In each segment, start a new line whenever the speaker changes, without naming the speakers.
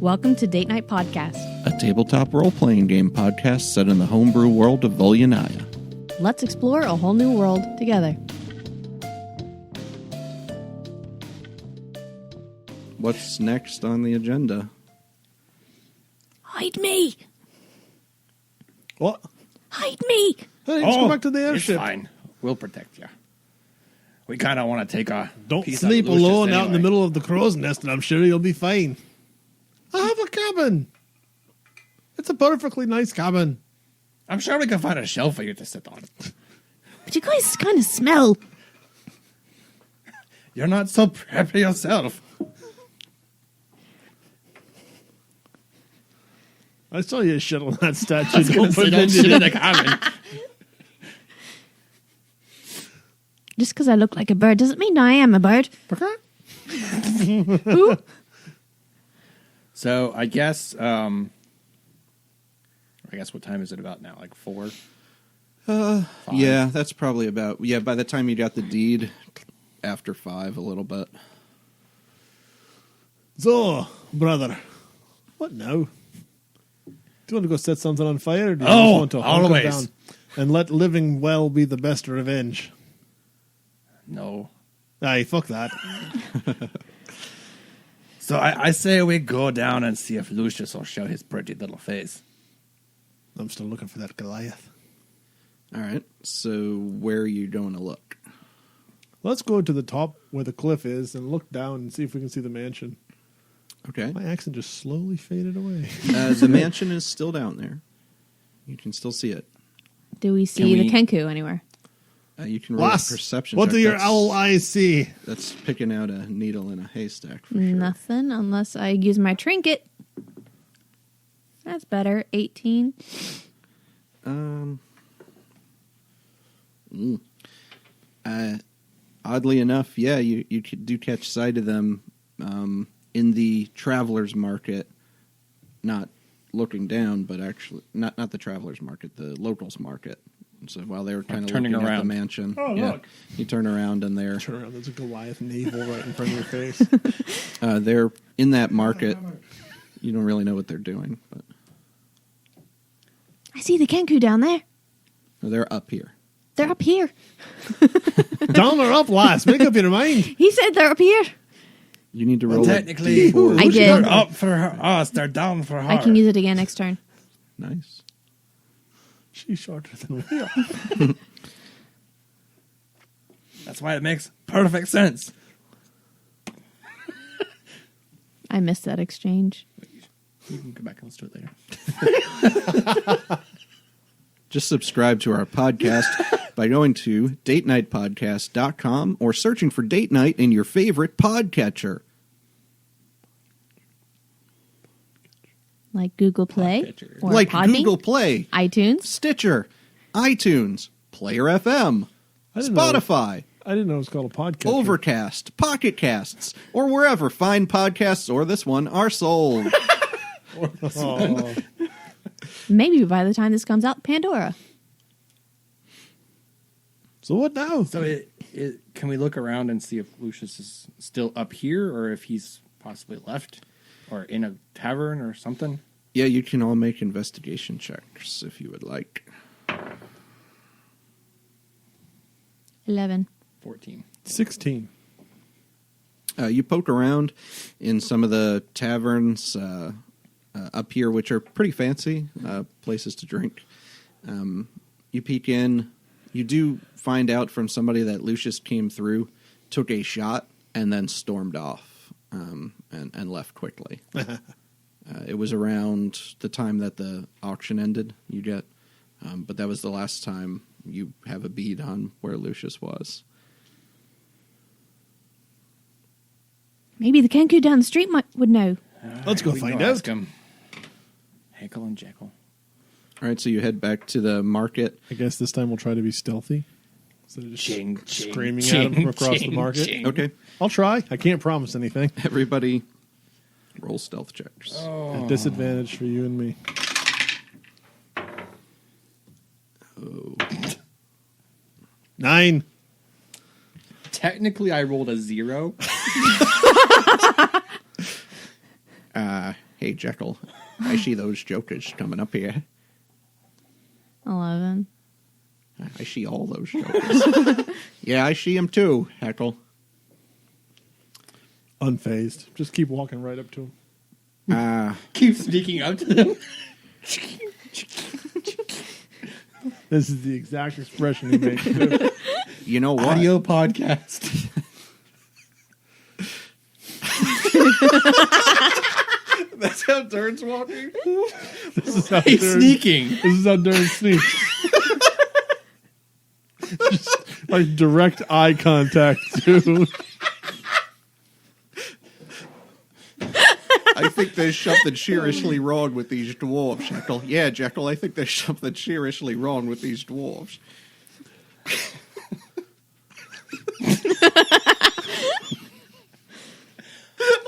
Welcome to Date Night Podcast,
a tabletop role-playing game podcast set in the homebrew world of Volyanaya.
Let's explore a whole new world together.
What's next on the agenda?
Hide me!
What?
Hide me!
Hey, let's go back to the
It's
airship.
fine. We'll protect you. We kind of want to take a
Don't
piece
sleep
of Lucius
alone out in the
anyway.
middle of the crow's nest, and I'm sure you'll be fine. I have a cabin. It's a perfectly nice cabin.
I'm sure we can find a shelf for you to sit on.
But you guys kind of smell.
You're not so preppy yourself.
I saw you shit on that
I
statue.
was going to say don't shit in the cabin.
Just because I look like a bird doesn't mean I am a bird. Who?
So I guess what time is it about now? Like 4?
Yeah, that's probably about... Yeah, by the time you got the deed, after 5 a little bit.
So, brother, what now? Do you want to go set something on fire? Or do you
Oh,
just want to hunker
always.
down and let living well be the best revenge?
No.
Aye, fuck that.
So I say we go down and see if Lucius will show his pretty little face.
I'm still looking for that Goliath.
All right, so where are you going to look?
Let's go to the top where the cliff is and look down and see if we can see the mansion.
Okay.
My accent just slowly faded away.
The mansion is still down there. You can still see it.
Do we see the
Can
Kenku anywhere?
You can roll a
Lass,
perception
what
check.
do your
That's-
owl eyes see?
That's picking out a needle in a haystack, for sure.
Nothing unless I use my trinket. That's better. 18.
Oddly enough, yeah, you do catch sight of them in the travelers market, not looking down, but actually not the travelers market, the locals market. So while they were kind of
turning
looking at the
around.
mansion,
Oh,
yeah,
look.
you turn around and they're
Turn around, there's a Goliath navel right in front of your face.
they're in that market. You don't really know what they're doing, but
I see the Kenku down there.
they're up here.
They're up here.
Down or up, lass? Make up your mind.
He said they're up here.
You need to roll.
Technically,
a D4.
I did.
they're up for us. They're down for her.
I can use it again next turn.
Nice.
She's shorter than we are.
That's why it makes perfect sense.
I missed that exchange.
You can go back and let's do it later.
Just subscribe to our podcast by going to datenightpodcast.com or searching for Date Night in your favorite podcatcher.
Like Google Play
Podcatcher.
or
Like
Podbean,
Google Play,
iTunes.
Stitcher, iTunes, Player FM,
I didn't know-
Spotify,
I didn't know it was called a podcast.
Overcast, Pocket Casts, or wherever fine podcasts or this one are sold.
Oh,
Maybe by the time this comes out, Pandora.
so what now?
So can we look around and see if Lucius is still up here or if he's possibly left or in a tavern or something?
Yeah, you can all make investigation checks if you would like.
11.
14.
16.
You poke around in some of the taverns up here, which are pretty fancy places to drink. You peek in. You do find out from somebody that Lucius came through, took a shot, and then stormed off and left quickly. It was around the time that the auction ended, you get. But that was the last time you have a bead on where Lucius was.
Maybe the Kenku down the street would know.
Let's go
We
find
ask
out.
him. Heckle and Jekyll.
All right, so you head back to the market.
I guess this time we'll try to be stealthy. Instead of just
Ching, ching,
screaming
ching,
at him across the
ching,
market.
ching.
Okay,
I'll try. I can't promise anything.
everybody roll stealth checks.
At disadvantage for you and me.
Oh.
9.
Technically, I rolled a 0.
Hey, Jekyll, I see those jokers coming up here.
11.
I see all those jokers. Yeah, I see them too, Heckle.
Unfazed. Just keep walking right up to him.
Keep sneaking up to them.
This is the exact expression he makes, too.
You know what?
Audio podcast.
That's how Dern's walking?
This is how
He's
Dern-
sneaking.
This is how Dern sneaks. Just, like direct eye contact, too.
I think there's something seriously wrong with these dwarves, Jekyll. Yeah, Jekyll, I think there's something seriously wrong with these dwarves.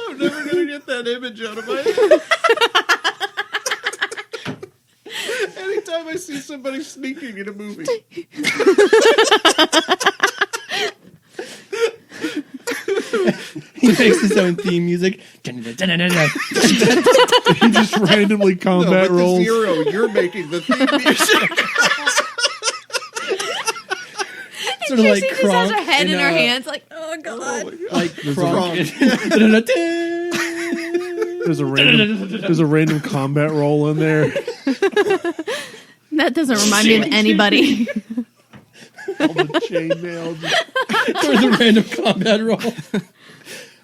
I'm never going to get that image out of my head. Anytime I see somebody sneaking in a movie.
He makes his own theme music.
He just randomly combat
No, with
rolls.
the zero, you're making the theme music.
Sort of like
She just has
Kronk
her head in her
a-
hands, like, oh god.
Like Kronk.
There's a random combat roll in there.
That doesn't remind me of anybody.
All the chainmail.
There's a random combat roll.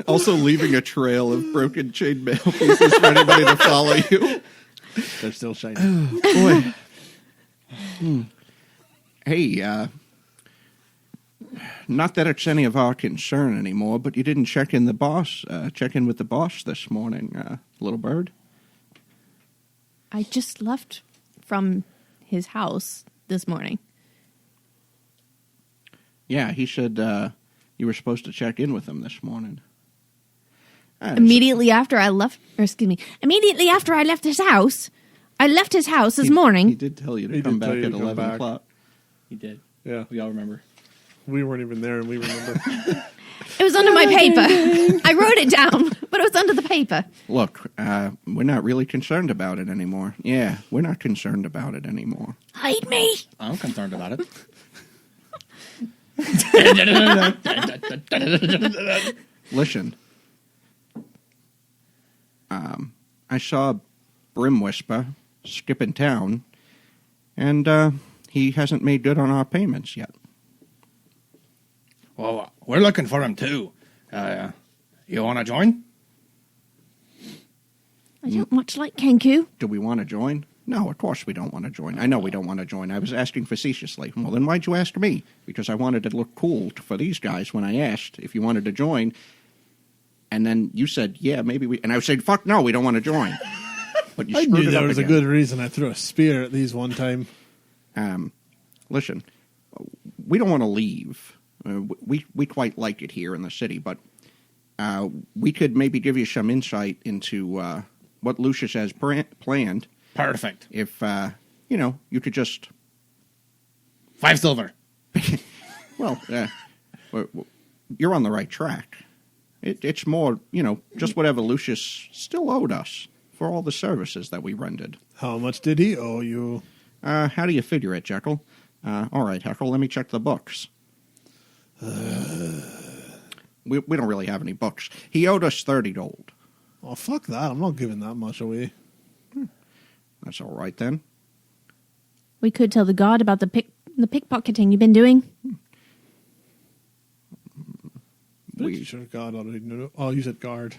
Also leaving a trail of broken chainmail pieces for anybody to follow you.
They're still shining.
Boy. Hey, not that it's any of our concern anymore, but you didn't check in with the boss this morning, little bird.
I just left from his house this morning.
Yeah, he said you were supposed to check in with him this morning.
Immediately after I left his house. I left his house this morning.
He did tell you to
He
come
did tell
back
you
at
to come
11
back.
o'clock.
He did.
Yeah.
We all remember.
We weren't even there, and we remember.
It was under my paper. I wrote it down, but it was under the paper.
Look, we're not really concerned about it anymore. Yeah, we're not concerned about it anymore.
Hide me.
I'm concerned about it.
Listen, I saw Brim Whisper skipping town, and he hasn't made good on our payments yet.
Well, we're looking for him too. You want to join?
I don't much like Kenku.
Do we want to join? No, of course we don't want to join. I know we don't want to join. I was asking facetiously. Well, then why'd you ask me? Because I wanted to look cool for these guys when I asked if you wanted to join. And then you said, yeah, maybe we... And I said, fuck no, we don't want to join. But you
I
screwed
knew
it
there
up
was a
again.
good reason I threw a spear at these one time.
Listen, we don't want to leave. We quite like it here in the city, but we could maybe give you some insight into what Lucius has planned.
Perfect.
If, you could just...
5 silver.
Well, you're on the right track. It's more, just whatever Lucius still owed us for all the services that we rendered.
How much did he owe you?
How do you figure it, Jekyll? All right, Heckle, let me check the books. We don't really have any books. He owed us 30 gold.
Oh, fuck that. I'm not giving that much away.
That's all right, then.
We could tell the guard about the pickpocketing you've been doing.
Pretty sure God already knew. Oh, you said guard.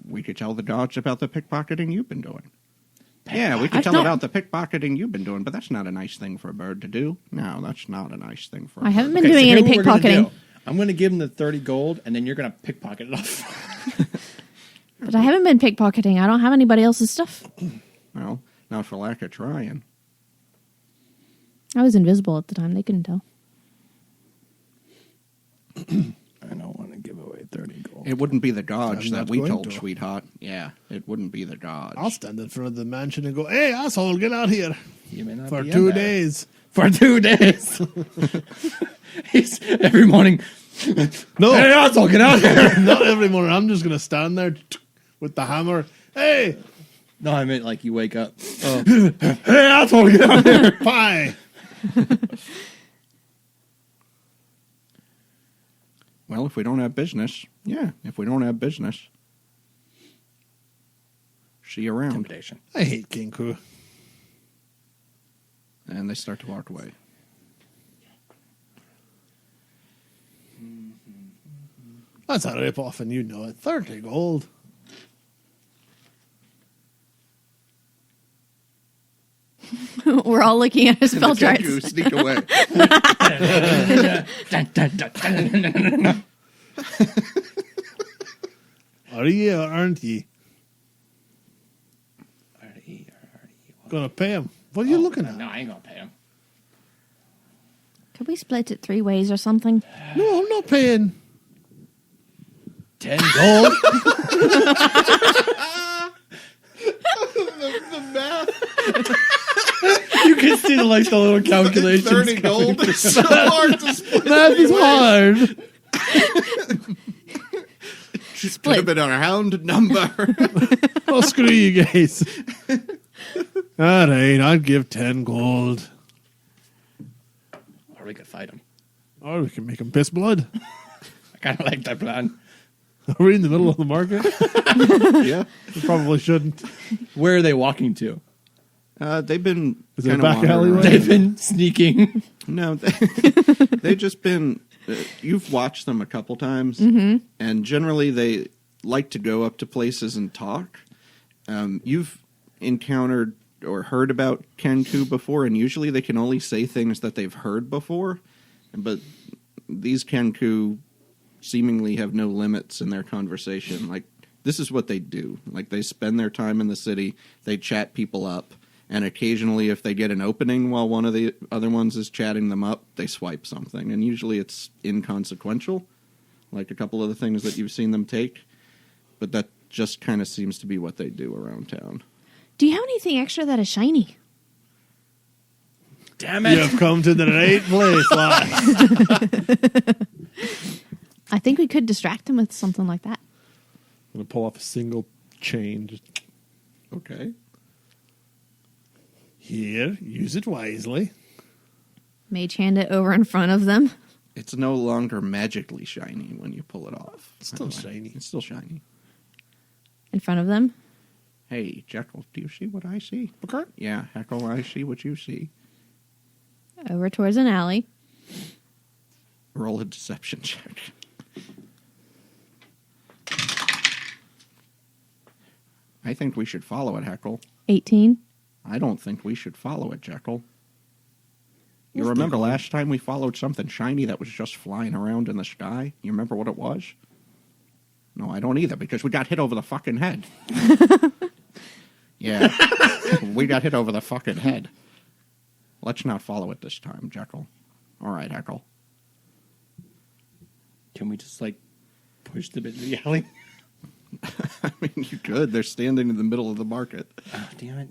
We could tell the guards about the pickpocketing you've been doing. Yeah, we could tell about the pickpocketing you've been doing, but that's not a nice thing for a bird to do. No, that's not a nice thing for a
I
bird.
haven't been doing any pickpocketing.
I'm going to give him the 30 gold, and then you're going to pickpocket it off.
But I haven't been pickpocketing. I don't have anybody else's stuff.
Well, not for lack of trying.
I was invisible at the time. They couldn't tell.
I don't want to give away 30 gold.
It wouldn't be the dodge
I'm
that
not
we
going
told,
to.
sweetheart. Yeah, it wouldn't be the dodge.
I'll stand in front of the mansion and go, hey, asshole, get out here.
You may not
For
be in
2
there.
days.
For 2 days. He's every morning.
No,
Hey, asshole, get out here.
not every morning. I'm just going to stand there with the hammer Hey!
No, I meant like you wake up.
Oh.
Hey, asshole, get out here.
Pie!
Well, if we don't have business, if we don't have business, see you around.
Intimidation.
I hate Kenku.
And they start to walk away.
That's a rip-off, and you know it. 30 gold.
We're all looking at his spell
And the
charts.
Kenku sneak away.
Dun, dun, dun, dun, dun.
Are ye or aren't ye? Gonna pay him. What are you looking at?
No, I ain't gonna pay him.
Could we split it 3 ways or something?
No, I'm not paying.
10 gold?
The math.
You can see the little calculations.
30 gold is so hard to split.
That is hard.
Split.
Give it a round number.
Oh, screw you guys. All right, I'd give 10 gold.
Or we could fight him.
Or we can make him piss blood.
I kind of like that plan.
Are we in the middle of the market?
Yeah.
We probably shouldn't.
Where are they walking to?
They've been
Is it a
kind of
back alleyway?
They've been sneaking.
No, they've just been. You've watched them a couple times, and generally they like to go up to places and talk. You've encountered or heard about Kenku before, and usually they can only say things that they've heard before. But these Kenku seemingly have no limits in their conversation. Like, this is what they do. Like, they spend their time in the city, they chat people up, and occasionally if they get an opening while one of the other ones is chatting them up, they swipe something. And usually it's inconsequential, like a couple of the things that you've seen them take. But that just kind of seems to be what they do around town.
Do you have anything extra that is shiny?
Damn
You
it.
have come to the right place, lass.
I think we could distract him with something like that.
I'm going to pull off a single chain. Just
Okay.
here, use it wisely.
Mage hand it over in front of them.
It's no longer magically shiny when you pull it off.
It's still shiny.
It's still shiny.
In front of them.
Hey, Jekyll, do you see what I see?
Okay.
Yeah, Heckle, I see what you see.
Over towards an alley.
Roll a deception check. I think we should follow it, Heckle.
18.
I don't think we should follow it, Jekyll. You remember last time we followed something shiny that was just flying around in the sky? You remember what it was? No, I don't either, because we got hit over the fucking head. Yeah, we got hit over the fucking head. Let's not follow it this time, Jekyll. All right, Heckle.
Can we just, push them into the alley?
I mean, you could. They're standing in the middle of the market.
Oh, damn it.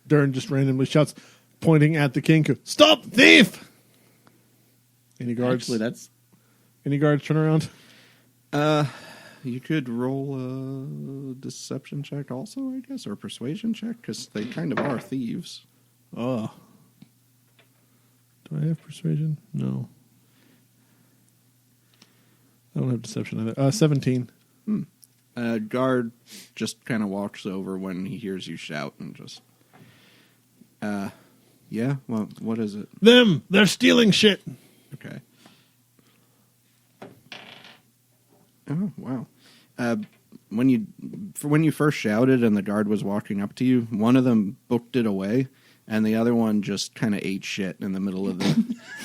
Dern just randomly shouts, pointing at the Kenku. Stop, thief! Any guards?
Actually, that's...
Any guards turn around?
You could roll a deception check also, I guess, or a persuasion check, because they kind of are thieves.
Oh. Do I have persuasion? No. I don't have deception either. 17.
Guard just kind of walks over when he hears you shout and just... yeah? Well, what is it?
Them! They're stealing shit!
Okay. Oh, wow. When you first shouted and the guard was walking up to you, one of them booked it away, and the other one just kind of ate shit in the middle of the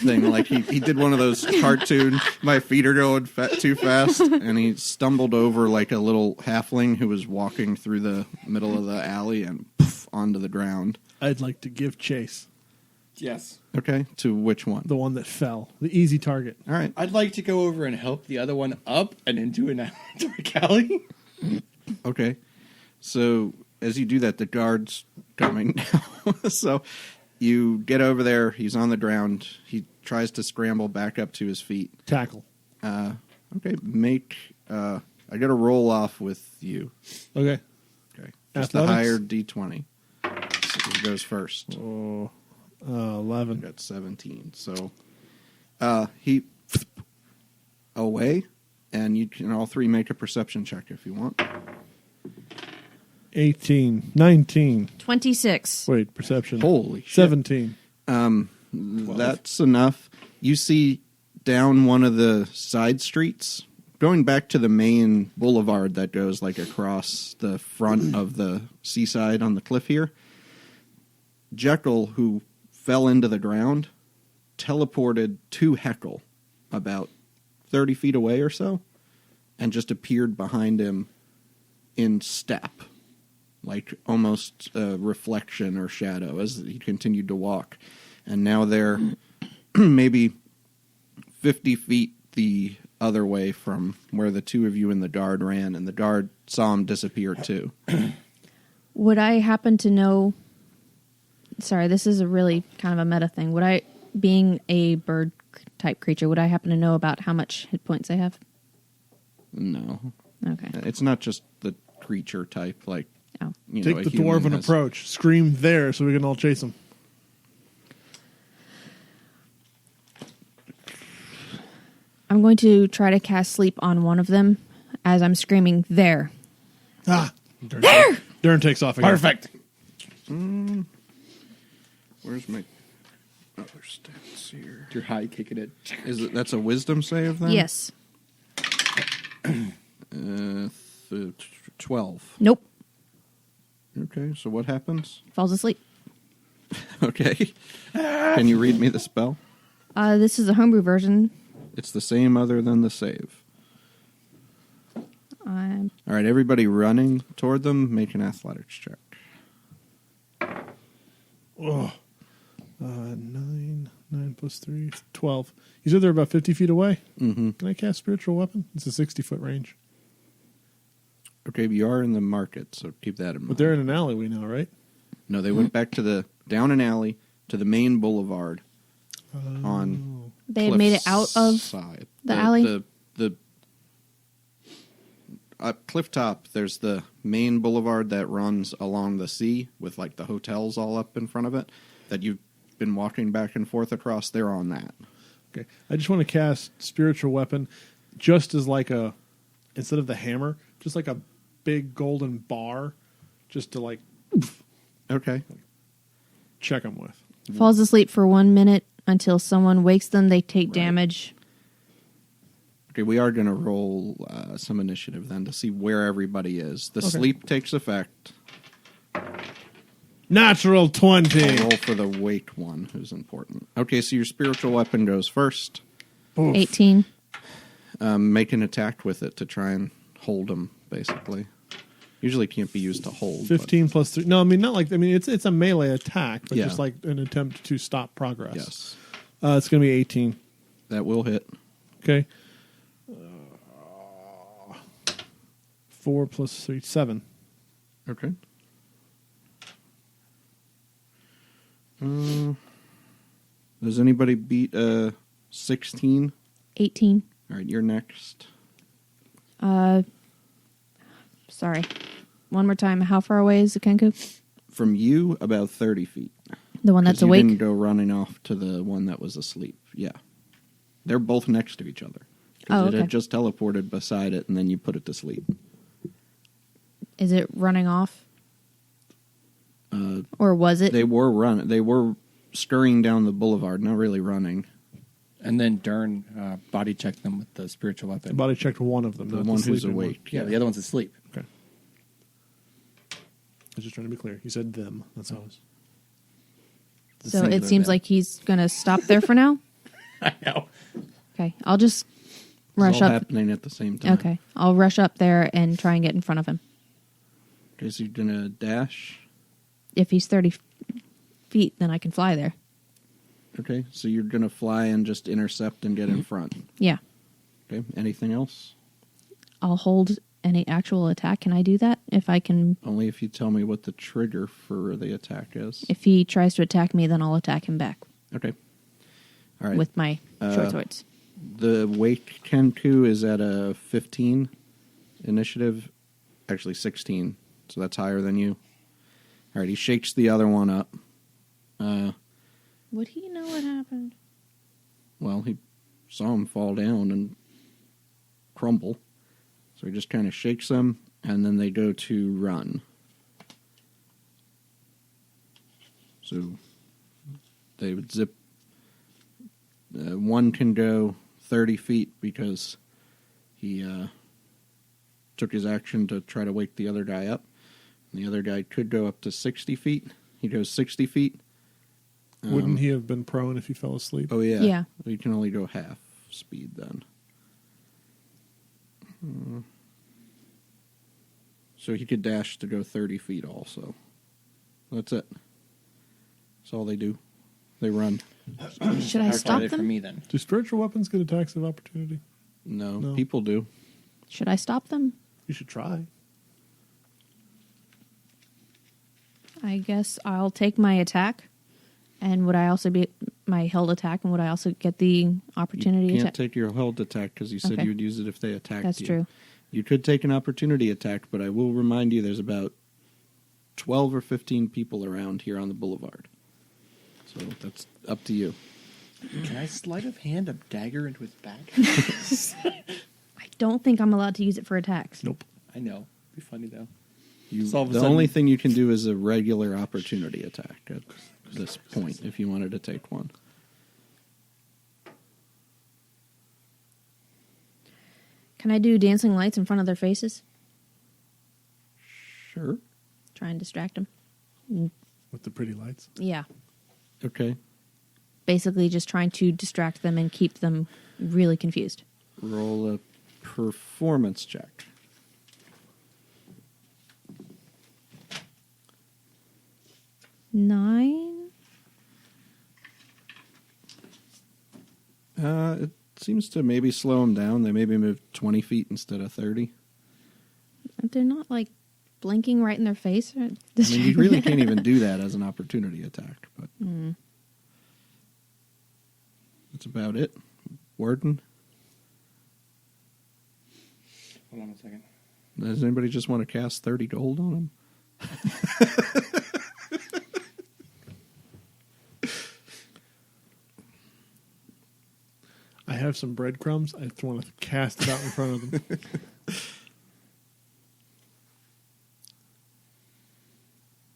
thing. Like, he did one of those cartoon, my feet are going too fast, and he stumbled over like a little halfling who was walking through the middle of the alley and poof, onto the ground.
I'd like to give chase.
Yes.
Okay, to which one?
The one that fell. The easy target.
All right.
I'd like to go over and help the other one up and into an dark alley.
Okay. So as you do that, the guard's coming now. So you get over there. He's on the ground. He tries to scramble back up to his feet.
Tackle.
Okay. Make... I got to roll off with you.
Okay.
Just the
Athletics?
higher D20. So he goes first.
11.
Got 17. So he away, and you can all three make a perception check if you want.
18. 19.
26.
Wait, perception.
Holy shit.
17.
That's enough. You see down one of the side streets, going back to the main boulevard that goes like across the front of the seaside on the cliff here. Jekyll, who fell into the ground, teleported to Heckle about 30 feet away or so, and just appeared behind him in step, like almost a reflection or shadow as he continued to walk. And now they're maybe 50 feet the other way from where the two of you and the guard ran, and the guard saw him disappear too.
Would I happen to know... Sorry, this is a really kind of a meta thing. Would I, being a bird-type creature, would I happen to know about how much hit points I have?
No.
Okay.
It's not just the creature type, like,
Oh.
you
Take
know, a
the
human
dwarven
has-
approach. Scream there so we can all chase him.
I'm going to try to cast sleep on one of them as I'm screaming, there.
Ah! Dern takes off again.
Perfect.
Where's my other stats here?
You're high kicking it.
That's a wisdom save then?
Yes.
12.
Nope.
Okay, so what happens?
Falls asleep.
Okay. Can you read me the spell?
This is a homebrew version.
It's the same other than the save.
I'm
All right, everybody running toward them, make an athletics check.
Oh. 9 plus 3, 12. You said they're about 50 feet away?
Mm-hmm.
Can I cast Spiritual Weapon? It's a 60-foot range.
Okay, but you are in the market, so keep that in mind.
But they're in an alleyway now, right?
No, they went back to down an alley to the main boulevard on
They had made it out of
side.
the alley?
The cliff top, there's the main boulevard that runs along the sea with like the hotels all up in front of it that you've been walking back and forth across. They're on that.
Okay. I just want to cast Spiritual Weapon just as like a, instead of the hammer, just like a big golden bar just to like
Okay.
check them with.
falls asleep for 1 minute until someone wakes them. They take damage.
Okay, we are going to roll some initiative then to see where everybody is. The sleep takes effect.
Natural 20.
I'll roll for the wake one, who's important. Okay, so your spiritual weapon goes first.
Oof.
18.
Make an attack with it to try and hold them, basically. Usually can't be used to hold.
15 plus 3. No, I mean, not like, I mean, it's a melee attack, but
Yeah.
just like an attempt to stop progress.
Yes,
It's going to be 18.
that will hit.
Okay. 4 plus 3, 7.
Okay. Does anybody beat 16?
18.
All right, you're next.
Sorry. One more time. How far away is the Kenku?
From you, about 30 feet.
The one that's
'Cause you
awake?
didn't go running off to the one that was asleep. Yeah. They're both next to each other. 'Cause
Oh,
it
okay.
had just teleported beside it, and then you put it to sleep.
Is it running off? Or was it?
They were running. They were scurrying down the boulevard, not really running.
And then Dern body checked them with the spiritual weapon.
Body checked one of them.
The
not
one who's
sleeping one.
awake.
Yeah, the other one's asleep.
Okay. I was just trying to be clear. You said them. That's all.
The
so it
singular
seems
then.
like he's going to stop there for now?
I know.
Okay. I'll just
It's
rush
all
up.
happening at the same time.
Okay. I'll rush up there and try and get in front of him.
Okay, so you're going to dash.
If he's 30 feet, then I can fly there.
Okay, so you're going to fly and just intercept and get in front.
Yeah.
Okay, anything else?
I'll hold any actual attack. Can I do that? If I can,
Only if you tell me what the trigger for the attack is.
if he tries to attack me, then I'll attack him back
Okay. All right.
with my short swords.
The Wake Kenku is at a 15 initiative. Actually, 16. So that's higher than you. All right, he shakes the other one up.
Would he know what happened?
Well, he saw him fall down and crumble. So he just kind of shakes them, and then they go to run. So they would zip. One can go 30 feet because he took his action to try to wake the other guy up. And the other guy could go up to 60 feet. He goes 60 feet.
Wouldn't he have been prone if he fell asleep?
Oh, yeah.
Yeah.
You can only go half speed then. So he could dash to go 30 feet also. That's it. That's all they do. They run.
Should I
How
stop
are they for
them?
me then?
Do spiritual weapons get attacks of opportunity?
No,
No.
people do.
Should I stop them?
You should try.
I guess I'll take my attack. And would I also be my held attack? And would I also get the opportunity
You can't
attack?
take your held attack because you said
Okay.
you would use it if they attacked
That's
you.
true.
You could take an opportunity attack, but I will remind you there's about 12 or 15 people around here on the boulevard. So that's up to you.
Can I sleight of hand a dagger into his back?
I don't think I'm allowed to use it for attacks.
Nope.
I know. It'd be funny though.
You,
So all of a
the
sudden-
only thing you can do is a regular opportunity attack at this point if you wanted to take one.
Can I do dancing lights in front of their faces?
Sure.
Try and distract them?
With the pretty lights.
Yeah.
Okay.
Basically just trying to distract them and keep them really confused.
Roll a performance check.
Nine?
It seems to maybe slow them down. They maybe move 20 feet instead of 30.
They're not like blinking right in their face.
I mean, you really can't even do that as an opportunity attack, but that's about it. Warden,
Hold on a second.
does anybody just want to cast 30 gold on him?
I have some breadcrumbs. I just want to cast it out in front of them.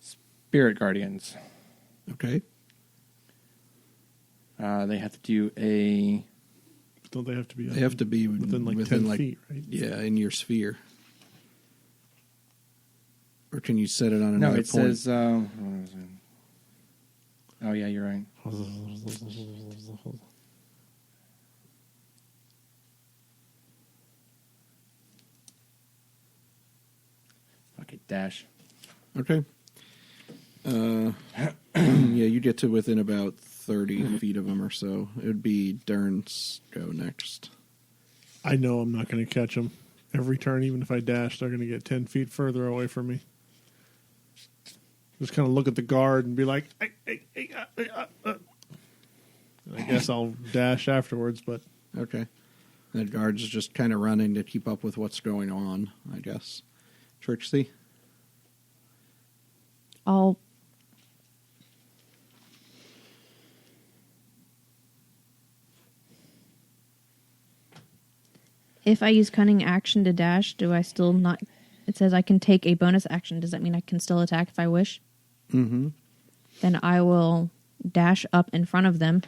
Spirit Guardians.
Okay.
They have to do a.
Don't they have to be?
They have to be
within like 10 feet, right?
Yeah, in your sphere. Or can you set it on
No,
another
it
point?
says. Oh yeah, you're right. Okay, dash.
Okay. Yeah, you get to within about 30 feet of him or so. It would be Dern's go next.
I know I'm not going to catch them. Every turn, even if I dash, they're going to get 10 feet further away from me. Just kind of look at the guard and be like, And I guess I'll dash afterwards, but
Okay. That guard's just kind of running to keep up with what's going on, I guess. Trixie?
I'll if I use cunning action to dash, do I still not? It says I can take a bonus action. Does that mean I can still attack if I wish?
Mm-hmm.
Then I will dash up in front of them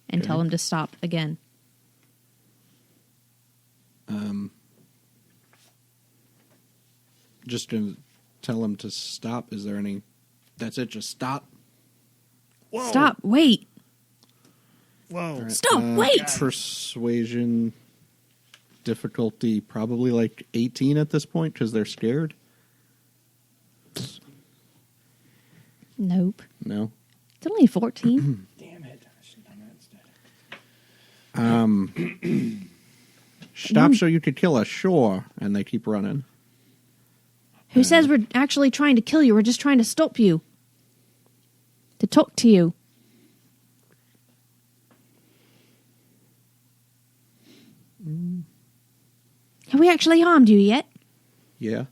and tell
Okay.
them to stop again.
Just going to tell him to stop. Is there any... That's it, just stop?
whoa,
Stop! Wait!
Whoa.
All right.
Stop, wait!
Persuasion difficulty probably like 18 at this point because they're scared.
Nope.
No.
It's only 14.
Damn it! I should have done that instead.
Stop so you could kill us, sure. And they keep running.
Who says we're actually trying to kill you? We're just trying to stop you. To talk to you. Have we actually harmed you yet?
Yeah.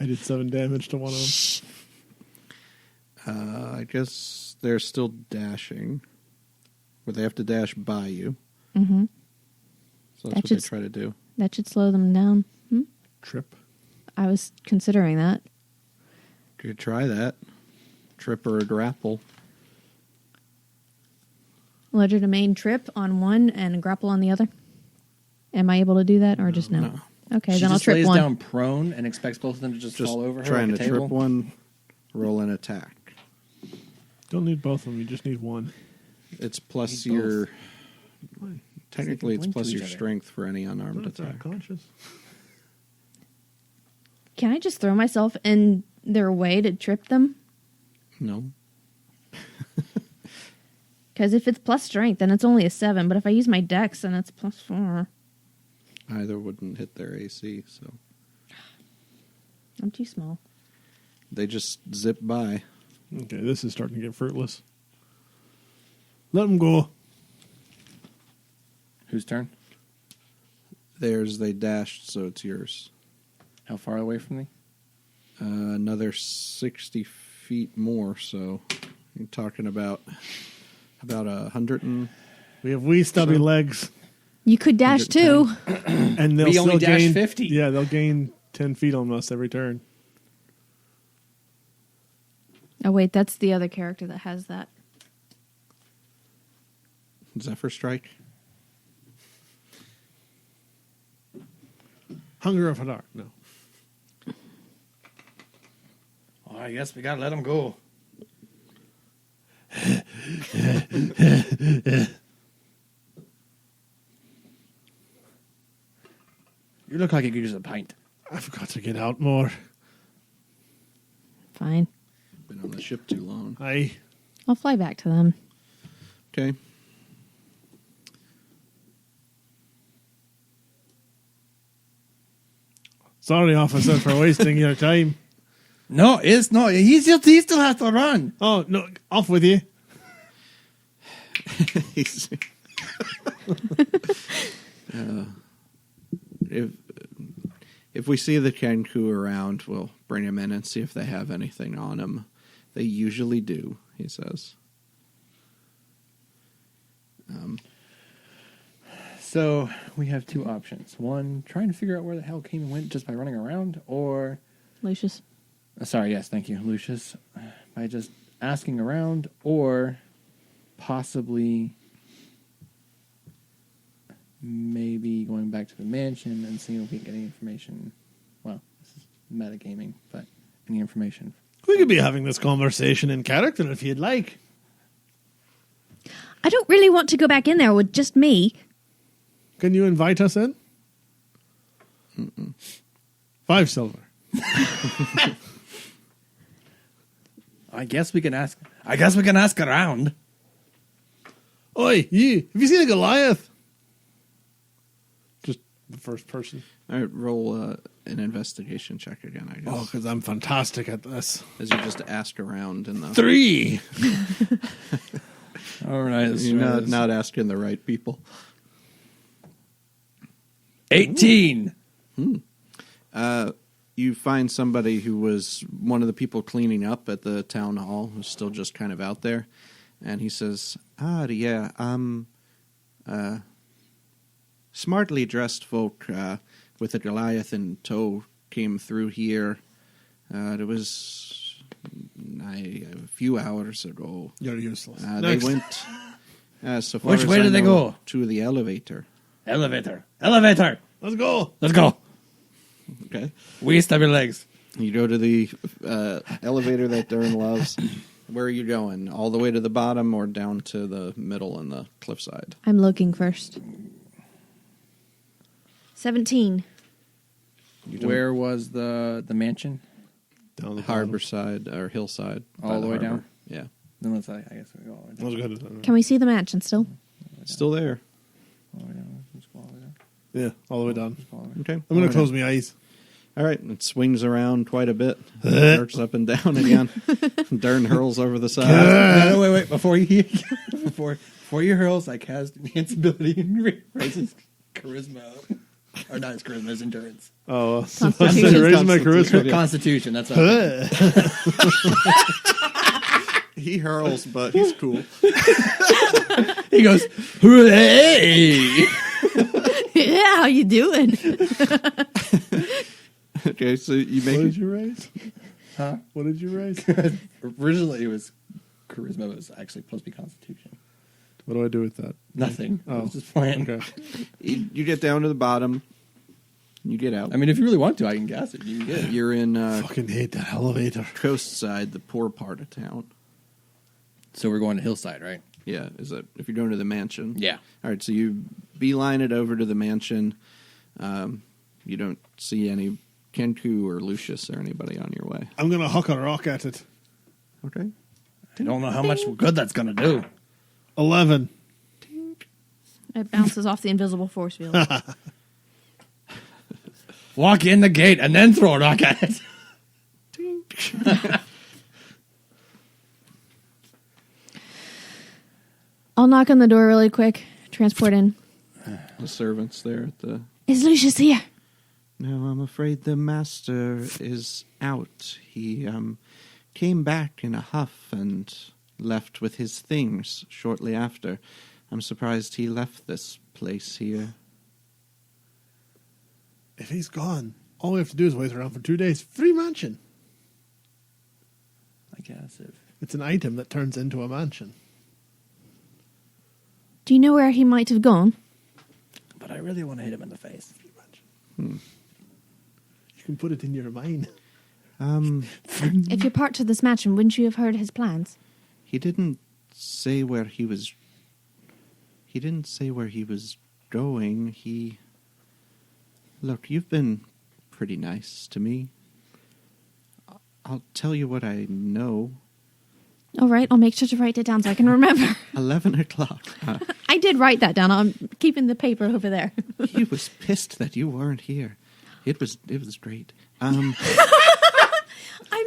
I did 7 damage to one of them.
I guess they're still dashing. But they have to dash by you.
Mm-hmm.
So that's what they try to do.
That should slow them down.
Trip.
I was considering that.
You could try that. Trip or a grapple.
Legend of main trip on one and grapple on the other. Am I able to do that or just no?
No.
Okay,
She
then I'll
just
trip
lays
one.
down prone and expects both of them to just fall over her
trying
like
to
a table.
trip one, roll an attack.
Don't need both of them. You just need one.
It's plus
Need both.
your... Technically, it's
blink
plus
to
your
each other.
strength for any unarmed
That's
attack.
conscious.
Can I just throw myself in their way to trip them?
No.
Because if it's plus strength, then it's only a 7. But if I use my dex, then it's plus 4.
Either wouldn't hit their AC, so...
I'm too small.
They just zip by.
Okay, this is starting to get fruitless. Let them go.
Whose turn?
Theirs, they dashed, so it's yours.
How far away from me?
Another 60 feet more, so you're talking about 100 and...
We have wee stubby
So-
legs,
You could dash
110.
too.
and they'll
We
still
only dash
gain
50.
Yeah, they'll gain 10 feet on us every turn.
Oh, wait, that's the other character that has that.
Zephyr Strike?
Hunger of Hadar. No.
Oh, I guess we gotta let him go. You look like you could use a pint.
I've got to get out more.
Fine.
Been on the ship too long.
Aye.
I'll fly back to them.
Okay.
Sorry, officer, for wasting your time.
No, it's not. He still has to run.
Oh, no, off with you.
He's- if we see the Kenku around, we'll bring him in and see if they have anything on him. They usually do, he says.
So we have two options. One, trying to figure out where the hell Kane went just by running around, or
Lucius.
sorry, yes, thank you, Lucius, by just asking around, or possibly maybe going back to the mansion and seeing if we can get any information. Well, this is metagaming, but any information.
We could be having this conversation in character if you'd like.
I don't really want to go back in there with just me.
Can you invite us in? 5 silver.
I guess we can ask. I guess we can ask around.
Oi, you! Have you seen a Goliath? Just the first person.
All right, roll an investigation check again, I guess.
Oh, because I'm fantastic at this.
As you just ask around in the...
3!
All right,
You're not asking the right people.
18.
You find somebody who was one of the people cleaning up at the town hall, who's still just kind of out there, and he says, smartly dressed folk with a Goliath in tow came through here. It was a few hours ago.
You're useless.
They
Next.
went, so far
Which
as
way
I
did they
know,
go?
to the elevator.
Elevator. Elevator.
Let's go.
Let's go.
Okay.
We stab your legs.
You go to the elevator that Dern loves. Where are you going? All the way to the bottom or down to the middle and the cliffside?
I'm looking first. 17.
You don't-
Where was the mansion?
Down the
Harbor side or hillside.
All
by
the way
harbor.
down?
Yeah.
Then let's. I guess we go all the way down.
Let's go to
Can we see the mansion still?
It's still there.
All the way down. Let's go all the way down.
Yeah, all the way down.
Let's go all the way down.
Okay.
I'm going to close my eyes.
All right. It swings around quite a bit. Jerks up and down again. Dern hurls over the side.
No, wait. Before you before you hurls, I cast enhance ability and raise his charisma up. Or not his charisma, his endurance.
Oh,
Constitution.
raise my charisma.
Constitution, that's what
He hurls, but he's cool.
he goes, hooray!
Yeah, how you doing?
Okay, so you
What
make
did you raise?
Huh?
What did you raise?
Originally, it was charisma, but it was actually supposed to be Constitution.
What do I do with that?
Nothing. I
Oh,
was just playing.
Okay.
you get down to the bottom. You get out.
I mean, if you really want to, I can guess it. You can get it.
You're in
Fucking hate that elevator.
coast side, the poor part of town.
So we're going to Hillside, right?
Yeah, is that if you're going to the mansion?
Yeah.
All right, so you beeline it over to the mansion. You don't see any Kenku or Lucius or anybody on your way.
I'm gonna huck a rock at it.
Okay.
I don't know how much good that's going to do.
11.
It bounces off the invisible force field.
Walk in the gate and then throw a rock at it.
I'll knock on the door really quick. Transport in.
The servants there at the.
Is Lucius here?
No, I'm afraid the master is out. He came back in a huff and left with his things shortly after. I'm surprised he left this place here.
If he's gone, all we have to do is wait around for 2 days. Free mansion.
I guess if
It's an item that turns into a mansion.
Do you know where he might have gone?
but I really want to hit him in the face.
Free mansion. You can put it in your mind.
If you're part of this mansion, wouldn't you have heard his plans?
He didn't say where he was. He didn't say where he was going. Look, you've been pretty nice to me. I'll tell you what I know.
All right, I'll make sure to write it down so I can remember.
11 o'clock.
I did write that down. I'm keeping the paper over there.
He was pissed that you weren't here. It was great.
I'm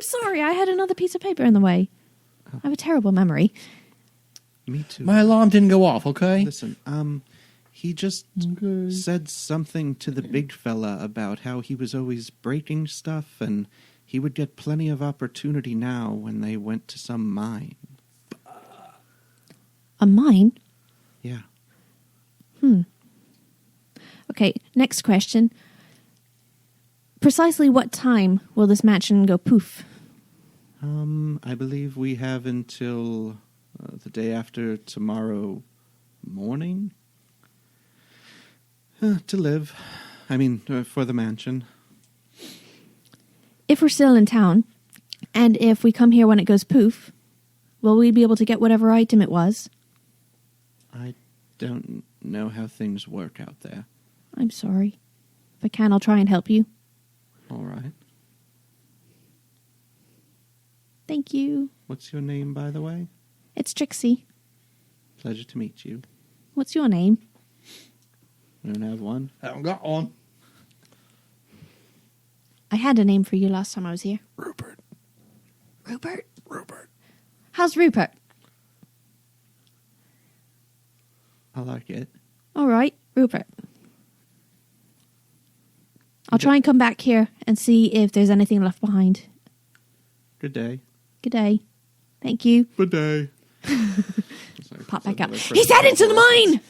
sorry, I had another piece of paper in the way. I have a terrible memory.
Me too.
My alarm didn't go off, okay?
Listen, he just said something to the big fella about how he was always breaking stuff and he would get plenty of opportunity now when they went to some mine.
A mine?
Yeah.
Okay, next question. Precisely what time will this mansion go poof?
I believe we have until the day after tomorrow morning to live. I mean, for the mansion.
If we're still in town, and if we come here when it goes poof, will we be able to get whatever item it was?
I don't know how things work out there.
I'm sorry. If I can, I'll try and help you.
All right.
Thank you.
What's your name, by the way?
It's Trixie.
Pleasure to meet you.
What's your name?
I don't have one.
I haven't got one.
I had a name for you last time I was here.
Rupert.
Rupert?
Rupert.
How's Rupert?
I like it.
All right, Rupert. I'll try and come back here and see if there's anything left behind.
Good day.
Good day. Thank you.
Good day.
Pop back out. He's headed to the mine!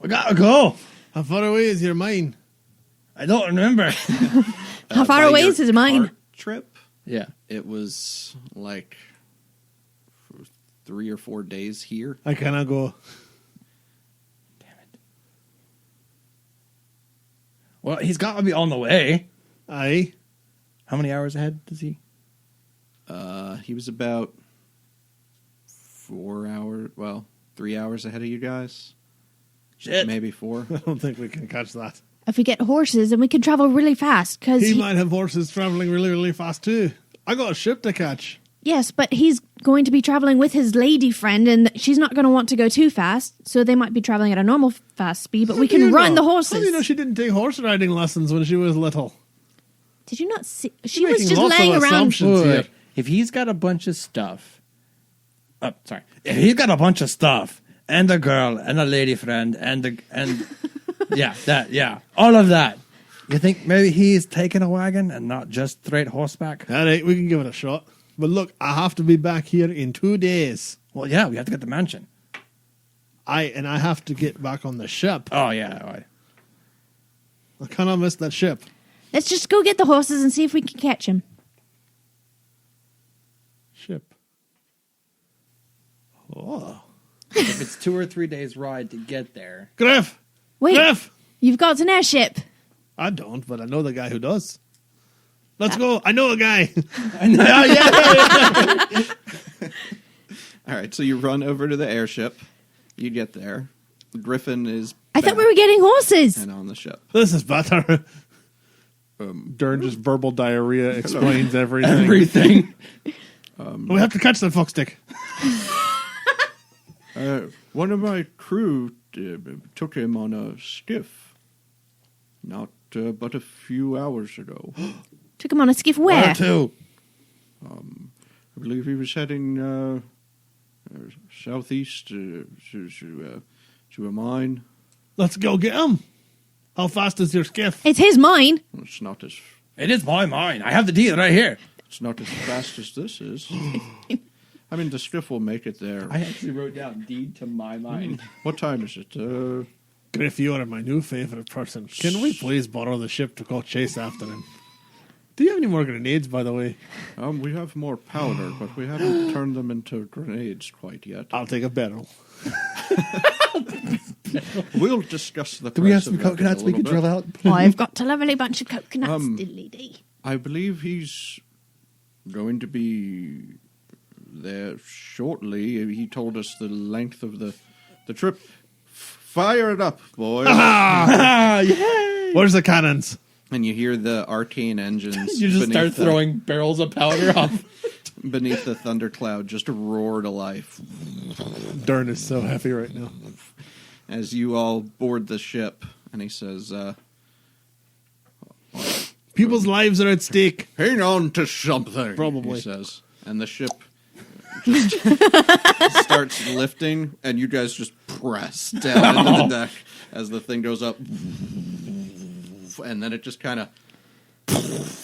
I gotta go.
How far away is your mine?
I don't remember.
How far
By
away
your
is his mine?
cart trip?
Yeah.
It was like 3 or 4 days here.
I cannot go.
Damn it. Well, he's got to be on the way.
Aye.
How many hours ahead does he?
He was about 4 hours, 3 hours ahead of you guys.
Shit.
Maybe 4.
I don't think we can catch that.
If we get horses, then we can travel really fast. Because
He might have horses traveling really, really fast too. I got a ship to catch.
yes, but he's going to be traveling with his lady friend, and she's not going to want to go too fast. So they might be traveling at a normal fast speed, but we
How do
can
you
run
know?
the horses.
How do you know she didn't take horse riding lessons when she was little?
Did you not see? She
You're
was
making
just
lots of
laying around.
assumptions.
Wait,
here.
if he's got a bunch of stuff, if he's got a bunch of stuff and a girl and a lady friend and Yeah, all of that. You think maybe he's taking a wagon and not just straight horseback?
All right, we can give it a shot. But look, I have to be back here in 2 days.
Well, yeah, we have to get the mansion.
I have to get back on the ship.
Oh, yeah.
I cannot miss that ship.
Let's just go get the horses and see if we can catch him.
Ship. Oh.
If it's 2 or 3 days ride to get there.
Griff!
Wait,
Griff!
you've got an airship.
I don't, but I know the guy who does. Let's go. I know a guy.
All right, so you run over to the airship. You get there. Griffin is
I thought we were getting horses.
and on the ship.
This is better. Dern just verbal diarrhea explains everything.
Everything.
We have to catch that fuckstick.
One of my crew took him on a skiff not but a few hours ago.
Took him on a skiff where?
Where to?
I believe he was heading southeast to a mine.
Let's go get him. How fast is your skiff?
It's his mine.
It's not as
It is my mine. I have the deed right here.
it's not as fast as this is. I mean, the skiff will make it there.
I actually wrote down deed to my mine.
What time is it?
Griff, you are my new favorite person. Can we please borrow the ship to go chase after him? Do you have any more grenades, by the way?
We have more powder, but we haven't turned them into grenades quite yet.
I'll take a barrel.
We'll discuss the.
Do we have
price
some
of that in a
coconuts we
little
could drill
bit.
out?
I've got a lovely bunch of coconuts, diddly-dee.
I believe he's going to be there shortly. He told us the length of the trip. Fire it up, boys!
Yay!
Where's the cannons?
And you hear the arcane engines.
You just start
beneath the-
throwing barrels of powder off.
beneath the thundercloud, just roar to life
Dern is so happy right now.
as you all board the ship. And he says,
People's lives are at stake.
"Hang on to something."
Probably.
He says, and the ship just starts lifting, and you guys just press down into the deck as the thing goes up, and then it just kind of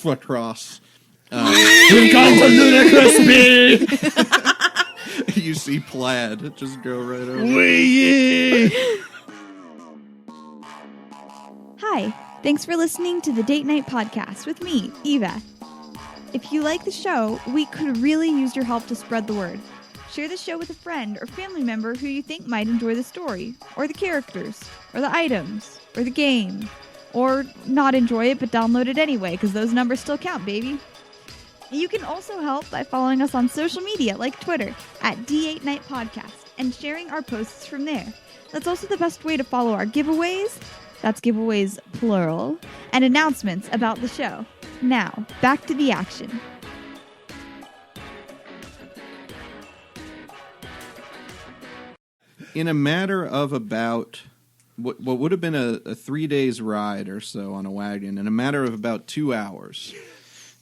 across.
We've gone to Ludicrous Crispy!
You see Plaid just go right over.
Wee!
Hi, thanks for listening to the Date Night Podcast with me, Eva. If you like the show, we could really use your help to spread the word. Share the show with a friend or family member who you think might enjoy the story, or the characters, or the items, or the game. Or not enjoy it but download it anyway, because those numbers still count, baby. You can also help by following us on social media like Twitter at D8 Night Podcast and sharing our posts from there. That's also the best way to follow our giveaways, that's giveaways plural, and announcements about the show. Now, back to the action.
In a matter of about what would have been a 3 days ride or so on a wagon, in a matter of about 2 hours,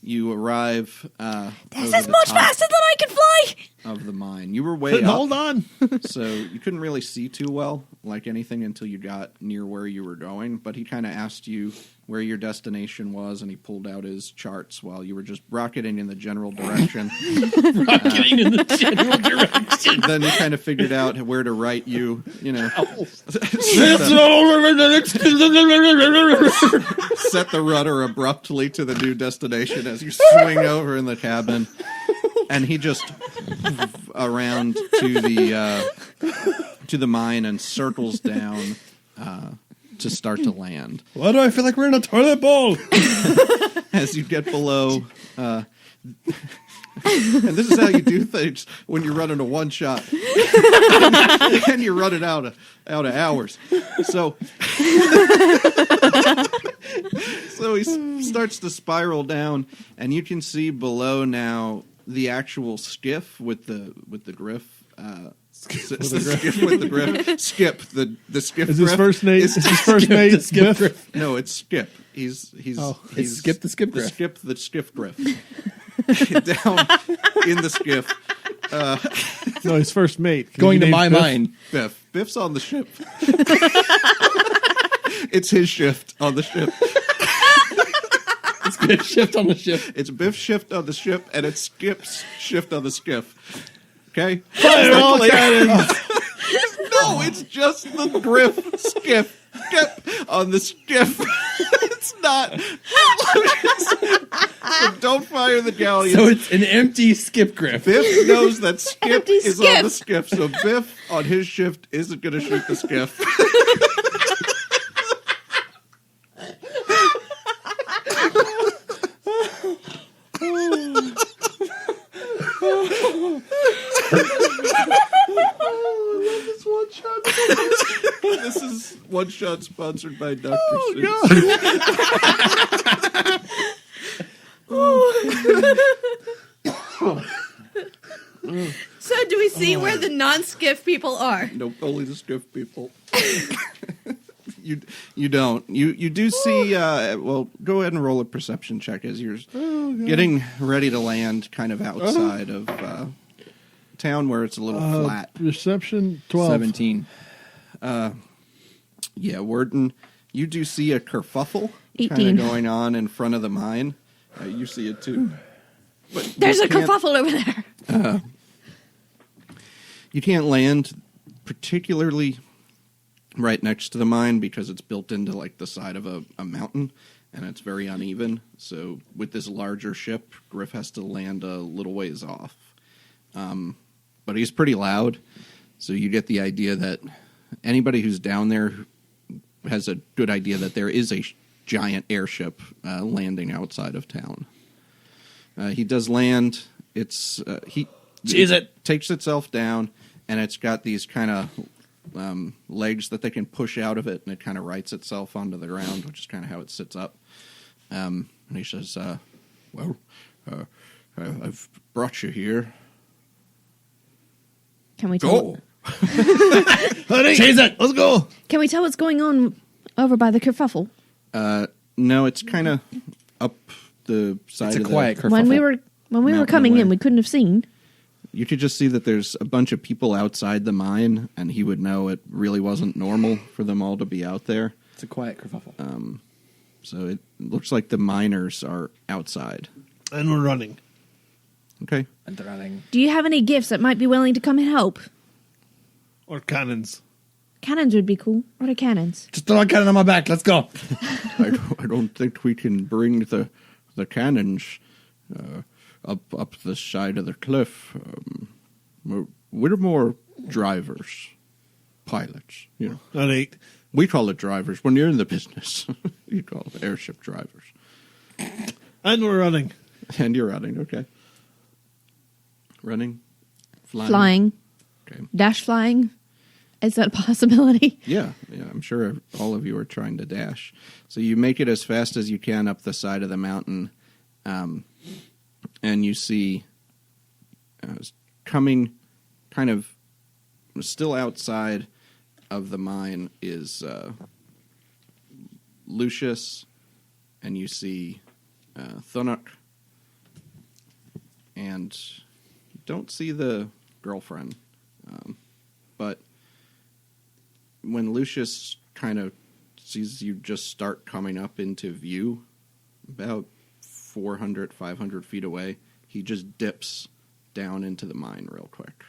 you arrive.
This is much faster than I can fly!
Of the mine. You were way up,
Hold on.
so you couldn't really see too well, like anything, until you got near where you were going. But he kind of asked you where your destination was, and he pulled out his charts while you were just rocketing in the general direction.
Rocketing in the general direction.
Then he kind of figured out where to write you, set the rudder abruptly to the new destination as you swing over in the cabin, and he just around to the mine and circles down to start to land.
Why do I feel like we're in a toilet bowl?
As you get below, and this is how you do things when you're running a one shot, and you're running out of hours. So he starts to spiral down, and you can see below now the actual skiff with the griff. Skip with the griff. Skip the skip.
Is
griff.
his first name? Is his first name
the skip
Griff?
No, it's Skip. He's
It's Skip the skip griff.
Skip the skiff griff. Down in the skiff.
No, his first mate.
Going to
Named
my
Biff.
mine.
Biff's on the ship. It's his shift on the ship.
It's Biff's shift on the ship.
It's Biff's shift on the ship, and it's Skip's shift on the skiff. Okay?
Fire all cannons!
No, it's just the Griff skip on the skiff. It's not. So don't fire the galleon.
So it's an empty skip griff.
Biff knows that Skip
Empty
is
skiff.
on the skiff, so Biff on his shift isn't going to shoot the skiff. This is One Shot sponsored by Dr. Seuss.
So do we see where the non-skiff people are?
Nope, only the skiff people. You don't. You do see. Well, go ahead and roll a perception check as you're getting ready to land, kind of outside of town where it's a little flat.
Reception 12.
17.
Yeah, Wharton. You do see a kerfuffle
18.
kind of going on in front of the mine. You see it too. But
There's
you
a
can't-
kerfuffle over there.
You can't land particularly right next to the mine because it's built into like the side of a mountain and it's very uneven. So with this larger ship, Griff has to land a little ways off. But he's pretty loud, so you get the idea that anybody who's down there has a good idea that there is a giant airship landing outside of town. He does land. It's it takes itself down, and it's got these kind of legs that they can push out of it, and it kind of rights itself onto the ground, which is kind of how it sits up. And he says, I've brought you here.
Can we tell?
Honey,
Chase it!
let's go.
Can we tell what's going on over by the kerfuffle?
No, it's kind of up the side
It's a
of
quiet
the...
kerfuffle.
When we were
Mountain
coming
away.
in, we couldn't have seen.
You could just see that there's a bunch of people outside the mine, and he would know it really wasn't normal for them all to be out there.
It's a quiet kerfuffle.
So it looks like the miners are outside.
And we're running.
Okay.
And running.
Do you have any gifts that might be willing to come and help?
Or cannons.
Cannons would be cool. What are cannons?
Just throw a cannon on my back. Let's go.
I don't think we can bring the cannons up the side of the cliff. We're more drivers, pilots. You know,
An 8.
we call it drivers when you're in the business. You call it airship drivers.
And we're running.
And you're running, okay. Running,
Flying.
Okay.
Dash flying. Is that a possibility?
Yeah, I'm sure all of you are trying to dash. So you make it as fast as you can up the side of the mountain, and you see coming kind of still outside of the mine is Lucius, and you see Thunuk, and you don't see the girlfriend, but when Lucius kind of sees you just start coming up into view, about 400, 500 feet away, he just dips down into the mine real quick.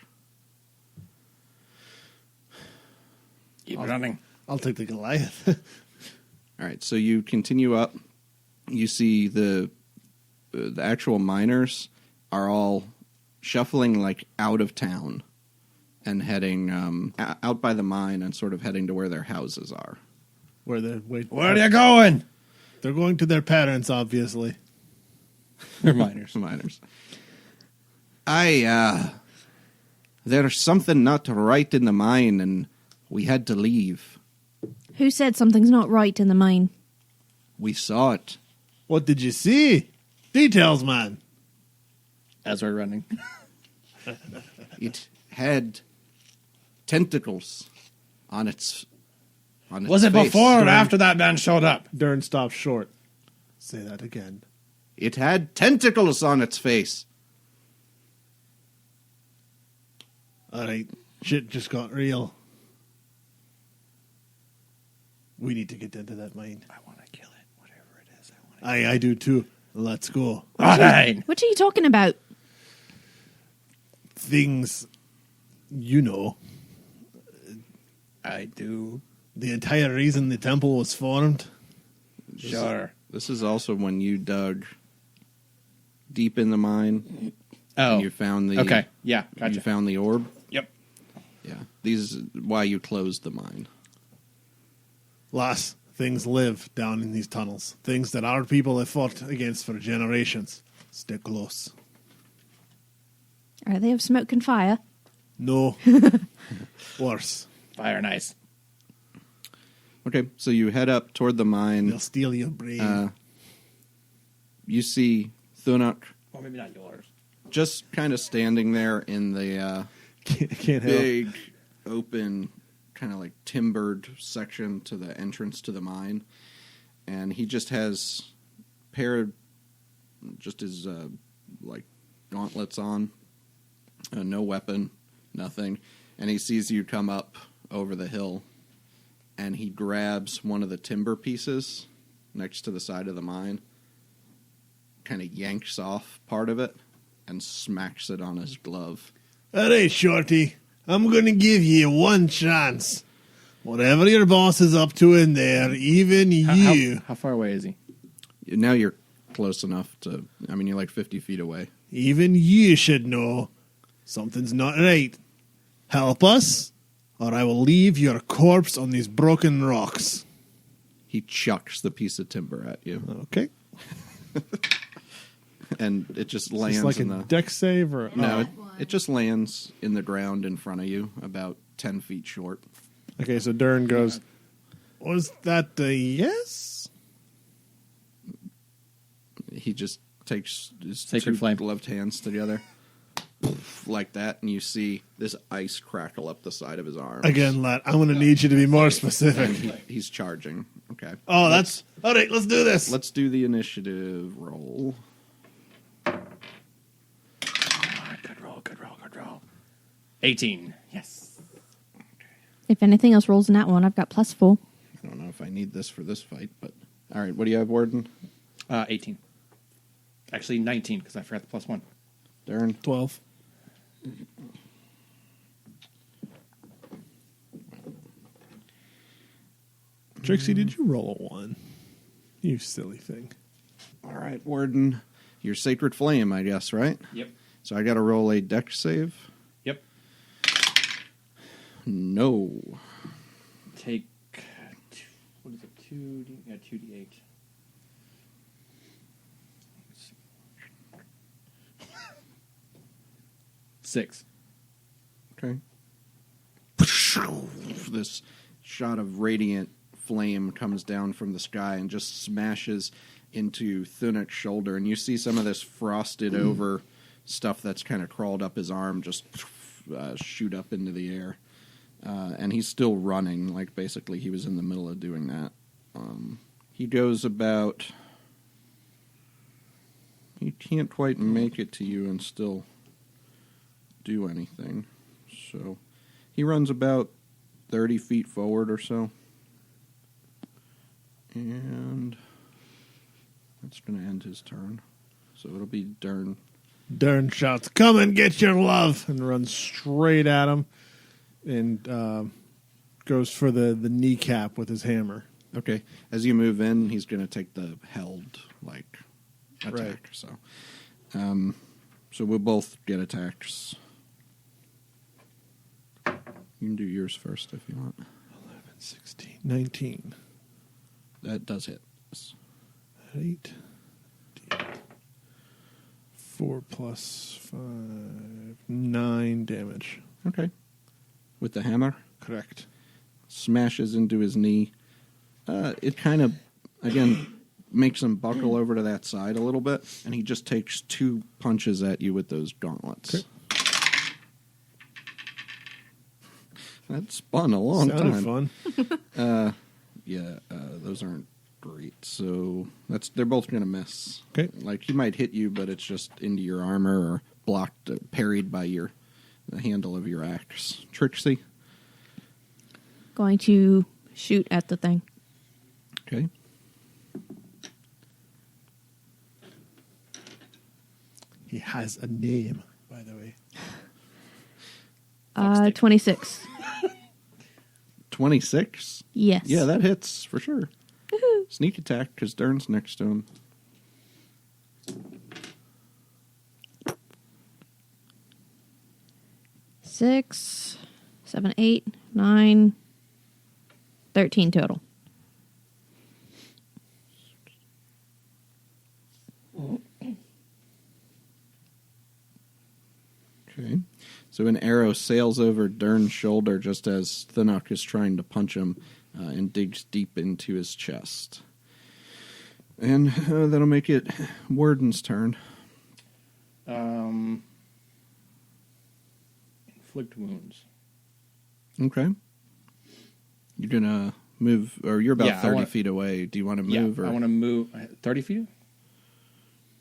Keep running.
I'll take the Goliath.
All right, so you continue up. You see the actual miners are all shuffling like out of town and heading out by the mine and sort of heading to where their houses are.
Where
Where are you going?
They're going to their parents, obviously.
They're miners.
Miners. There's something not right in the mine, and we had to leave.
Who said something's not right in the mine?
We saw it.
What did you see? Details, man.
As we're running.
It had tentacles on its
Was it
face.
before or after that man showed up?
Dern stopped short. Say that again.
It had tentacles on its face.
All right. Shit just got real. We need to get into that mine.
I want to kill it, whatever it is.
I do too. Let's go.
All right.
What are you talking about?
Things, you know,
I do.
the entire reason the temple was formed.
Sure.
This is also when you dug deep in the mine.
Oh.
And you found the
Okay. Yeah. Gotcha.
You found the orb.
Yep.
Yeah, these is why you closed the mine.
Lass, things live down in these tunnels. Things that our people have fought against for generations. Stay close.
Are they of smoke and fire?
No. Worse.
Fire and ice.
Okay, so you head up toward the mine.
They'll steal your brain.
You see Thunuk
Well, maybe not yours.
just kind of standing there in the
Can't help.
big, open, kind of like timbered section to the entrance to the mine. And he just has just his like gauntlets on, no weapon, nothing. And he sees you come up over the hill, and he grabs one of the timber pieces next to the side of the mine, kind of yanks off part of it, and smacks it on his glove.
All right, Shorty. I'm going to give you one chance. Whatever your boss is up to in there, even you,
How far away is he?
Now you're close enough to, I mean, you're like 50 feet away.
even you should know something's not right. Help us, or I will leave your corpse on these broken rocks.
He chucks the piece of timber at you,
Okay.
and it just
Is
lands
this like
in
a
the...
deck save or
No,
oh.
it just lands in the ground in front of you, about 10 feet short.
Okay, so Dern goes, was that a yes?
He just takes his
Sacred
two
flame.
gloved hands together, like that, and you see this ice crackle up the side of his arm.
Again, lad, I'm going to need you to be more
And
specific.
he's charging. Okay.
Oh, that's... All right, let's do this.
Let's do the initiative roll.
Good roll, good roll, good roll. 18. Yes.
If anything else rolls in that one, I've got +4.
I don't know if I need this for this fight, but... All right, what do you have, Warden?
18. Actually, 19, because I forgot the +1.
Darren?
12. Trixie, did you roll a 1? You silly thing.
All right, Warden. Your Sacred Flame, I guess, right?
Yep.
So I got to roll a dex save?
Yep.
No.
Take, what is it, 2D? Yeah, 2D8. 6.
Okay. This shot of radiant flame comes down from the sky and just smashes into Thunuk's shoulder, and you see some of this frosted over stuff that's kind of crawled up his arm just shoot up into the air. And he's still running, like basically he was in the middle of doing that. He goes about... He can't quite make it to you and still do anything. So he runs about 30 feet forward or so. And that's going to end his turn. So it'll be Dern.
Dern shouts, come and get your love, and runs straight at him and goes for the kneecap with his hammer.
Okay. As you move in, he's going to take the held, attack.
Right.
So we'll both get attacks. You can do yours first if you want.
11, 16, 19.
That does hit.
8. 4 plus 5. 9 damage.
Okay. With the hammer?
Correct.
Smashes into his knee. It kind of, again, makes him buckle over to that side a little bit, and he just takes 2 punches at you with those gauntlets.
Okay.
That spun a long
Sounded
time.
fun.
Those aren't great. So they're both going to miss.
Okay.
Like, he might hit you, but it's just into your armor or blocked, parried by the handle of your axe. Trixie?
Going to shoot at the thing.
Okay.
He has a name, by the way.
26.
26?
Yes.
Yeah, that hits for sure. Sneak attack because Dern's next to him.
Six, 7, 8, 9, 13 total.
Okay. So an arrow sails over Dern's shoulder just as Thunok is trying to punch him and digs deep into his chest. And that'll make it Warden's turn.
Inflict wounds.
Okay. You're going to move, or you're about
Yeah,
30 feet away. Do you want to move?
I want to move 30 feet?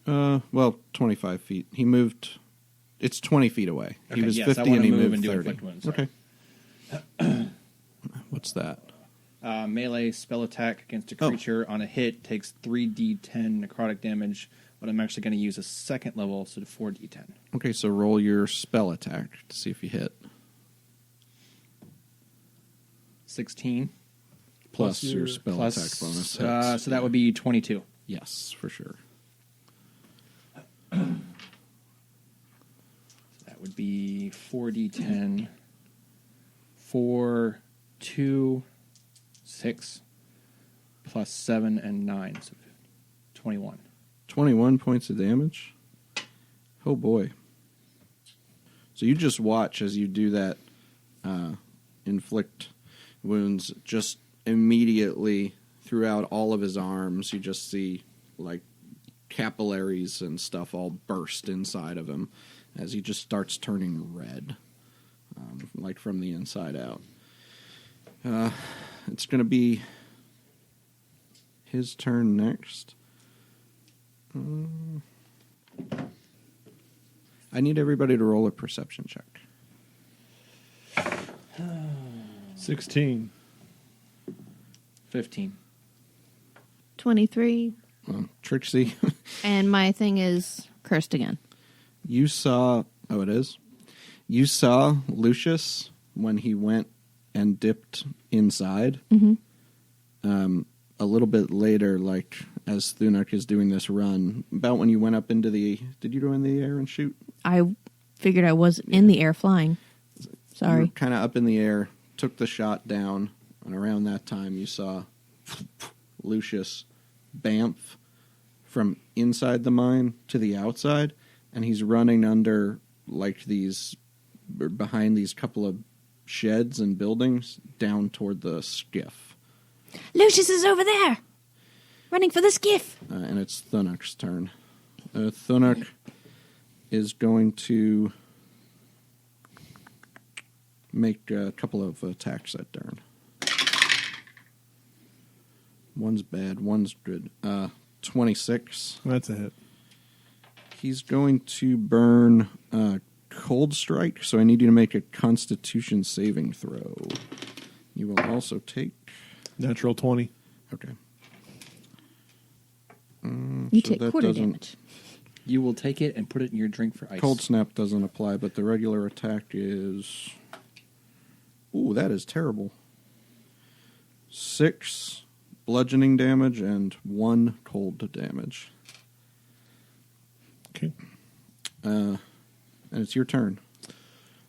Well, 25 feet. He moved, it's 20 feet away.
Okay,
he was
yes,
50
I wanna
and he
move
moved
and do
30.
inflict wounds,
Okay.
sorry.
What's that?
Melee spell attack against a
Oh.
creature on a hit takes 3d10 necrotic damage, but I'm actually going to use a second level, so to 4d10.
Okay, so roll your spell attack to see if you hit.
16
Plus
Plus
your
your-
spell
plus,
attack bonus.
so that would be 22.
Yes, for sure.
That would be 4d10. 4, 2, 6, plus 7 and 9, so 21.
21 points of damage. Oh boy. So you just watch as you do that inflict wounds just immediately throughout all of his arms. You just see like capillaries and stuff all burst inside of him as he just starts turning red, like from the inside out. It's going to be his turn next. I need everybody to roll a perception check.
16.
15.
23.
Trixie,
And my thing is cursed again.
you saw... Oh, it is? You saw Lucius when he went and dipped inside.
Mm-hmm.
A little bit later, like, as Thunok is doing this run, about when you went up into the... Did you go in the air and shoot?
I figured I was in the air flying.
You
Sorry.
were kind of up in the air, took the shot down, and around that time you saw Lucius bamf from inside the mine to the outside, and he's running under like these, behind these couple of sheds and buildings down toward the skiff.
Lucius is over there, running for the skiff.
And it's Thunok's turn. Thunok is going to make a couple of attacks at Dern. One's bad, one's good. 26.
That's a hit.
He's going to burn Cold Strike, so I need you to make a Constitution saving throw. You will also take...
Natural 20.
Okay.
You
so
take
that
quarter
doesn't-
damage.
You will take it and put it in your drink for ice.
Cold Snap doesn't apply, but the regular attack is... Ooh, that is terrible. 6 bludgeoning damage and 1 cold damage.
Okay.
And it's your turn.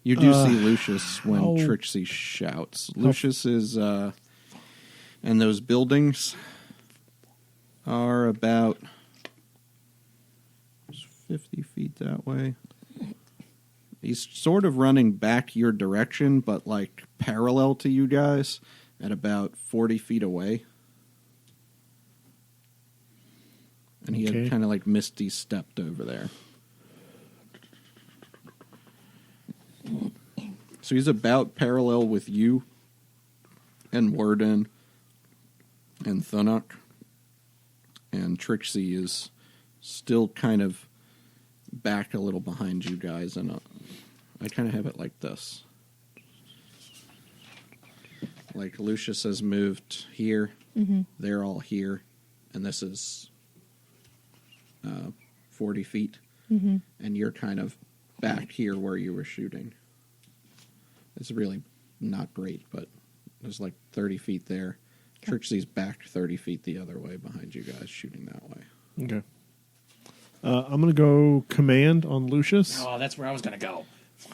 You do see Lucius when Trixie shouts. Lucius is... and those buildings are about 50 feet that way. He's sort of running back your direction, but like parallel to you guys at about 40 feet away. And he
Okay.
had kind of like misty stepped over there. So he's about parallel with you and Warden and Thunok. And Trixie is still kind of back a little behind you guys. And I kind of have it like this. Like Lucius has moved here They're all here, and this is 40 feet. And you're kind of back here where you were shooting. It's really not great, but there's like 30 feet there. Okay. Trixie's back 30 feet the other way behind you guys, shooting that way.
Okay. I'm going to go command on Lucius.
Oh, that's where I was going to go.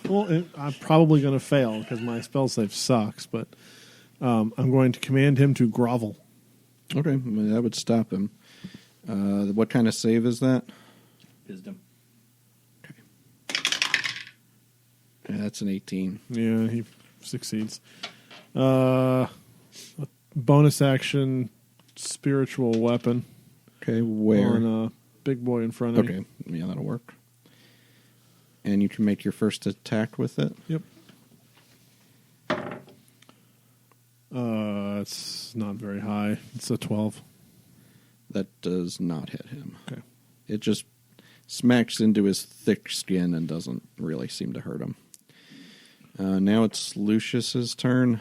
Well, I'm probably going to fail because my spell save sucks, but I'm going to command him to grovel.
Okay, I mean, that would stop him. What kind of save is that?
Wisdom.
Yeah, that's an 18.
Yeah, he succeeds. Bonus action, spiritual weapon.
Okay, where?
On a big boy in front of me.
Okay, yeah, that'll work. And you can make your first attack with it?
Yep. It's not very high. It's a 12.
That does not hit him.
Okay.
It just smacks into his thick skin and doesn't really seem to hurt him. Now it's Lucius's turn.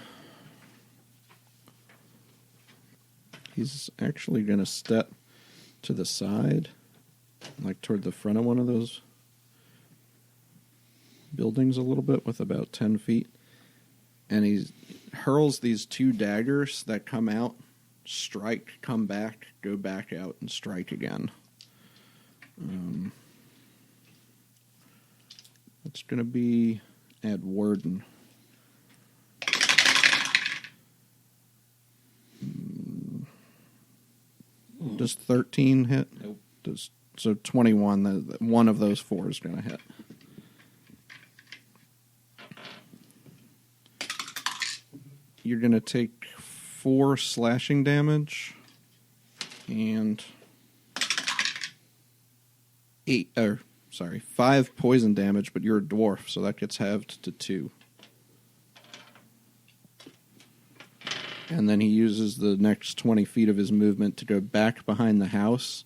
He's actually going to step to the side, like toward the front of one of those buildings a little bit with about 10 feet. And he hurls these 2 daggers that come out, strike, come back, go back out, and strike again. It's going to be at Warden. Does 13 hit?
Nope.
So 21, one of those 4 is going to hit. You're going to take 4 slashing damage and 5 poison damage, but you're a dwarf, so that gets halved to 2. And then he uses the next 20 feet of his movement to go back behind the house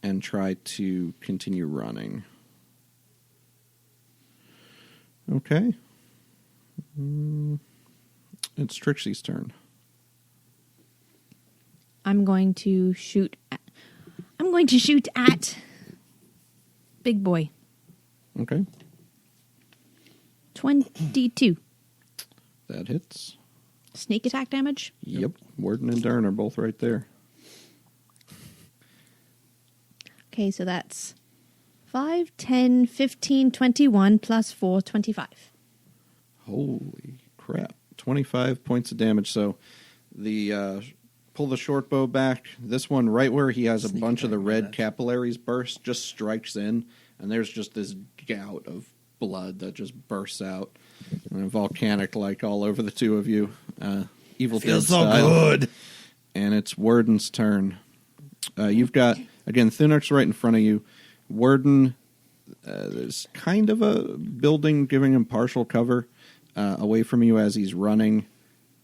and try to continue running. Okay. It's Trixie's turn.
I'm going to shoot at Big Boy.
Okay.
22.
That hits.
Sneak attack damage?
Yep. Warden and Dern are both right there.
Okay, so that's 5, 10, 15, 21, plus 4, 25.
Holy crap. 25 points of damage. So the pull the short bow back. This one, right where he has a bunch of the red capillaries burst, just strikes in, and there's just this gout of blood that just bursts out. And volcanic like all over the 2 of you. Evil Dead style. Feels so good. And it's Warden's turn. You've got, again, Thunark's right in front of you. Warden, there's kind of a building giving him partial cover away from you as he's running.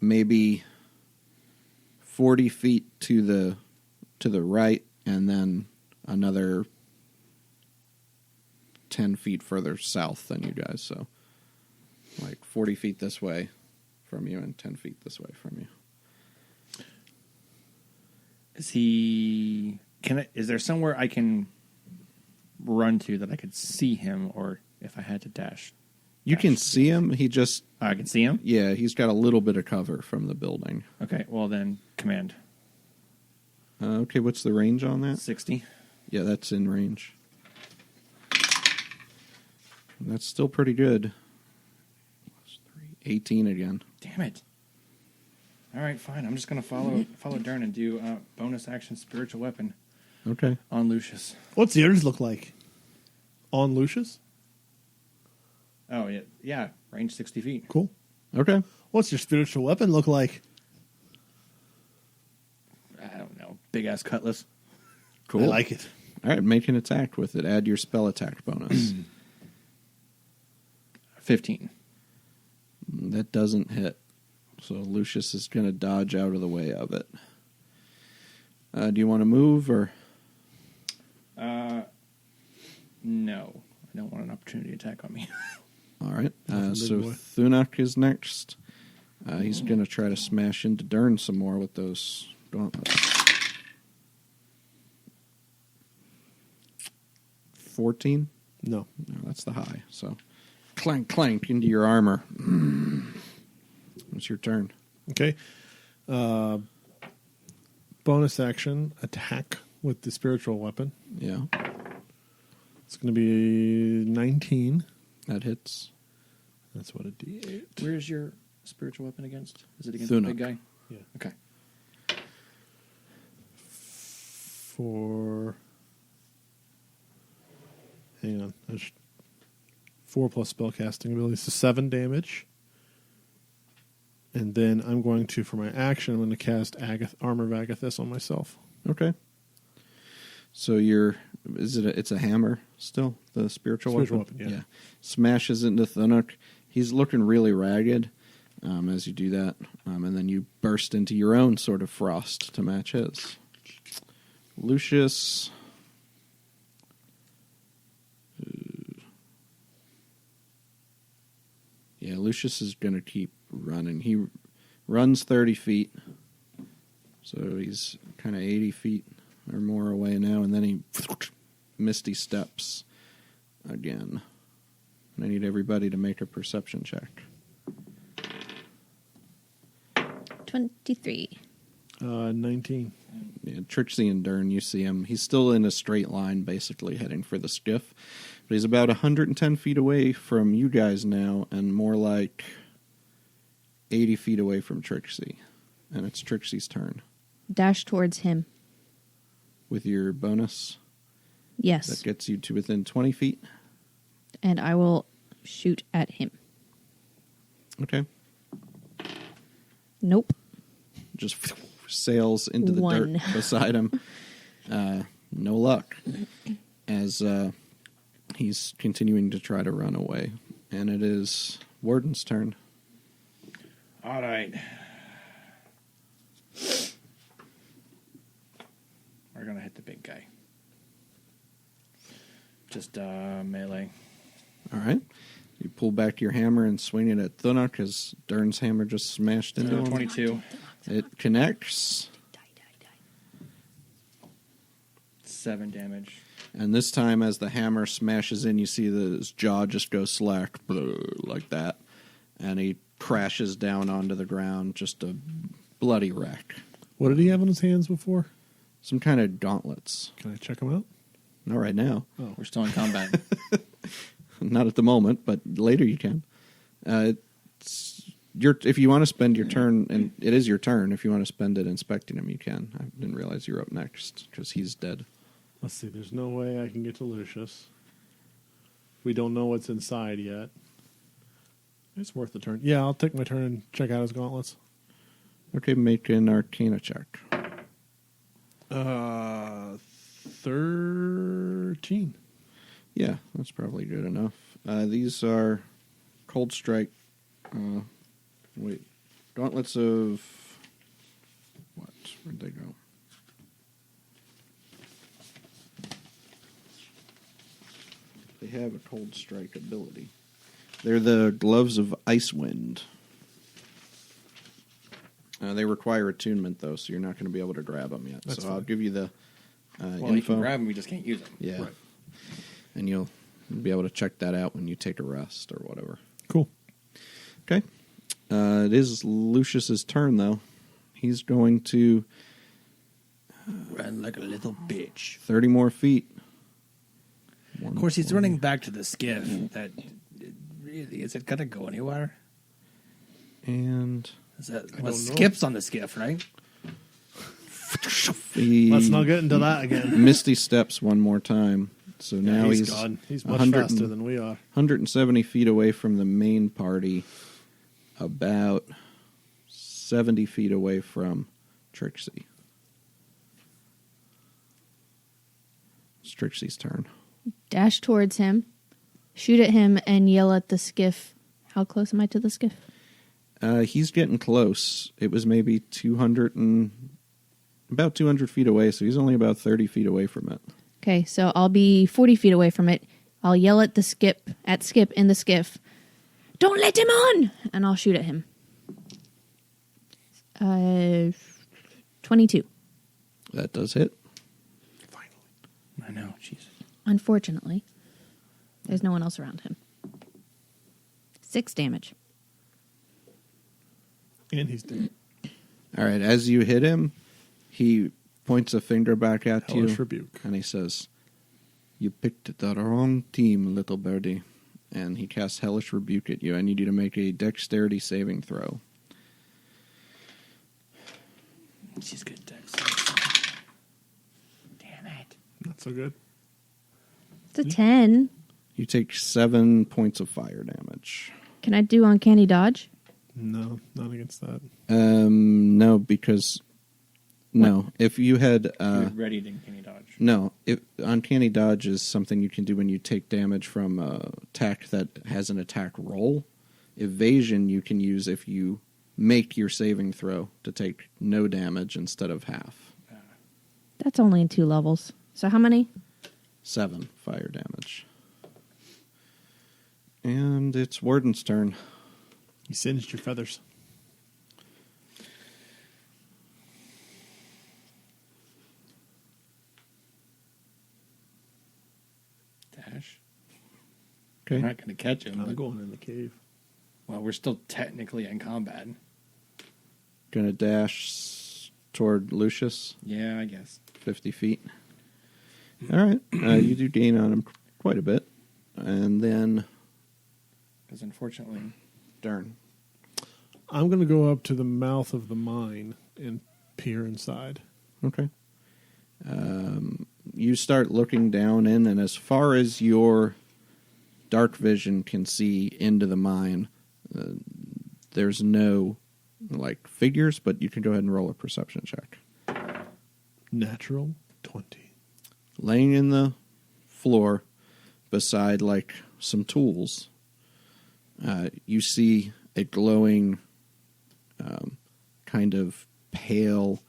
Maybe 40 feet to the right, and then another 10 feet further south than you guys, so like 40 feet this way from you and 10 feet this way from you.
Is there somewhere I can run to that I could see him, or if I had to dash?
You can see him. He just...
I can see him?
Yeah, he's got a little bit of cover from the building.
Okay, well then, command.
Okay, what's the range on that?
60.
Yeah, that's in range. That's still pretty good. 18 again.
Damn it. All right, fine. I'm just going to follow Dern and do bonus action spiritual weapon.
Okay.
On Lucius.
What's the others look like? On Lucius?
Oh, yeah. Yeah, range 60 feet.
Cool.
Okay.
What's your spiritual weapon look like?
I don't know. Big-ass cutlass.
Cool.
I like it.
All right, make an attack with it. Add your spell attack bonus.
15.
That doesn't hit. So Lucius is going to dodge out of the way of it. Do you want to move or?
No. I don't want an opportunity attack on me.
All right. So Thunak is next. He's going to try to smash into Dern some more with those gauntlets. 14?
No.
No, that's the high. So, clank, clank into your armor. It's your turn.
Okay. Bonus action, attack with the spiritual weapon.
Yeah,
It's going to be 19.
that hits.
That's what a D8.
Where's your spiritual weapon against? Is it against
Thunuk.
the big guy?
Yeah.
Okay.
For... Hang on. There's 4 plus spellcasting ability, so 7 damage. And then I'm going to, for my action, I'm going to cast Armor of Agathis on myself.
Okay. So it's a hammer still, the spiritual
Spiritual weapon, yeah.
Smashes into Thunuk. He's looking really ragged as you do that. And then you burst into your own sort of frost to match his. Lucius. Yeah, Lucius is going to keep running. He runs 30 feet. So he's kind of 80 feet or more away now. And then he misty steps again. And I need everybody to make a perception check.
23.
19.
Yeah, Trixie and Dern, you see him. He's still in a straight line, basically, heading for the skiff. But he's about 110 feet away from you guys now, and more like 80 feet away from Trixie. And it's Trixie's turn.
Dash towards him.
With your bonus,
Yes.
that gets you to within 20 feet.
And I will shoot at him.
Okay.
Nope.
Just sails into the
1.
dirt beside him. No luck. As he's continuing to try to run away. And it is Warden's turn.
All right. We're going to hit the big guy. Just melee.
All right. You pull back your hammer and swing it at Thunuk because Dern's hammer just smashed into him.
22.
It connects.
7 damage.
And this time, as the hammer smashes in, you see his jaw just go slack like that. And he crashes down onto the ground, just a bloody wreck.
What did he have in his hands before?
Some kind of gauntlets.
Can I check him out?
Not right now.
Oh.
We're still in combat.
Not at the moment, but later you can. If you want to spend your turn, and it is your turn, if you want to spend it inspecting him, you can. I didn't realize you were up next, because he's dead.
Let's see. There's no way I can get to Lucius. We don't know what's inside yet. It's worth the turn. Yeah, I'll take my turn and check out his gauntlets.
Okay, make an Arcana check.
13.
Yeah, that's probably good enough. These are Cold Strike. Gauntlets of what? Where'd they go? They have a Cold Strike ability. They're the Gloves of Icewind. They require attunement, though, so you're not going to be able to grab them yet.
That's
so I'll
fine.
give you the
Well, you
info.
can grab them, we just can't use them.
Yeah.
Right.
And you'll be able to check that out when you take a rest or whatever.
Cool.
Okay. It is Lucius's turn, though. He's going to
Run like a little bitch.
30 more feet.
Of course, he's running back to the skiff. That really, is it going to go anywhere?
And
Skip's on the skiff, right?
he
Let's not get into that again.
Misty steps one more time. So now
he's gone. He's much
100
faster than we are.
170 feet away from the main party. About 70 feet away from Trixie. It's Trixie's turn.
Dash towards him, shoot at him, and yell at the skiff. How close am I to the skiff?
He's getting close. It was maybe about 200 feet away, so he's only about 30 feet away from it.
Okay, so I'll be 40 feet away from it. I'll yell at Skip in the skiff. Don't let him on! And I'll shoot at him. 22.
That does hit.
Finally.
I know, Jesus.
Unfortunately, there's no one else around him. 6 damage.
And he's dead.
All right, as you hit him, he points a finger back at
Hellish
you,
rebuke.
and he says, "You picked the wrong team, little birdie." And he casts Hellish Rebuke at you. I need you to make a dexterity saving throw.
She's good, Dex. Damn it.
Not so good.
It's a 10.
You take 7 points of fire damage.
Can I do Uncanny Dodge?
No, not against that.
No, because... No, if you had...
You're ready to Uncanny Dodge.
No, Uncanny Dodge is something you can do when you take damage from an attack that has an attack roll. Evasion you can use if you make your saving throw to take no damage instead of half.
That's only in 2 levels. So how many?
7 fire damage. And it's Warden's turn.
You singed your feathers.
Dash.
Okay.
We're not going to catch him.
I'm
But,
going in the cave.
well, we're still technically in combat.
Gonna dash toward Lucius,
Yeah, I guess.
50 feet. All right. You do gain on him quite a bit. And then
Because unfortunately,
Dern.
I'm going to go up to the mouth of the mine and peer inside.
Okay. You start looking down in, and as far as your dark vision can see into the mine, there's no figures, but you can go ahead and roll a perception check.
Natural 20.
Laying in the floor beside some tools, you see a glowing, kind of pale,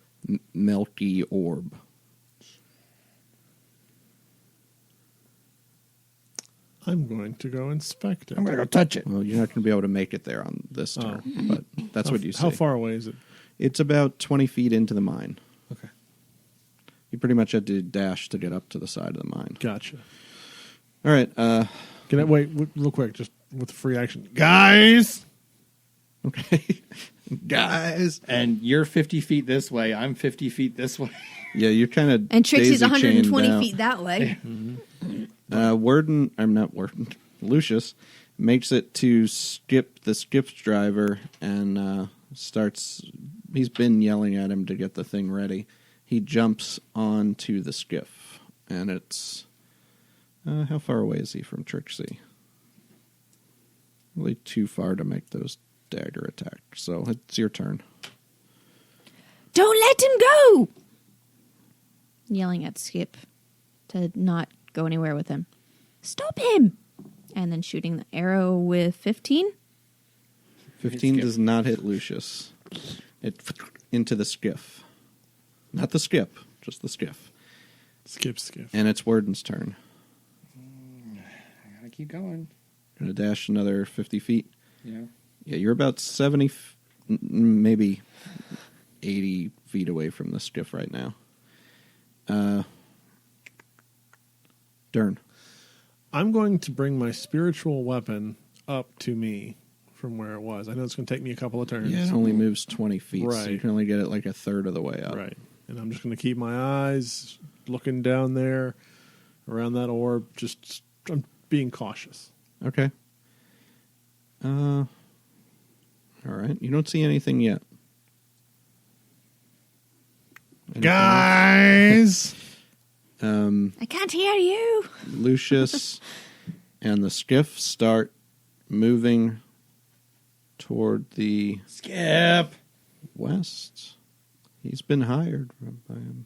milky orb.
I'm going to go inspect it.
I'm going to go touch it.
Well, you're not going to be able to make it there on this turn, but that's what you see.
How far away is it?
It's about 20 feet into the mine.
Okay.
You pretty much had to dash to get up to the side of the mine.
Gotcha.
All right.
Can I wait real quick, just with free action? Guys!
Okay. Guys.
And you're 50 feet this way. I'm 50 feet this way.
Yeah, you're kind of
And Trixie's
daisy-chained
120
out.
feet that way.
Lucius makes it to skip the skiff driver and starts. He's been yelling at him to get the thing ready. He jumps onto the skiff, and it's how far away is he from Trixie? Really too far to make those dagger attacks. So it's your turn.
Don't let him go! Yelling at Skip to not go anywhere with him. Stop him! And then shooting the arrow with 15.
15
Skip.
does not hit Lucius. It into the skiff. Not the skip, just the skiff.
Skip.
And it's Warden's turn.
I got to keep going.
Gonna dash another 50 feet.
Yeah.
Yeah, you're about 70, maybe 80 feet away from the skiff right now. Dern.
I'm going to bring my spiritual weapon up to me from where it was. I know it's going to take me a couple of turns.
Yeah, it only moves 20 feet, so you
Right.
can only get it a third of the way up.
Right. And I'm just going to keep my eyes looking down there around that orb. I'm being cautious.
Okay. All right. You don't see anything yet. Anything
Guys!
I can't hear you!
Lucius and the skiff start moving toward the
Skip.
west. He's been hired by him.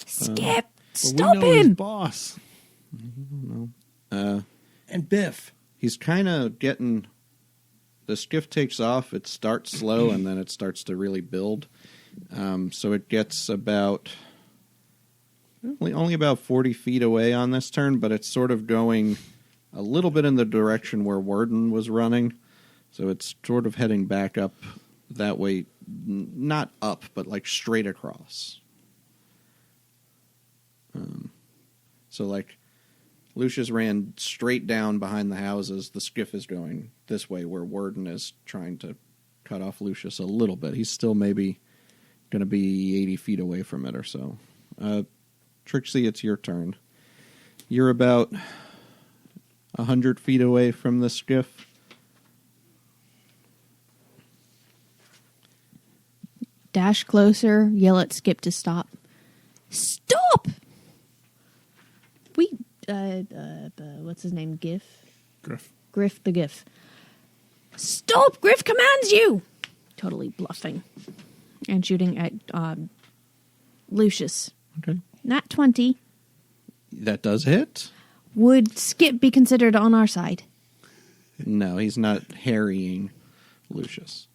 Skip!
Well,
Stop
we know his
him!
boss.
And Biff.
He's kind of getting... The skiff takes off. It starts slow, and then it starts to really build. So it gets about... Only about 40 feet away on this turn, but it's sort of going a little bit in the direction where Warden was running. So it's sort of heading back up that way, not up, but like straight across. So like Lucius ran straight down behind the houses. The skiff is going this way, where Worden is trying to cut off Lucius a little bit. He's still maybe going to be 80 feet away from it or so. Trixie, it's your turn. You're about 100 feet away from the skiff.
Dash closer, yell at Skip to stop. Stop! What's his name? Griff the Giff. Stop! Griff commands you! Totally bluffing. And shooting at Lucius.
Okay.
Nat 20.
That does hit.
Would Skip be considered on our side?
No, he's not harrying Lucius.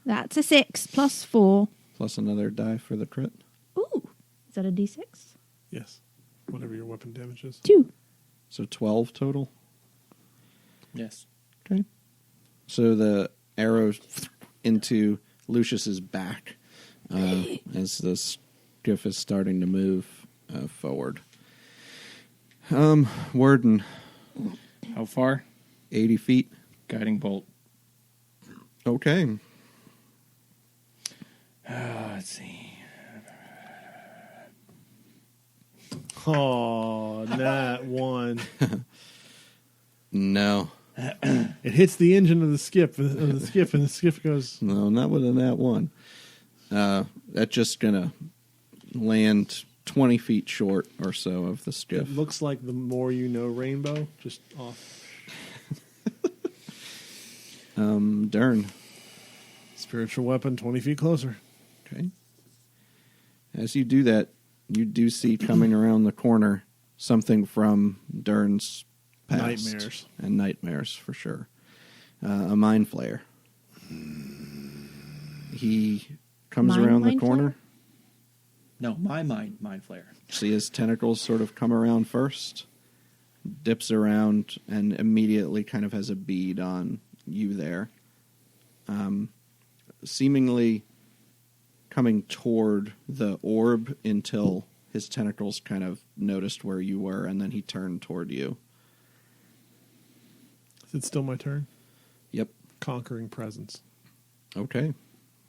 That's a 6 plus 4.
Plus another die for the crit.
Ooh. Is that a d6?
Yes. Whatever your weapon damage is.
2.
So 12 total.
Yes.
Okay. So the arrows into Lucius's back as the skiff is starting to move forward. Worden.
How far?
80 feet.
Guiding bolt.
Okay.
Let's see.
Oh, nat 1.
No.
It hits the engine of the skiff, and the skiff goes.
No, not with a nat 1. That's just going to land 20 feet short or so of the skiff.
It looks like the more you know rainbow, just off.
Dern.
Spiritual weapon, 20 feet closer.
Okay. As you do that, you do see coming around the corner something from Dern's past.
Nightmares.
And nightmares, for sure. A mind flayer. He comes around the
Mind
corner.
flayer?
No, my mind flare.
See his tentacles sort of come around first, dips around, and immediately kind of has a bead on you there. Seemingly coming toward the orb until his tentacles kind of noticed where you were, and then he turned toward you.
Is it still my turn?
Yep.
Conquering presence.
Okay.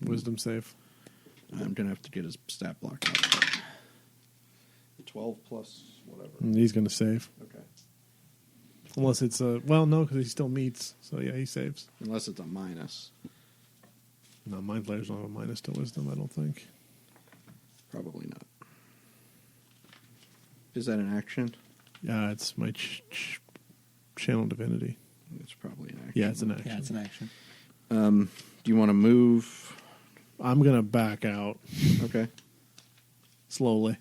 Wisdom save.
I'm going to have to get his stat block out. 12 plus whatever.
And he's going to save.
Okay.
Unless it's a... Well, no, because he still meets. So, yeah, he saves.
Unless it's a minus.
No, Mind Flayers don't have a minus to wisdom, I don't think.
Probably not. Is that an action?
Yeah, it's my channel divinity.
It's probably an action.
Yeah, it's an action.
Yeah, it's an action.
Do you want to move?
I'm going to back out
Okay.
slowly.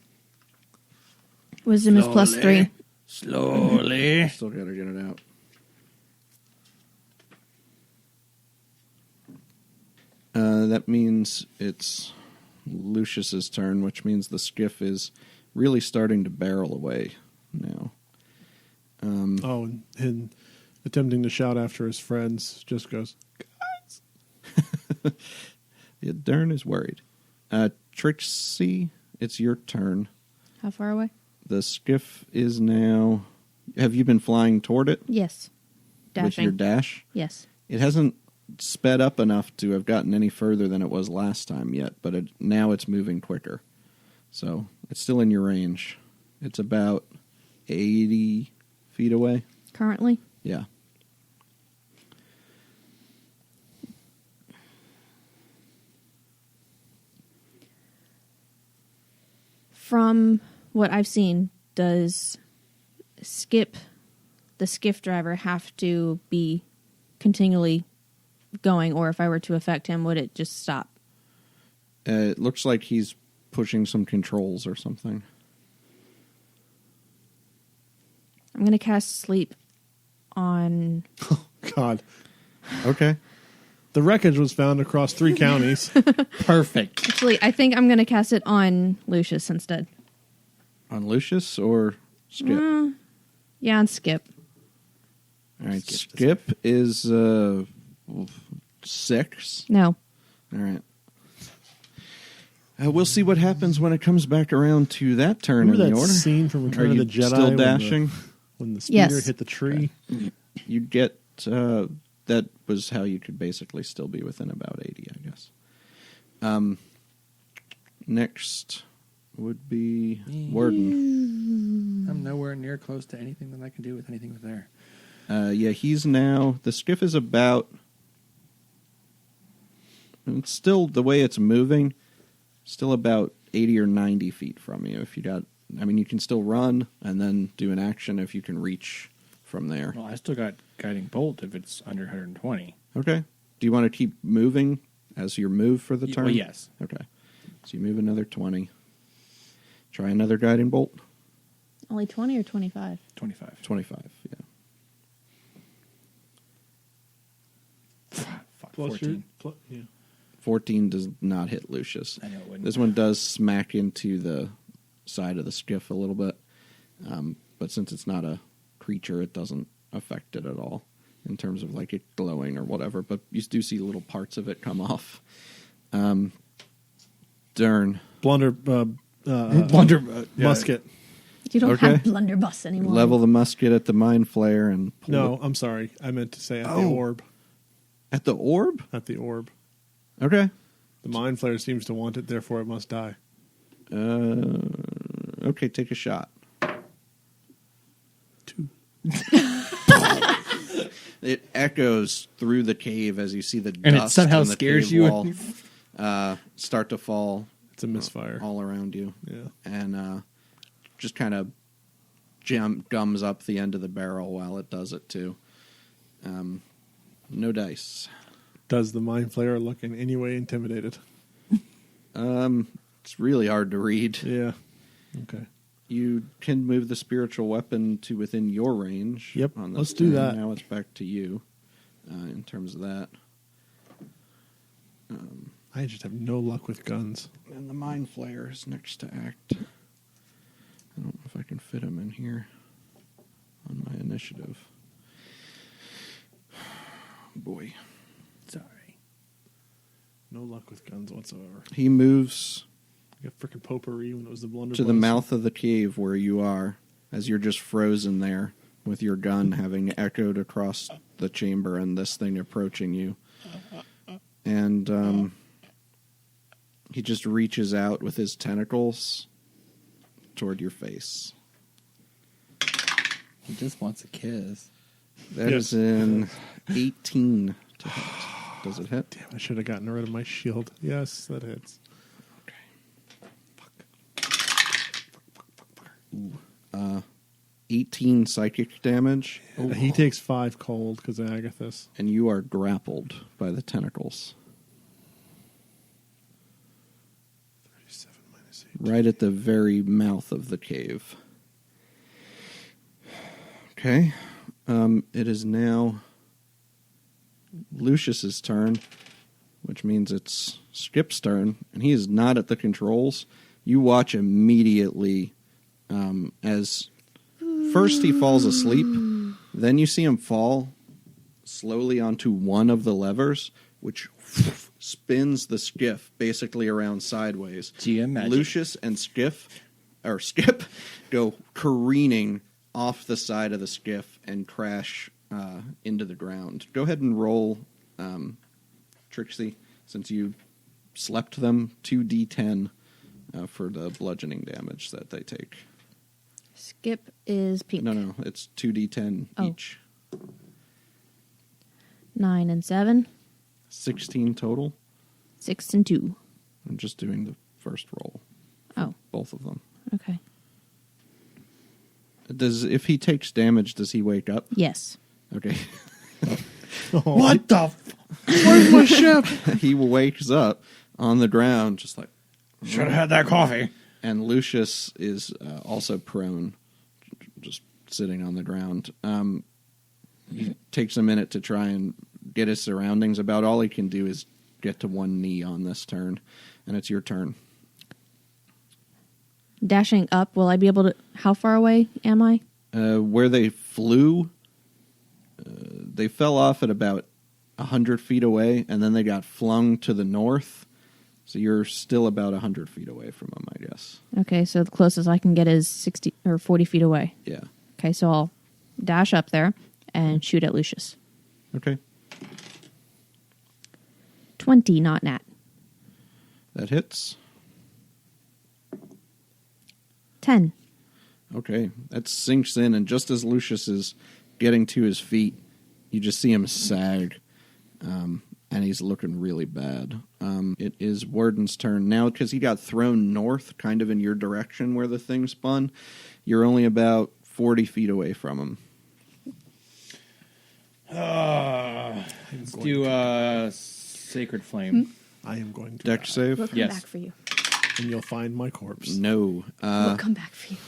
Wisdom is plus 3.
Slowly.
Still got to get it out. That means it's Lucius's turn, which means the skiff is really starting to barrel away now.
And attempting to shout after his friends, just goes, guys.
Yeah, Dern is worried. Trixie, it's your turn.
How far away?
The skiff is now... Have you been flying toward it
Yes. Dashing.
with your dash?
Yes.
It hasn't sped up enough to have gotten any further than it was last time yet, but now it's moving quicker. So it's still in your range. It's about 80 feet away.
Currently?
Yeah.
From what I've seen, does Skip, the skiff driver, have to be continually going, or if I were to affect him, would it just stop?
It looks like he's pushing some controls or something.
I'm going to cast sleep on...
God.
Okay.
The wreckage was found across 3 counties.
Perfect.
Actually, I think I'm going to cast it on Lucius instead.
On Lucius or Skip?
Yeah, on Skip.
All right. Skip is 6.
No,
All right. We'll see what happens when it comes back around to that turn
Remember
in
that
the order.
scene from Return
Are
of
you
the Jedi?
still dashing?
When the speeder
Yes.
hit the tree?
You get... that was how you could basically still be within about 80, I guess. Next would be Warden.
I'm nowhere near close to anything that I can do with anything with there.
Yeah, he's now... The skiff is about... It's still, the way it's moving, still about 80 or 90 feet from you. If you got... I mean, you can still run and then do an action if you can reach from there.
Well, I still got Guiding Bolt if it's under 120.
Okay. Do you want to keep moving as your move for the turn?
Well, yes.
Okay. So you move another 20. Try another Guiding Bolt.
Only 20 or 25?
25.
25, yeah.
Fuck,
Plus
14.
yeah.
14 does not hit Lucius.
I know it wouldn't.
This one does smack into the side of the skiff a little bit. But since it's not a creature, it doesn't affect it at all in terms of like it glowing or whatever. But you do see little parts of it come off. Dern.
Blunder, musket.
You don't
Okay.
have blunderbuss anymore.
Level the musket at the mind flare and pull
No,
it.
I'm sorry. I meant to say at the
Oh.
orb.
At the orb?
At the orb.
Okay.
The mind flare seems to want it, therefore it must die.
Okay, take a shot.
2.
It echoes through the cave as you see the
And it
dust
somehow
on the
scares
cave
you.
wall, start to fall
It's a misfire.
all around you.
Yeah.
And just kind of gums up the end of the barrel while it does it too. No dice.
Does the mind flayer look in any way intimidated?
It's really hard to read.
Yeah. Okay.
You can move the spiritual weapon to within your range.
Yep,
On this
let's do
turn.
that.
Now it's back to you in terms of that.
I just have no luck with guns.
And the mind flayer is next to act. I don't know if I can fit him in here on my initiative. Boy.
Sorry.
No luck with guns whatsoever.
He moves
I got frickin' potpourri when it was the blunderbuss.
to the mouth of the cave where you are, as you're just frozen there with your gun having echoed across the chamber and this thing approaching you. And he just reaches out with his tentacles toward your face.
He just wants a kiss.
That
Yes.
is in 18 to hit. Does it hit?
Damn, I should have gotten rid of my shield. Yes, that hits.
18 psychic damage,
He takes 5 cold because of Agathis.
and you are grappled by the tentacles.
37 minus 8.
Right at the very mouth of the cave. Okay. It is now Lucius's turn, which means it's Skip's turn, and he is not at the controls. You watch immediately as first he falls asleep, then you see him fall slowly onto one of the levers, which spins the skiff basically around sideways.
GM magic.
Lucius and Skip go careening off the side of the skiff and crash into the ground. Go ahead and roll, Trixie, since you slept them, 2d10 for the bludgeoning damage that they take.
Skip is pink.
No, it's 2d10
Oh.
each.
9 and 7.
16 total.
6 and 2.
I'm just doing the first roll,
Oh,
both of them.
okay.
If he takes damage, does he wake up?
Yes.
Okay.
What the?
Where's my ship?
He wakes up on the ground, just like,
Should have had that coffee.
and Lucius is also prone, just sitting on the ground. He takes a minute to try and get his surroundings. About all he can do is get to one knee on this turn, and it's your turn.
Dashing up, will I be able to... How far away am I?
Where they flew, they fell off at about 100 feet away, and then they got flung to the north. So you're still about 100 feet away from them, I guess.
Okay, so the closest I can get is 60 or 40 feet away.
Yeah.
Okay, so I'll dash up there and shoot at Lucius.
Okay.
20, not nat.
That hits.
10.
Okay. That sinks in, and just as Lucius is getting to his feet, you just see him sag, and he's looking really bad. It is Warden's turn now, because he got thrown north, kind of in your direction where the thing spun. You're only about 40 feet away from him.
Let's do Sacred Flame.
I am going to
Deck
die,
save?
We'll come
Yes.
back for you.
and you'll find my corpse.
No.
We'll come back for you.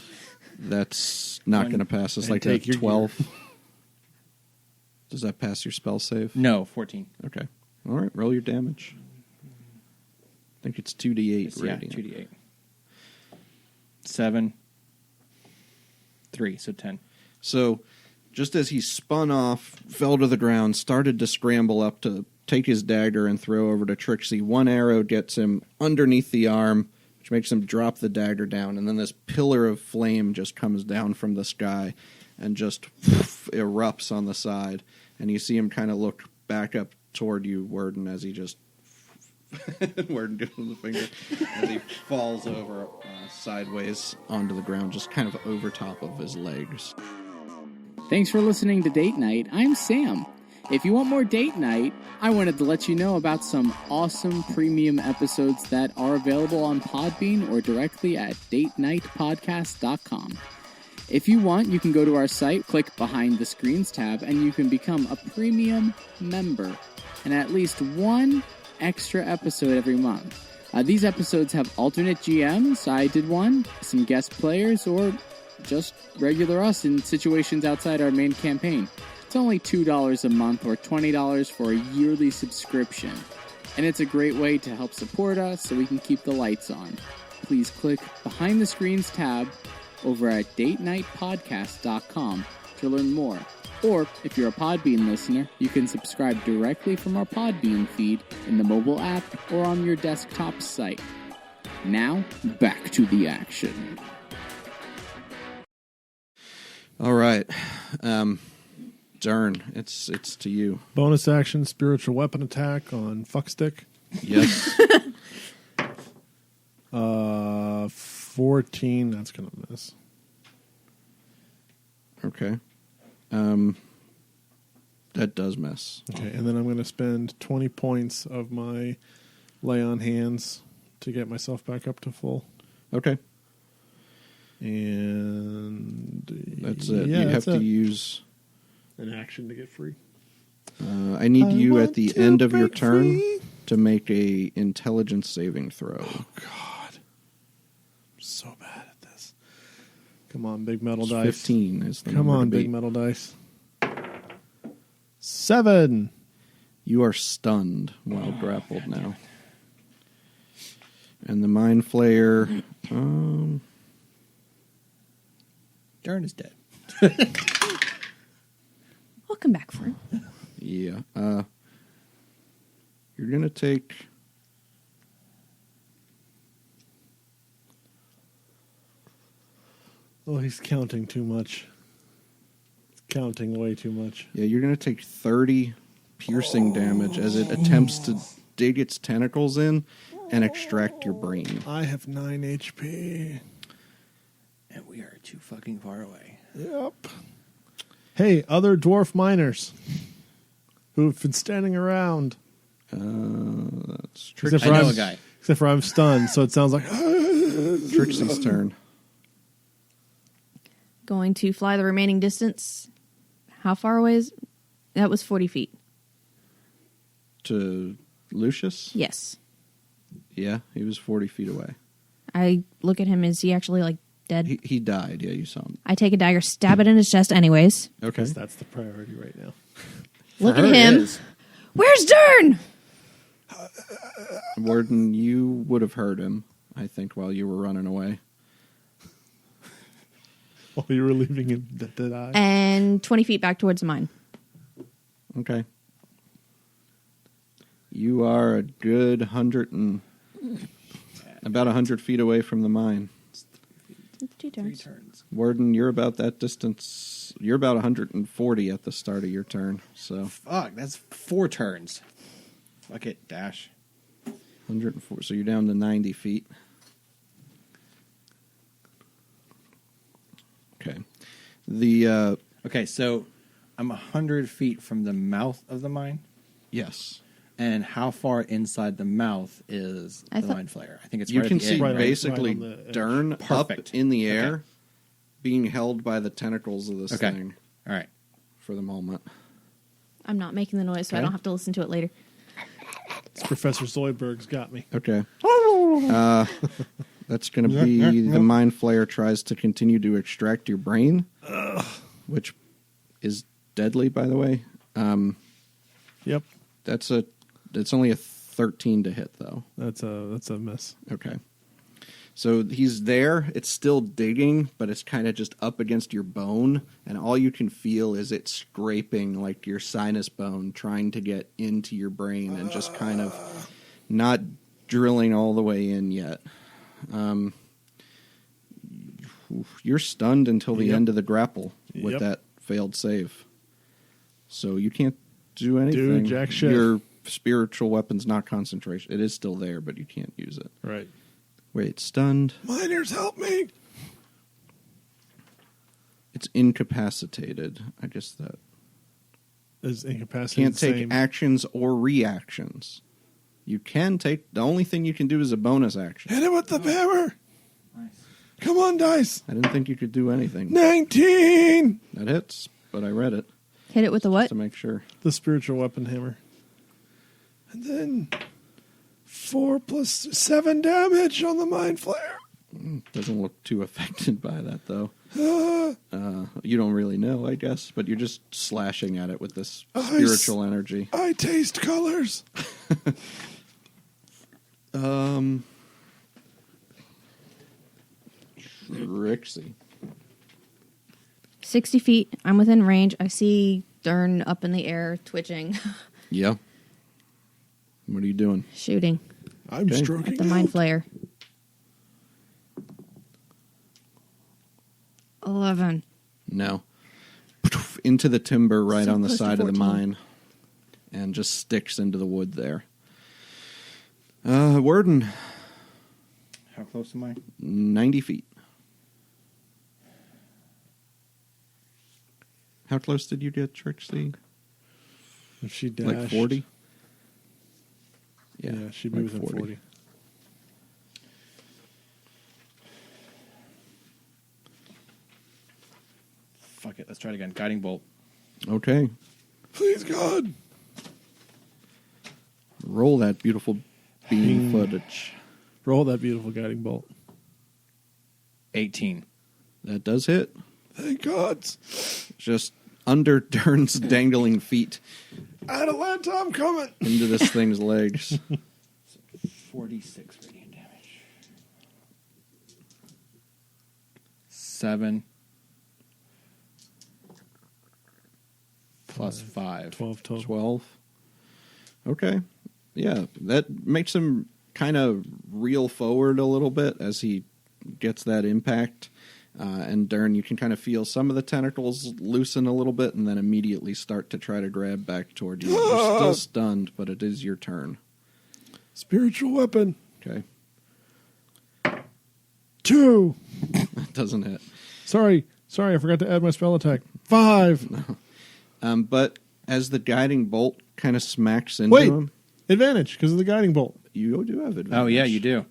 That's not going to pass. It's
And
like a
take your
12. Does that pass your spell save?
No, 14.
Okay. All right, roll your damage. I think it's 2d8
Yeah,
radiant.
2d8. 7. 3, so 10.
So, just as he spun off, fell to the ground, started to scramble up to take his dagger and throw over to Trixie, one arrow gets him underneath the arm, which makes him drop the dagger down, and then this pillar of flame just comes down from the sky and just erupts on the side, and you see him kind of look back up toward you, Worden, as he just Worden gives him the finger as he falls over sideways onto the ground, just kind of over top of his legs.
Thanks for listening to Date Night. I'm Sam. If you want more Date Night, I wanted to let you know about some awesome premium episodes that are available on Podbean or directly at datenightpodcast.com. If you want, you can go to our site, click Behind the Screens tab, and you can become a premium member and at least one extra episode every month. These episodes have alternate GMs. I did one, some guest players, or just regular us in situations outside our main campaign. It's only $2 a month or $20 for a yearly subscription. And it's a great way to help support us so we can keep the lights on. Please click Behind the Screens tab over at datenightpodcast.com to learn more. Or, if you're a Podbean listener, you can subscribe directly from our Podbean feed in the mobile app or on your desktop site. Now, back to the action.
All right. Dern, it's to you.
Bonus action, spiritual weapon attack on fuckstick.
Yes.
14. That's gonna miss.
Okay. That does miss.
Okay, and then I'm going to spend 20 points of my lay on hands to get myself back up to full.
Okay.
And
That's it.
Yeah,
you have
that's
to
it.
use...
An action to get free.
I need you at the end of your
break
turn
free.
to make a intelligence saving throw.
Oh, God. I'm so bad at this. Come on, big metal
It's
dice.
15 is the
Come
number to
on, big
beat.
metal dice. 7.
You are stunned while grappled now. And the Mind Flayer...
Darn is dead.
We'll come back for him.
yeah. You're going to take...
Oh, he's counting too much. He's counting way too much.
Yeah, you're going to take 30 piercing damage as it attempts to dig its tentacles in and extract your brain.
I have 9 HP.
And we are too fucking far away.
Yep. Hey, other dwarf miners who've been standing around.
That's
Except
I
for
know
I'm-
a guy.
Except for I'm stunned, so it sounds like...
Trixie's turn.
Going to fly the remaining distance. How far away is... That was 40 feet.
To Lucius?
Yes.
Yeah, he was 40 feet away.
I look at him. Is he actually, like, dead?
He died. Yeah, you saw him.
I take a dagger, stab it in his chest anyways.
Okay.
Because that's the priority right now.
Look
For
at
her, it
him.
is.
Where's Dern?
Warden, you would have heard him, I think, while you were running away.
While you were leaving him, did I?
And 20 feet back towards mine.
Okay. You are a good about 100 feet away from the mine.
2
3
turns.
turns.
Warden, you're about that distance. You're about 140 at the start of your turn. So
Fuck, that's 4 turns. Fuck it, dash.
104. So you're down to 90 feet. Okay.
Okay, so I'm 100 feet from the mouth of the mine.
Yes.
And how far inside the mouth is
I
the
thought-
mine flare? I think it's
You
right
can
at the
see
edge.
Right on-
basically
right on the edge.
Dern up
Perfect.
in the air,
Okay.
being held by the tentacles of this
Okay.
thing
All right.
for the moment.
I'm not making the noise, so I
Okay.
don't have to listen to it later.
It's Professor Zoidberg's got me.
Okay. That's going to be the mind flayer tries to continue to extract your brain, which is deadly, by the way.
Yep,
It's only a 13 to hit, though.
that's a miss.
Okay. So he's there. It's still digging, but it's kind of just up against your bone, and all you can feel is it scraping like your sinus bone, trying to get into your brain, and just kind of not drilling all the way in yet. You're stunned until the
Yep.
end of the grapple with
Yep.
that failed save. So you can't do anything.
jack shit.
Your spiritual weapon's not concentration. It is still there, but you can't use it.
Right.
Wait, stunned.
Miners, help me!
It's incapacitated. I guess that
Is incapacitated
can't
the
take
same?
actions or reactions. You can take. The only thing you can do is a bonus action.
Hit it with the hammer!
Nice.
Come on, dice!
I didn't think you could do anything.
19!
That hits, but I read it
Hit it with the what?
to make sure.
The spiritual weapon hammer. And then 4 plus 7 damage on the mind flare.
Doesn't look too affected by that, though.
Ah,
You don't really know, I guess, but you're just slashing at it with this
Ice.
spiritual energy.
I taste colors.
Rixie.
60 feet. I'm within range. I see Dern up in the air, twitching,
Yeah. What are you doing?
shooting
I'm
Okay.
stroking
at the mind
out.
flayer. 11.
No. Into the timber right
So
on the
close to
side of the
14.
mine. And just sticks into the wood there. Warden,
How close am I?
90 feet. How close did you get, Trixie?
If she dashed.
Like 40?
Yeah, she'd
like
be within 40.
Fuck it. Let's try it again. Guiding bolt.
Okay.
Please, God.
Roll that beautiful beam footage.
Roll that beautiful guiding bolt.
18.
That does hit.
Thank God.
Just under Dern's dangling feet
Atalanta, I'm coming.
into this thing's legs.
46 radiant damage. 7 plus 5.
12 total.
12. Okay. Yeah, that makes him kind of reel forward a little bit as he gets that impact. And Dern, you can kind of feel some of the tentacles loosen a little bit and then immediately start to try to grab back toward you. You're still stunned, but it is your turn.
Spiritual weapon.
Okay.
2.
That doesn't hit.
Sorry, I forgot to add my spell attack. 5.
But as the guiding bolt kind of smacks into
Wait.
him,
Advantage because of the guiding bolt.
you do have advantage.
Oh, yeah, you do.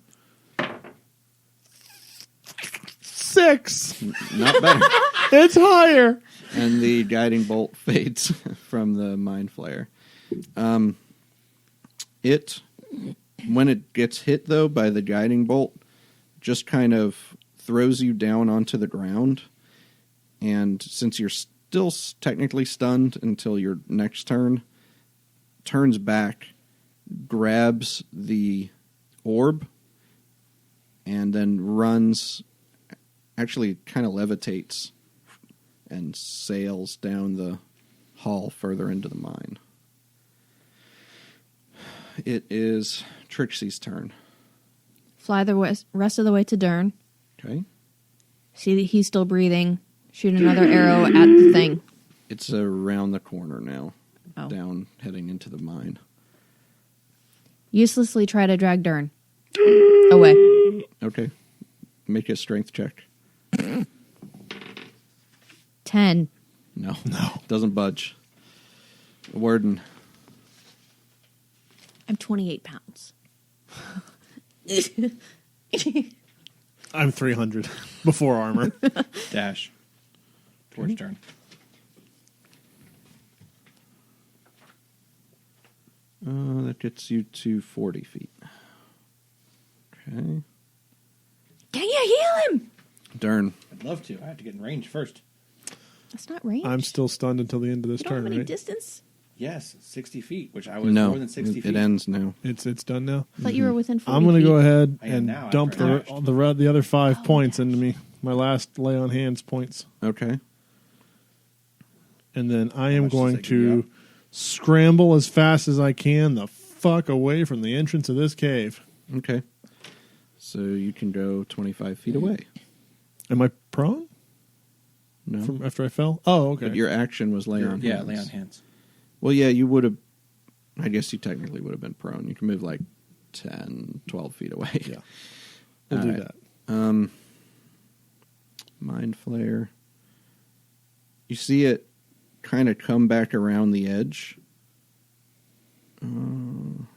6.
Not better.
It's higher.
And the guiding bolt fades from the mind flayer. When it gets hit, though, by the guiding bolt, just kind of throws you down onto the ground. And since you're still technically stunned until your next turn, turns back, grabs the orb, and then runs, actually kind of levitates and sails down the hall further into the mine. it is Trixie's turn.
Fly the rest of the way to Dern.
Okay.
See that he's still breathing. Shoot another arrow at the thing.
It's around the corner now.
Oh.
Down, heading into the mine.
Uselessly try to drag Dern away.
Okay. Make a strength check.
10.
No. Doesn't budge. Warden.
I'm 28 pounds.
I'm 300 before armor.
Dash. Towards turn.
That gets you to 40 feet. Okay.
Can you heal him?
Dern.
I'd love to. I have to get in range first.
That's not range.
I'm still stunned until the end of this
You don't have
turn,
any
right?
distance?
Yes, 60 feet, which I was
No.
more than 60 feet.
It ends now.
It's done now.
I thought you were within 40
I'm going to
feet.
go ahead
I am
and
now
dump
after I
the other 5 points into me. My last lay on hands points.
Okay.
And then I am
much does
going
that give you
to
up?
scramble as fast as I can the fuck away from the entrance of this cave.
Okay. So you can go 25 feet away.
Am I prone
No.
from after I fell? Oh, okay.
But your action was lay on
Yeah,
hands.
lay on hands.
Well, yeah, you would have. I guess you technically would have been prone. You can move like 10, 12 feet away.
Yeah. We'll
All
do
right.
that.
Mind Flare. You see it kind of come back around the edge and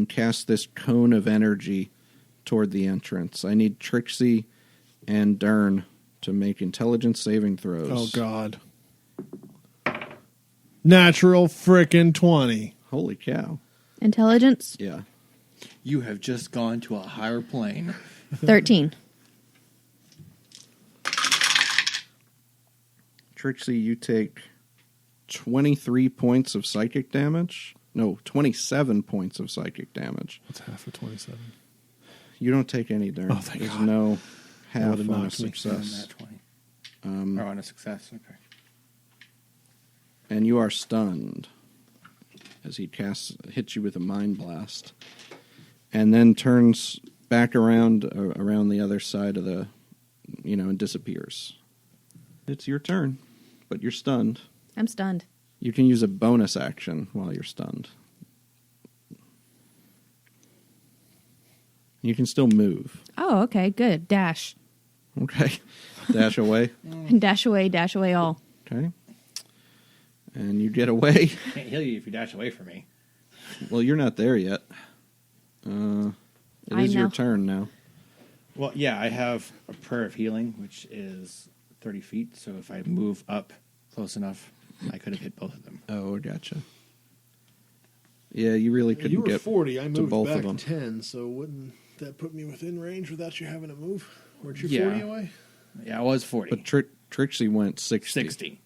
cast this cone of energy toward the entrance. I need Trixie and Dern to make intelligence saving throws.
Oh, God. Natural frickin' 20.
Holy cow.
Intelligence?
Yeah.
You have just gone to a higher plane.
13.
Trixie, you take 23 points of psychic damage. No, 27 points of psychic damage.
What's half of 27?
You don't take any, Dern.
Oh, thank
There's
God.
no half
would've
on a
knocked me.
success.
That 20.
Um,
On a success. Okay.
and you are stunned as he hits you with a mind blast, and then turns back around the other side of the, and disappears. It's your turn, but you're stunned.
I'm stunned.
You can use a bonus action while you're stunned. You can still move.
Oh, okay, good. Dash.
Okay. Dash away.
Dash away all.
Okay. And you get away.
Can't heal you if you dash away from me.
Well, you're not there yet. It is your
know.
turn now.
Well, yeah, I have a prayer of healing, which is 30 feet. So if I move up close enough, I could have hit both of them.
Oh, gotcha. Yeah, you really couldn't get
40. I
to
moved
both
back
of them.
10, so wouldn't that put me within range without you having to move? Weren't you
Yeah.
40 away?
Yeah, I was 40.
But Trixie went 60.
60.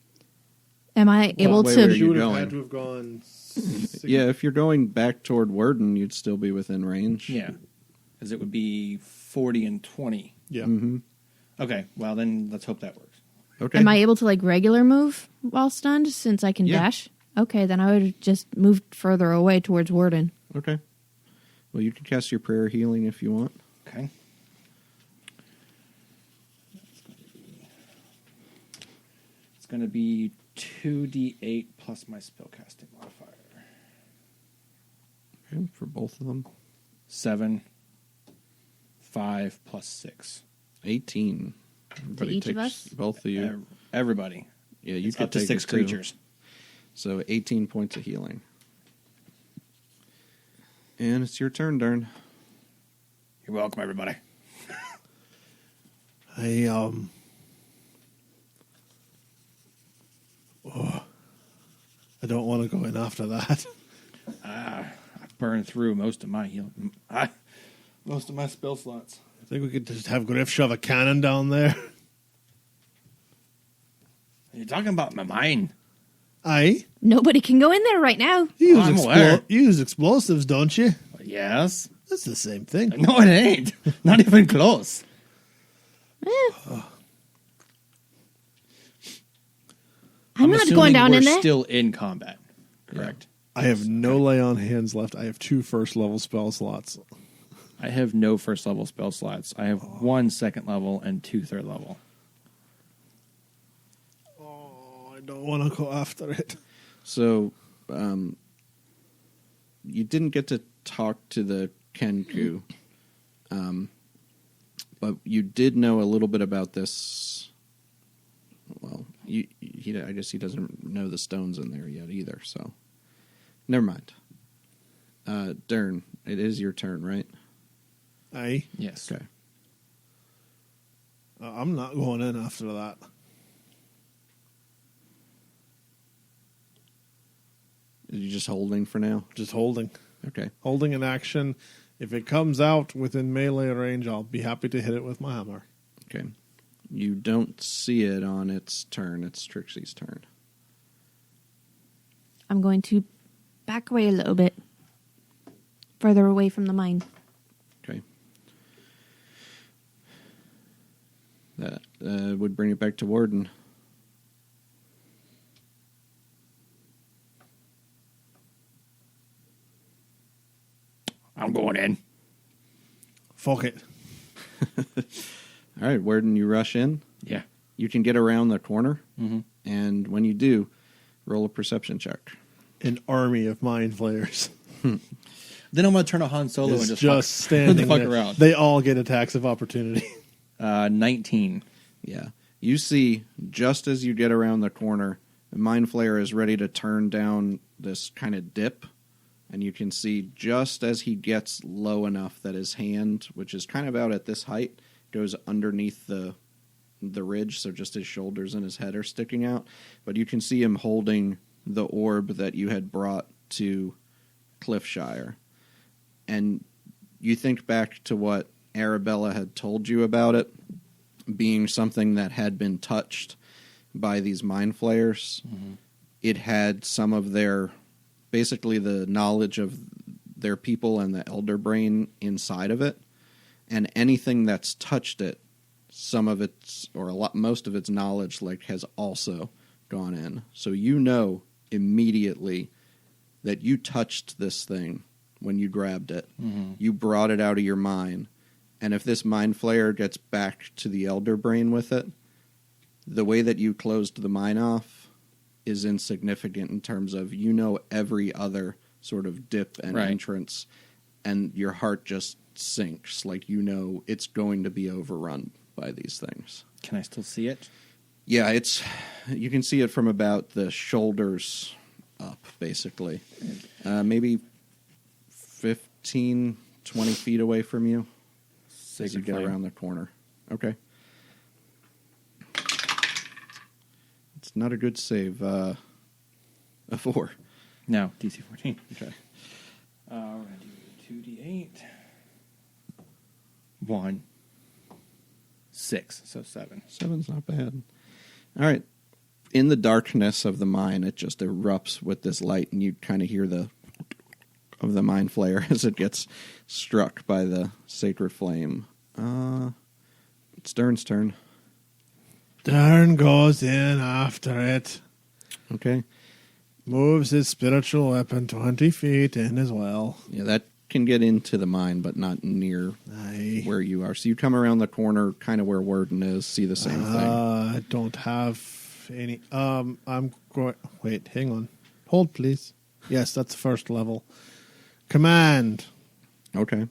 Am I able
way were
to...
you
would have
going?
had to have gone... 60.
Yeah, if you're going back toward Worden, you'd still be within range.
Yeah. Because it would be 40 and 20.
Yeah.
Mm-hmm.
Okay, well, then let's hope that works.
Okay.
Am I able to, regular move while stunned since I can
Yeah.
dash? Okay, then I would have just moved further away towards Warden.
Okay. Well, you can cast your prayer healing if you want.
Okay. It's going to be 2d8 plus my spellcasting modifier.
Okay, for both of them.
7, 5 plus 6.
18. Everybody
each of
takes
us?
both of you.
Everybody.
Yeah, you
It's
could
up to
take
6
it too.
creatures.
So 18 points of healing. And it's your turn, Dern.
You're welcome, everybody.
I don't want to go in after that.
I've burned through most of my healing. Most of my spell slots.
I think we could just have Griff shove a cannon down there.
You're talking about my mine.
Aye.
Nobody can go in there right now.
You
I'm aware.
you use explosives, don't you?
Yes.
That's the same thing.
No, it ain't. Not even close.
I'm not going down in
we're
there.
still in combat, correct?
I have no lay on hands left. I have 2 first level spell slots.
I have no first level spell slots. I have 1 second level and 2 third level.
Oh, I don't want to go after it.
So, you didn't get to talk to the Kenku, but you did know a little bit about this. Well, I guess he doesn't know the stones in there yet either, so never mind. Dern, it is your turn, right?
Aye.
Yes.
Okay.
I'm not going in after that.
Are you just holding for now?
Just holding.
Okay.
Holding an action. If it comes out within melee range, I'll be happy to hit it with my hammer.
Okay. You don't see it on its turn. It's Trixie's turn.
I'm going to back away a little bit. Further away from the mine.
Okay. That would bring it back to Warden.
I'm going in.
Fuck it.
All right, Warden, you rush in.
Yeah.
You can get around the corner,
Mm-hmm.
and when you do, roll a perception check.
An army of mind flayers.
Then I'm going to turn a Han Solo
Is
and
just standing
fuck
there.
around.
They all get attacks of opportunity.
19.
Yeah. You see, just as you get around the corner, the Mind Flayer is ready to turn down this kind of dip, and you can see just as he gets low enough that his hand, which is kind of out at this height, goes underneath the ridge, so just his shoulders and his head are sticking out. But you can see him holding the orb that you had brought to Cliffshire. And you think back to what Arabella had told you about it being something that had been touched by these mind flayers.
Mm-hmm.
It had some of their, basically the knowledge of their people and the elder brain inside of it. And anything that's touched it, some of its, or a lot, most of its knowledge, like, has also gone in. So you know immediately that you touched this thing when you grabbed it.
Mm-hmm.
You brought it out of your mind. And if this mind flayer gets back to the elder brain with it, the way that you closed the mine off is insignificant in terms of, you know, every other sort of dip and
Right.
entrance, and your heart just sinks. Like, you know it's going to be overrun by these things.
Can I still see it?
Yeah, you can see it from about the shoulders up, basically. Maybe 15, 20 feet away from you as you
Sacred
get
flame.
around the corner. Okay. It's not a good save. A 4.
No, DC 14.
Okay.
We're going to do 2d8. 1. 6, so 7.
7's not bad. All right. In the darkness of the mine, it just erupts with this light, and you kind of hear the of the mind flare as it gets struck by the sacred flame. It's Dern's turn.
Dern goes in after it.
Okay.
Moves his spiritual weapon 20 feet in as well.
Yeah, that can get into the mine, but not near
Aye.
where you are. So you come around the corner, kind of where Warden is, see the same thing.
I don't have any. I'm going. Wait, hang on. Hold, please. Yes, that's first level. Command.
Okay.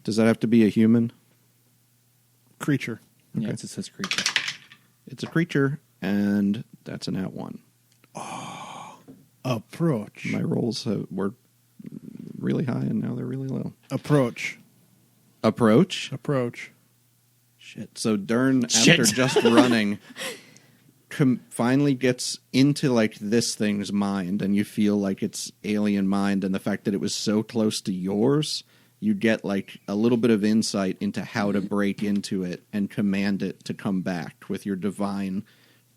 Does that have to be a human?
Creature.
Yeah,
Okay.
it says creature.
It's a creature, and that's an @1.
Approach.
My rolls were really high, and now they're really low.
Approach.
Approach?
Approach.
Shit. So Dern,
Shit.
after just running, finally gets into, like, this thing's mind, and you feel like it's alien mind, and the fact that it was so close to yours, you get, like, a little bit of insight into how to break into it and command it to come back with your divine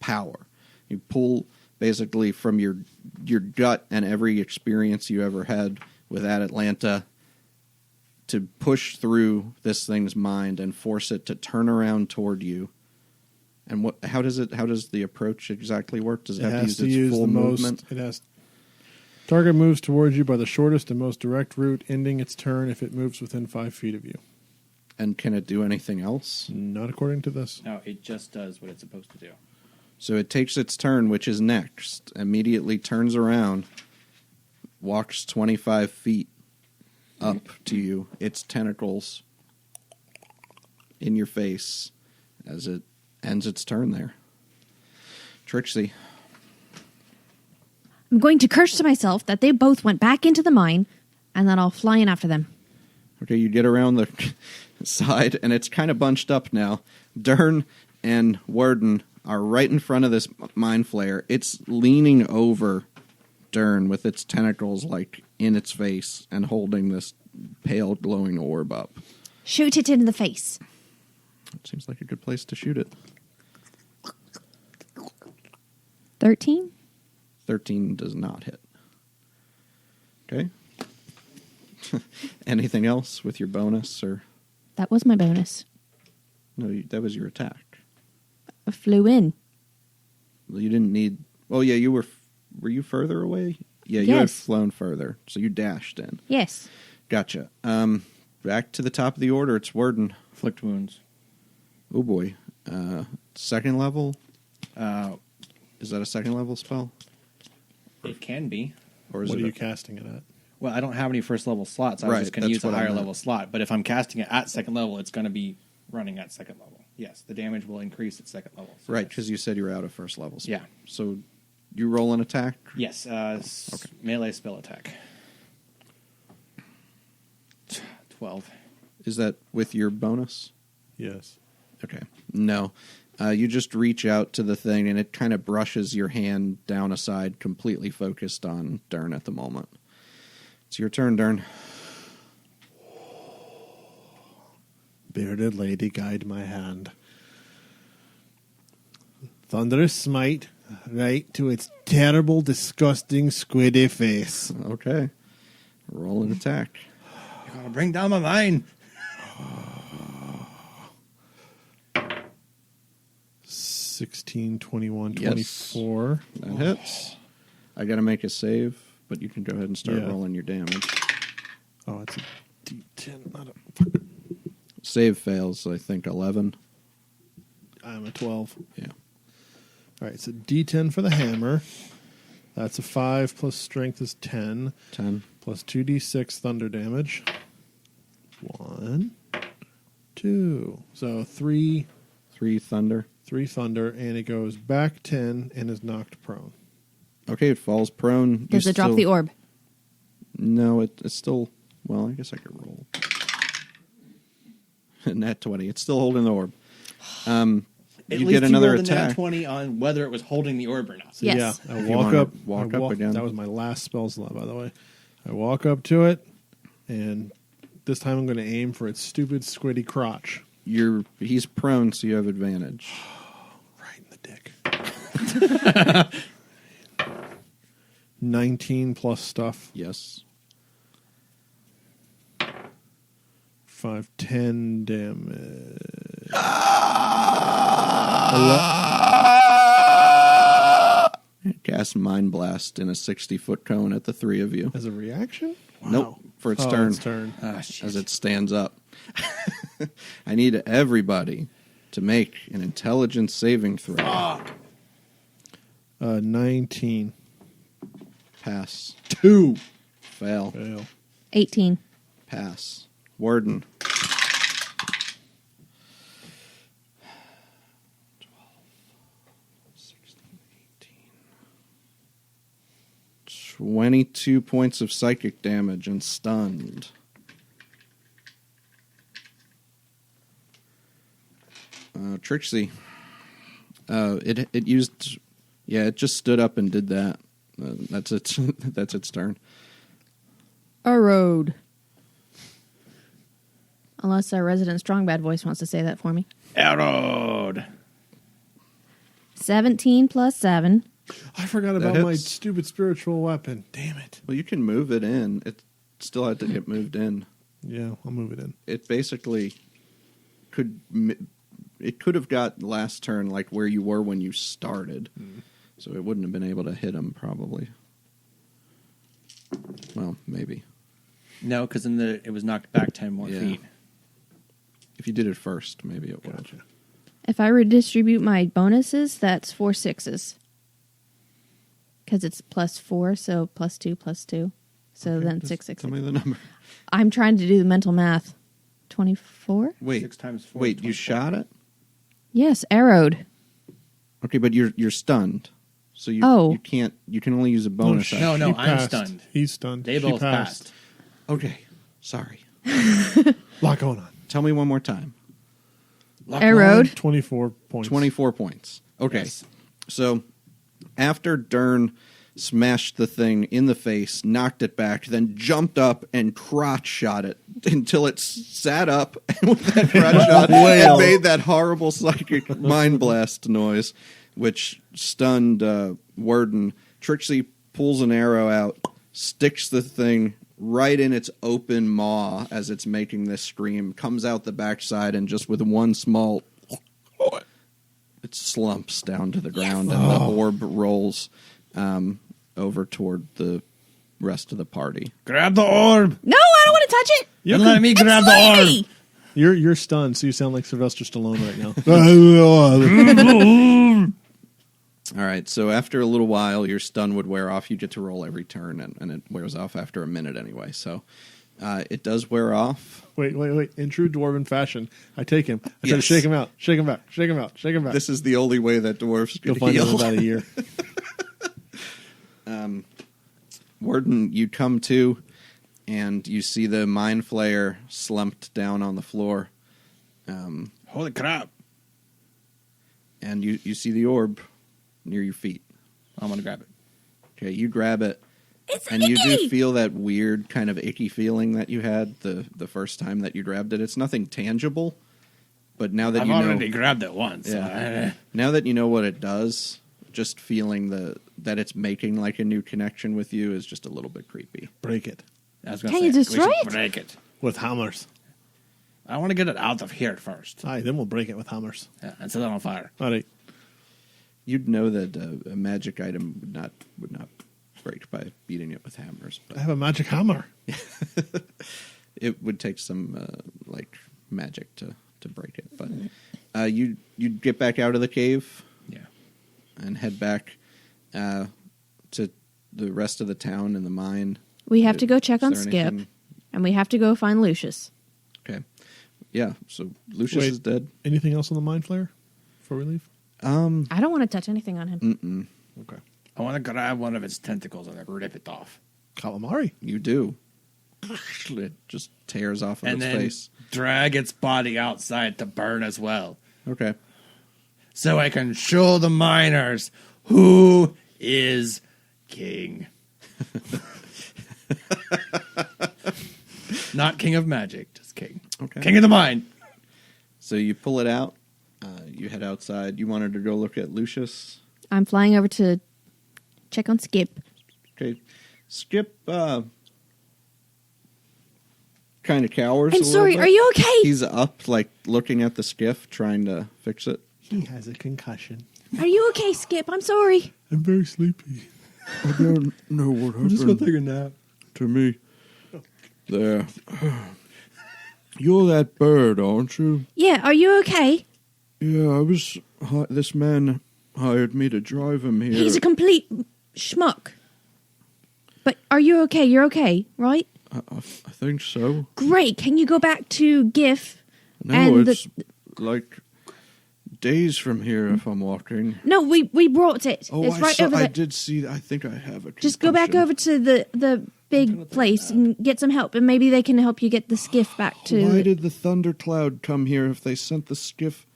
power. You pull, basically, from your gut and every experience you ever had with Atlanta to push through this thing's mind and force it to turn around toward you. And how does the approach exactly work? Does it, have to use its full movement?
It has. Target moves towards you by the shortest and most direct route, ending its turn if it moves within 5 feet of you.
And can it do anything else?
Not according to this.
No, it just does what it's supposed to do.
So it takes its turn, which is next, immediately turns around, walks 25 feet up to you, its tentacles in your face as it ends its turn there. Trixie.
I'm going to curse to myself that they both went back into the mine, and then I'll fly in after them.
Okay, you get around the side, and it's kind of bunched up now. Dern and Warden are right in front of this mine flare. It's leaning over Dern with its tentacles like in its face and holding this pale glowing orb up.
Shoot it in the face.
It seems like a good place to shoot it.
13?
13 does not hit. Okay. Anything else with your bonus or
That was my bonus.
no? That was your attack.
I flew in.
Well, you didn't need. Oh yeah, you were. Were you further away? Yeah, you had
Yes.
flown further, so you dashed in.
Yes.
Gotcha. Back to the top of the order. It's Warden.
Inflict wounds.
Oh boy. Second level.
Uh,
Is that a second level spell,
it can be.
or is
What
it?
are you casting it at?
Well, I don't have any first level slots. I was
Right,
just going to
that's
use a
what I
higher
meant.
level slot. But if I'm casting it at second level, it's going to be running at second level. Yes, the damage will increase at second level. So
Right,
yes.
because you said you were out of first level.
Yeah.
So you roll an attack.
Yes, melee spell attack. 12.
Is that with your bonus?
Yes.
Okay. No. You just reach out to the thing, and it kind of brushes your hand down aside, completely focused on Dern at the moment. It's your turn, Dern.
Bearded lady, guide my hand. Thunderous smite right to its terrible, disgusting, squiddy face.
Okay. Roll an attack.
You're going to bring down my mine.
16, 21,
Yes.
24.
That hits. I got to make a save, but you can go ahead and start
Yeah.
rolling your damage.
Oh, it's a D10, not a...
Save fails, I think, 11.
I'm a 12.
Yeah.
All right, so D10 for the hammer. That's a 5 plus strength is 10.
10.
Plus 2d6 thunder damage. 1, 2. So 3
thunder.
thunder, and it goes back 10 and is knocked prone.
Okay, it falls prone.
Does it drop the orb?
No, it's still... Well, I guess I could roll. Nat 20. It's still holding the orb.
At
You
least
get another
rolled a nat
attack.
20 on whether it was holding the orb or not.
So
Yes.
yeah, I
If you
walk
wanna
up.
walk
I
up again.
That was my last spell slot, by the way. I walk up to it, and this time I'm going to aim for its stupid squiddy crotch.
He's prone, so you have advantage.
Right in the dick. 19 plus stuff.
Yes.
5, 10 damage.
Cast Mind Blast in a 60-foot cone at the three of you.
As a reaction? Wow.
Nope, for its
Oh,
turn.
Its turn.
Ah, shit.
As it stands up. I need everybody to make an intelligence saving throw.
19.
Pass.
2.
Fail.
Fail.
18.
Pass. Warden. 22 points of psychic damage and stunned. Trixie. It used. Yeah, it just stood up and did that. That's its. That's its turn.
A road. Unless our resident strong bad voice wants to say that for me.
Arrowed.
17 plus 7.
I forgot
That
about my
hits.
stupid spiritual weapon. Damn it.
Well, you can move it in. It still had to get moved in.
Yeah, I'll move it in.
It basically could. It could have got last turn like where you were when you started, so it wouldn't have been able to hit him probably. Well, maybe.
No, because it was knocked back 10 more
Yeah.
feet.
If you did it first, maybe it would.
Gotcha.
If I redistribute my bonuses, that's 4 6s. Because it's +4, so +2, +2. So
Okay,
then
just
6 6.
Tell me the number.
I'm trying to do the mental math. 24?
Wait.
6 times 4.
Wait,
24.
you shot it?
Yes, arrowed.
Okay, but you're stunned. So you can only use a bonus
sh-
action.
No,
she
I'm
passed.
stunned.
He's stunned.
They
She
both passed.
Okay. Sorry.
Lot going on.
Tell me one more time.
Arrowed.
24 points.
24 points. Okay.
Yes.
So after Dern smashed the thing in the face, knocked it back, then jumped up and crotch shot it until it sat up and with that crotch shot and made that horrible psychic mind blast noise, which stunned Worden. Trixie pulls an arrow out, sticks the thing right in its open maw as it's making this scream, comes out the backside, and just with one small, it slumps down to the ground, and the orb rolls over toward the rest of the party.
Grab the orb.
No, I don't want to touch it.
You
Let me grab the orb.
Slimy.
You're stunned, so you sound like Sylvester Stallone right now.
All right, so after a little while, your stun would wear off. You get to roll every turn, and it wears off after a minute anyway. So it does wear off.
Wait. In true dwarven fashion, I take him. I try to
Yes.
shake him out. Shake him back. Shake him out. Shake him back.
This is the only way that dwarves
You'll
can
find out in
heal.
about a year.
Warden, you come to, and you see the mind flayer slumped down on the floor.
Holy crap.
And you see the orb near your feet.
I'm going to grab it.
Okay, you grab it,
It's
and you do
icky.
feel that weird kind of icky feeling that you had the first time that you grabbed it. It's nothing tangible, but now that
I've
you know,
already grabbed it once.
Yeah. Now that you know what it does, just feeling that it's making like a new connection with you is just a little bit creepy.
Break it
I was gonna
Can you
say, we
destroy
should
it?
Break it.
with hammers.
I want to get it out of here first.
Aye, then we'll break it with hammers.
Yeah, and set it on fire.
All right.
You'd know that a magic item would not break by beating it with hammers,
I
but
have a magic hammer.
it would take some like magic to break it. But you'd get back out of the cave
Yeah.
and head back to the rest of the town and the mine.
We have to go check
Is
on
there
Skip,
anything-
and we have to go find Lucius.
Okay. Yeah, so Lucius
Wait.
is dead.
Anything else on the mind flare before we leave?
I don't want to touch anything on him.
Okay.
I want to grab one of its tentacles and like rip it off.
Calamari.
You do. It just tears off of
And
its
then
face.
drag its body outside to burn as well.
Okay.
So I can show the miners who is king. Not king of magic, just king.
Okay.
King of the mine.
So you pull it out. You head outside. You wanted to go look at Lucius.
I'm flying over to check on Skip.
Okay. Skip kind of cowers.
I'm
a
sorry,
little
are
bit.
you okay?
He's up, like, looking at the skiff, trying to fix it.
He has a concussion.
Are you okay, Skip? I'm sorry.
I'm very sleepy.
I don't know what happened
take a nap.
to me. There. You're that bird, aren't you?
Yeah, are you okay?
Yeah, I was... This man hired me to drive him here.
He's a complete schmuck. But are you okay? You're okay, right?
I think so.
Great. Can you go back to GIF?
No,
And
it's like days from here if I'm walking.
No, we brought it.
Oh,
it's right over
I
there.
did see. I think I have a.
Just go back
concussion.
over to the big place and get some help, and maybe they can help you get the skiff back to.
Why did the thundercloud come here if they sent the skiff?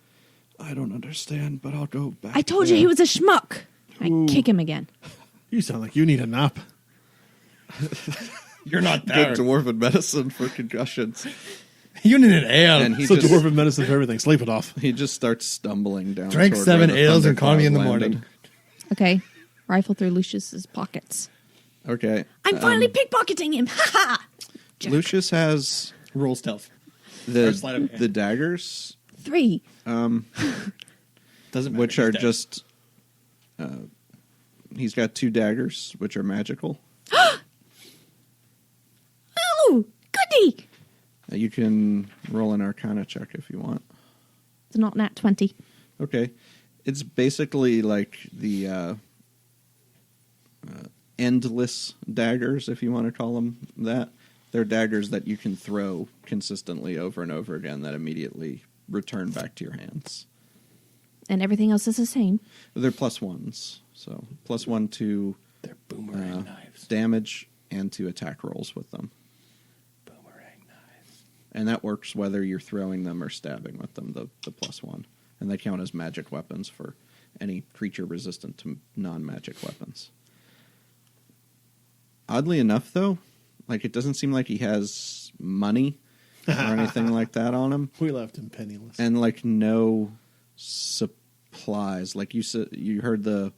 I don't understand, but I'll go back.
I told you he was a schmuck. I
Ooh.
kick him again.
You sound like you need a nap.
You're not
Good
there.
dwarven medicine for concussions,
You need an ale.
and he
So
just
dwarven medicine for everything. Sleep it off.
he just starts stumbling down.
Drink
toward
7
where the
ales and call me in the
thundercloud
morning.
landed.
Okay, rifle through Lucius's pockets.
Okay,
I'm finally pickpocketing him. Ha ha!
Lucius has
Roll stealth.
the
Or sleight of hand.
the daggers,
3.
Doesn't matter.
which are
He's dead.
just. He's got 2 daggers, which are magical. You can roll an Arcana check if you want.
It's not nat 20.
Okay. It's basically like the endless daggers, if you want to call them that. They're daggers that you can throw consistently over and over again that immediately return back to your hands.
And everything else is the same.
They're +1s. So +1 to
They're boomerang knives.
damage and to attack rolls with them.
Boomerang knives.
And that works whether you're throwing them or stabbing with them, the +1. And they count as magic weapons for any creature resistant to non-magic weapons. Oddly enough, though, like it doesn't seem like he has money or anything like that on him.
We left him penniless.
And like no supplies. Like you heard the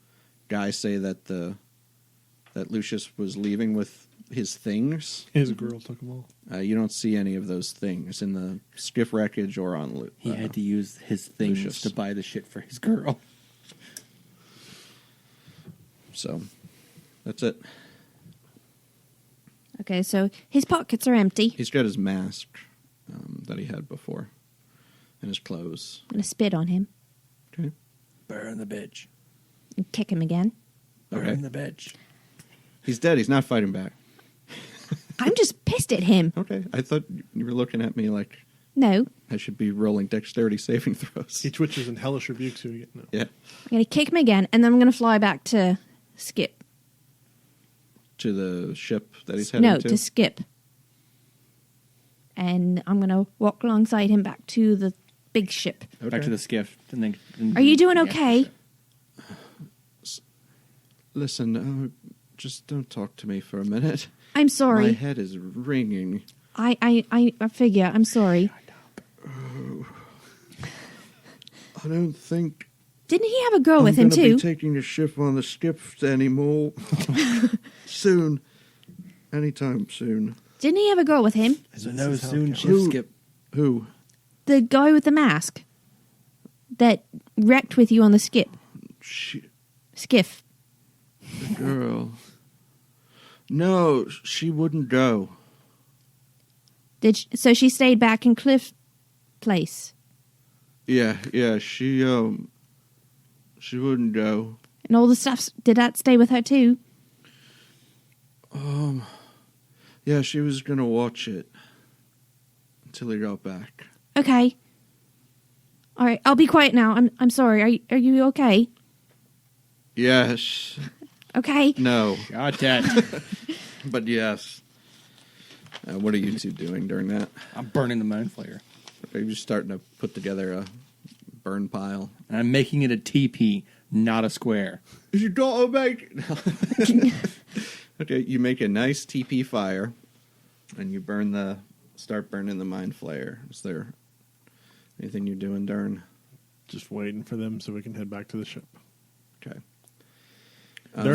guy say that that Lucius was leaving with his things.
His girl took them all.
You don't see any of those things in the skiff wreckage or on
He had to use his things
Lucius.
to buy the shit for his girl.
So that's it.
Okay, so his pockets are empty.
He's got his mask that he had before and his clothes.
I'm going to spit on him
Okay.
Burn the bitch.
and kick him again.
Burn
Okay.
the bitch.
He's dead. He's not fighting back.
I'm just pissed at him.
Okay. I thought you were looking at me like
No,
I should be rolling dexterity saving throws.
He twitches and hellish rebukes you. No.
Yeah.
I'm going to kick him again, and then I'm going to fly back to Skip.
To the ship that he's heading
No,
to.
to Skip. And I'm going to walk alongside him back to the big ship.
Okay.
Back to the skiff. And then,
Are you doing okay?
Listen, just don't talk to me for a minute.
I'm
My
sorry.
head is ringing.
I figure. I'm sorry.
I don't think
Didn't he have a girl
I'm
with him
gonna
too?
be taking a ship on the skiff anymore. Soon. Anytime soon.
Didn't he have a girl with him?
So no
This is how
soon
it
shift
goes.
skip.
Who?
The guy with the mask that wrecked with you on the skiff.
The girl. No, she wouldn't go.
So she stayed back in Cliff Place,
Yeah, she wouldn't go.
and all the stuff. Did that stay with her too?
Yeah, she was gonna watch it until he got back.
Okay. All right, I'll be quiet now. I'm sorry. Are you okay?
Yes.
Okay.
No.
Got that.
But yes. What are you two doing during that?
I'm burning the mind flayer.
Are you just starting to put together a burn pile?
And I'm making it a TP, not a square.
You don't make Okay, you make a nice TP fire, and you start burning the mind flayer. Is there anything you're doing, Dern?
Just waiting for them so we can head back to the ship.
Okay.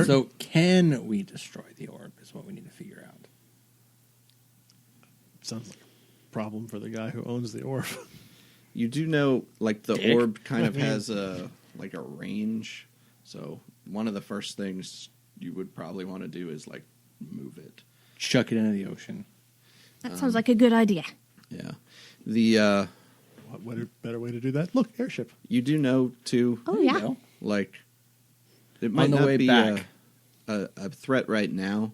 So can we destroy the orb is what we need to figure out.
Sounds like a problem for the guy who owns the orb.
You do know, like, the
Dick.
orb kind of has a range. So one of the first things you would probably want to do is, like, move it.
Chuck it into the ocean.
That sounds like a good idea.
Yeah. The
What a better way to do that? Look, airship.
you do know, too,
Oh yeah.
You know?
like, it might
the
not
way
be
back.
a threat right now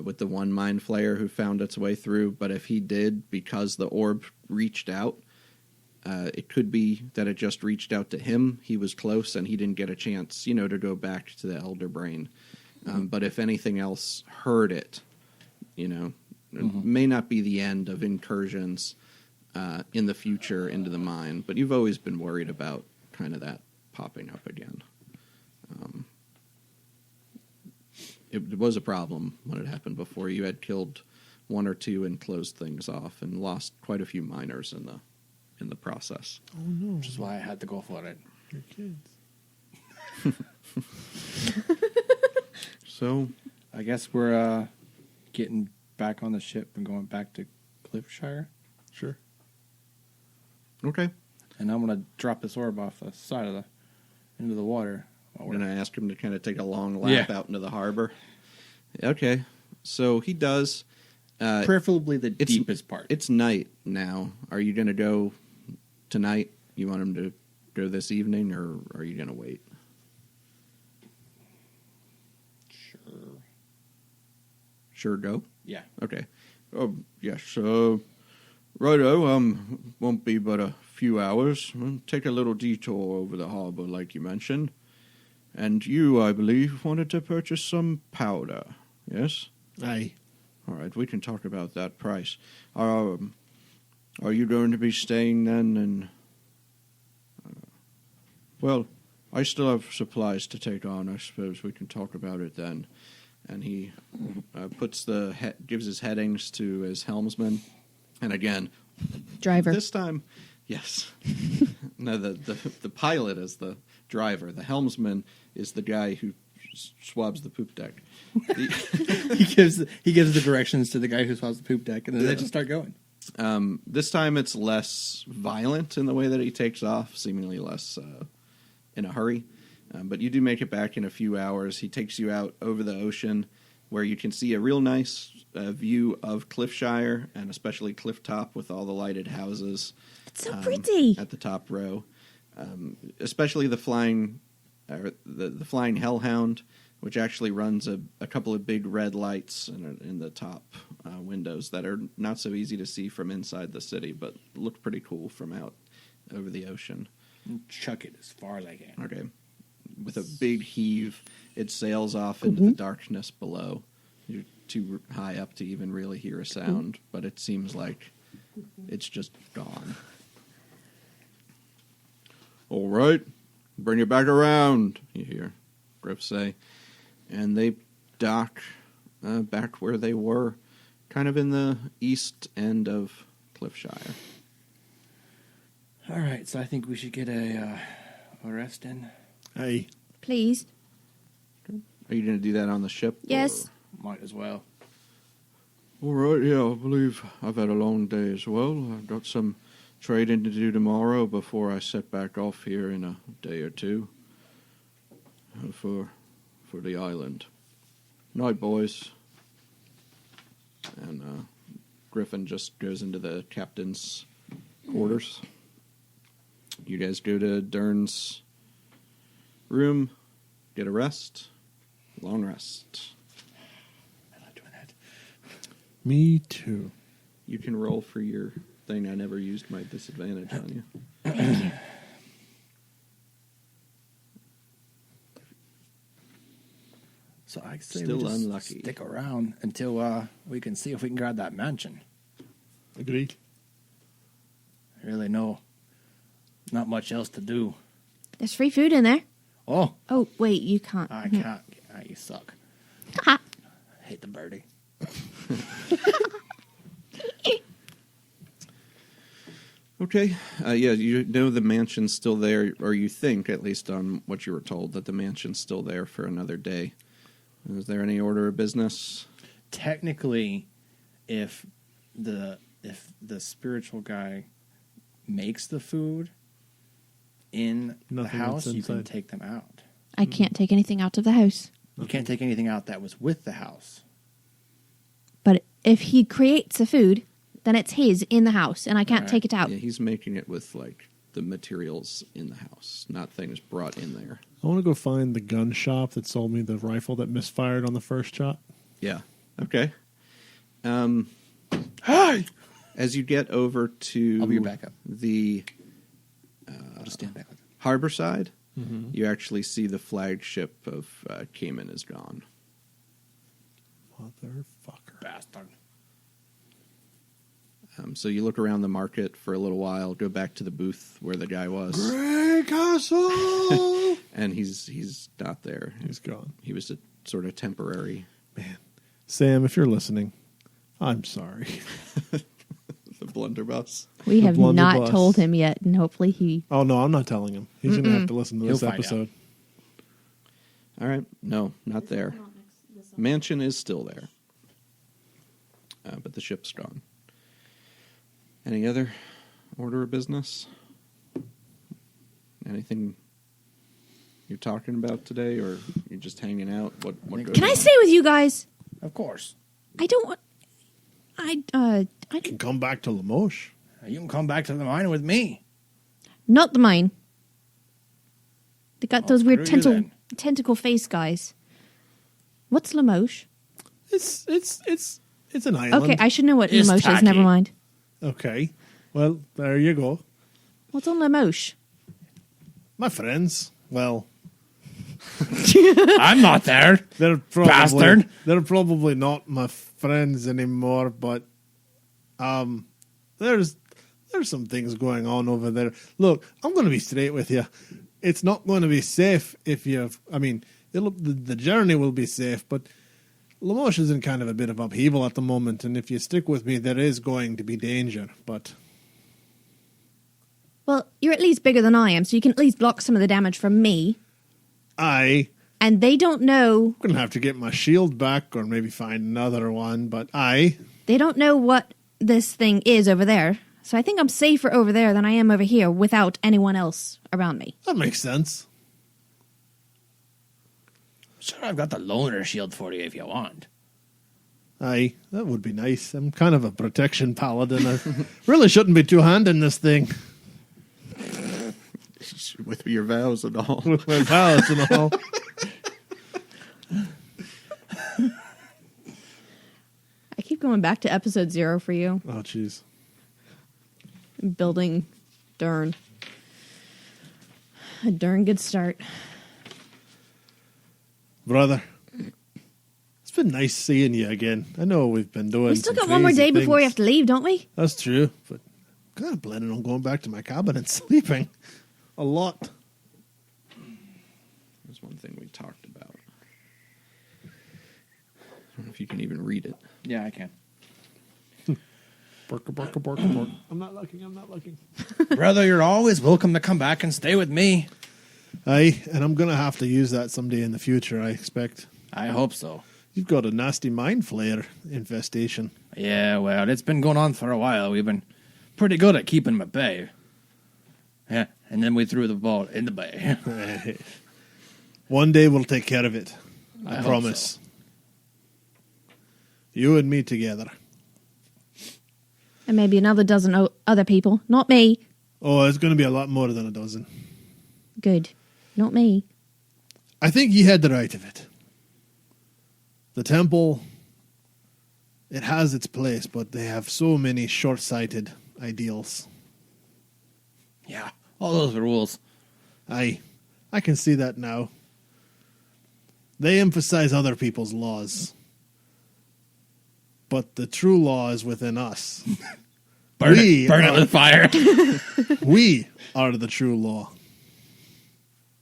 with the one mind flayer who found its way through, but if he did, because the orb reached out, it could be that it just reached out to him. He was close, and he didn't get a chance, to go back to the Elder Brain. But if anything else heard it, it may not be the end of incursions in the future into the mine, but you've always been worried about kind of that popping up again. It was a problem when it happened before. You had killed one or two and closed things off, and lost quite a few miners in the process.
Oh, no.
Which is why I had to go for it.
Your kids.
So,
I guess we're getting back on the ship and going back to Cliffshire.
Sure.
okay.
And I'm going to drop this orb off the side of into the water.
We're going to ask him to kind of take a long lap
Yeah.
out into the harbor. Okay. So he does,
Preferably the deepest part.
It's night now. Are you going to go tonight? You want him to go this evening, or are you going to wait? Sure, go?
Yeah.
Okay. Oh, yes. Righto, won't be but a few hours. We'll take a little detour over the harbor, like you mentioned. And you, I believe, wanted to purchase some powder, yes?
Aye.
All right, we can talk about that price. Are you going to be staying then? And well, I still have supplies to take on. I suppose we can talk about it then. And he gives his headings to his helmsman. And again,
Driver.
this time, yes. No, the pilot is the driver. The helmsman is the guy who swabs the poop deck.
he gives the directions to the guy who swabs the poop deck, and then they just start going.
This time it's less violent in the way that he takes off, seemingly less in a hurry. But you do make it back in a few hours. He takes you out over the ocean where you can see a real nice view of Cliffshire, and especially Clifftop with all the lighted houses.
It's so pretty.
At the top row. Especially the flying hellhound, which actually runs a couple of big red lights in the top windows that are not so easy to see from inside the city, but look pretty cool from out over the ocean.
Chuck it as far as I can.
Okay. With a big heave, it sails off into the darkness below. You're too high up to even really hear a sound, but it seems like it's just gone. All right, bring it back around, you hear Griff say. And they dock back where they were, kind of in the east end of Cliffshire.
All right, so I think we should get a rest in.
Aye.
Please.
Are you going to do that on the ship?
Yes.
or-
Might as well.
All right, yeah, I believe I've had a long day as well. I've got some trading to do tomorrow before I set back off here in a day or two for the island. Night, boys. And Griffin just goes into the captain's quarters. You guys go to Dern's room, get a rest, long rest.
I like doing that.
Me too.
You can roll for your thing. I never used my disadvantage on you.
So I say
Still
we just
unlucky.
stick around until we can see if we can grab that mansion.
Agreed.
Really, not much else to do.
There's free food in there.
Oh,
Oh, wait, you can't.
I can't. You suck.
Ha.
Hate the birdie.
Okay. Yeah, you know the mansion's still there, or you think, at least on what you were told, that the mansion's still there for another day. Is there any order of business?
Technically, if the spiritual guy makes the food in the
Nothing
house,
that's
you can
inside.
take them out.
I can't take anything out of the house.
You can't take anything out that was with the house.
But if he creates the food, then it's his in the house, and I can't
Alright.
take it out.
Yeah, he's making it with, like, the materials in the house, not things brought in there.
I want to go find the gun shop that sold me the rifle that misfired on the first shot.
Yeah. Okay. Hi! As you get over to
I'll be your backup.
the
I'll just stand back.
harbor side, you actually see the flagship of Cayman is gone.
Motherfucker.
Bastard.
So you look around the market for a little while, go back to the booth where the guy was,
Grey Castle!
and he's not there.
He's gone.
He was a sort of temporary.
Man. Sam, if you're listening, I'm sorry.
The blunderbuss.
We have not
blunderbuss.
told him yet, and hopefully he...
Oh, no, I'm not telling him. He's going to have to listen to
He'll
this
find
episode.
All right. No, not there. Mansion is still there. But the ship's gone. Any other order of business? Anything you're talking about today, or you're just hanging out? What goes
Can I
on?
stay with you guys?
Of course.
I don't want... I
Can come back to Limoges.
You can come back to the mine with me.
not the mine. They got those weird
screw you then.
tentacle face guys. What's Limoges?
It's an island.
Okay, I should know what
It's
Limoges is.
tacky.
Never mind.
Okay. Well, there you go.
What's on Limoges?
My friends. Well,
I'm not there.
they're probably
Bastard.
they're probably not my friends anymore, but there's some things going on over there. Look, I'm going to be straight with you. It's not going to be safe if you. I mean, the journey will be safe, but Limoges is in kind of a bit of upheaval at the moment, and if you stick with me, there is going to be danger. But
Well, you're at least bigger than I am, so you can at least block some of the damage from me.
I'm
And they don't know.
going to have to get my shield back, or maybe find another one. But they
They don't know what this thing is over there. So I think I'm safer over there than I am over here without anyone else around me.
that makes sense.
Sure, I've got the loner shield for you if you want.
That would be nice. I'm kind of a protection paladin. I really shouldn't be two-handing this thing
With your vows and all.
with my pallets and all.
I keep going back to episode 0 for you.
Oh, jeez.
Building Dern. A darn good start.
Brother, it's been nice seeing you again. I know we've been doing
We still
some
got one more
crazy
day before we
things.
have to leave, don't we?
That's true, but I'm kind of planning on going back to my cabin and sleeping a lot.
There's one thing we talked about. I don't know if you can even read it.
Yeah, I can.
Barker, barker, barker, barker. I'm not looking.
Brother, you're always welcome to come back and stay with me.
Aye, and I'm going to have to use that someday in the future, I expect.
I hope so.
You've got a nasty mind flayer infestation.
Yeah, well, it's been going on for a while. We've been pretty good at keeping them at bay. Yeah, and then we threw the ball in the bay.
One day we'll take care of it.
I
I
hope
promise. You and me together.
And maybe another dozen other people. Not me.
Oh, it's going to be a lot more than a dozen.
Good. Not me.
I think you had the right of it. The temple, it has its place, but they have so many short-sighted ideals.
Yeah, all those rules.
I can see that now. They emphasize other people's laws. But the true law is within us.
Burn
We
it
are-
with fire.
We are the true law.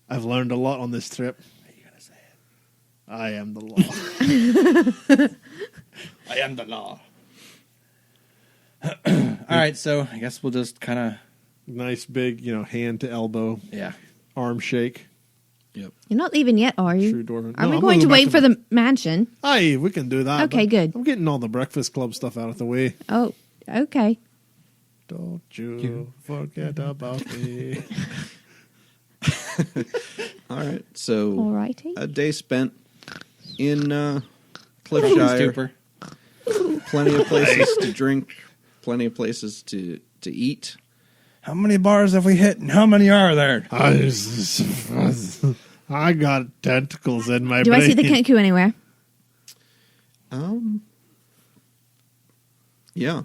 I've learned a lot on this trip.
Are you gonna say it?
I am the law.
I am the law. All right, so I guess we'll just kind of,
Nice big, hand to elbow,
yeah.
arm shake.
Yep.
You're not leaving yet, are you?
True dwarven.
Are
No,
we
I'm
going
gonna
to
go back
wait
to
for the mansion?
Aye, we can do that.
Okay,
but
good.
I'm getting all the Breakfast Club stuff out of the way.
Oh, okay.
Don't you forget about me.
All right. So
All righty.
a day spent in Cliffshire.
Stuper.
Plenty of places to drink. Plenty of places to eat.
How many bars have we hit and how many are there?
I got tentacles in my
Do
brain.
I see the Kenku anywhere?
Yeah.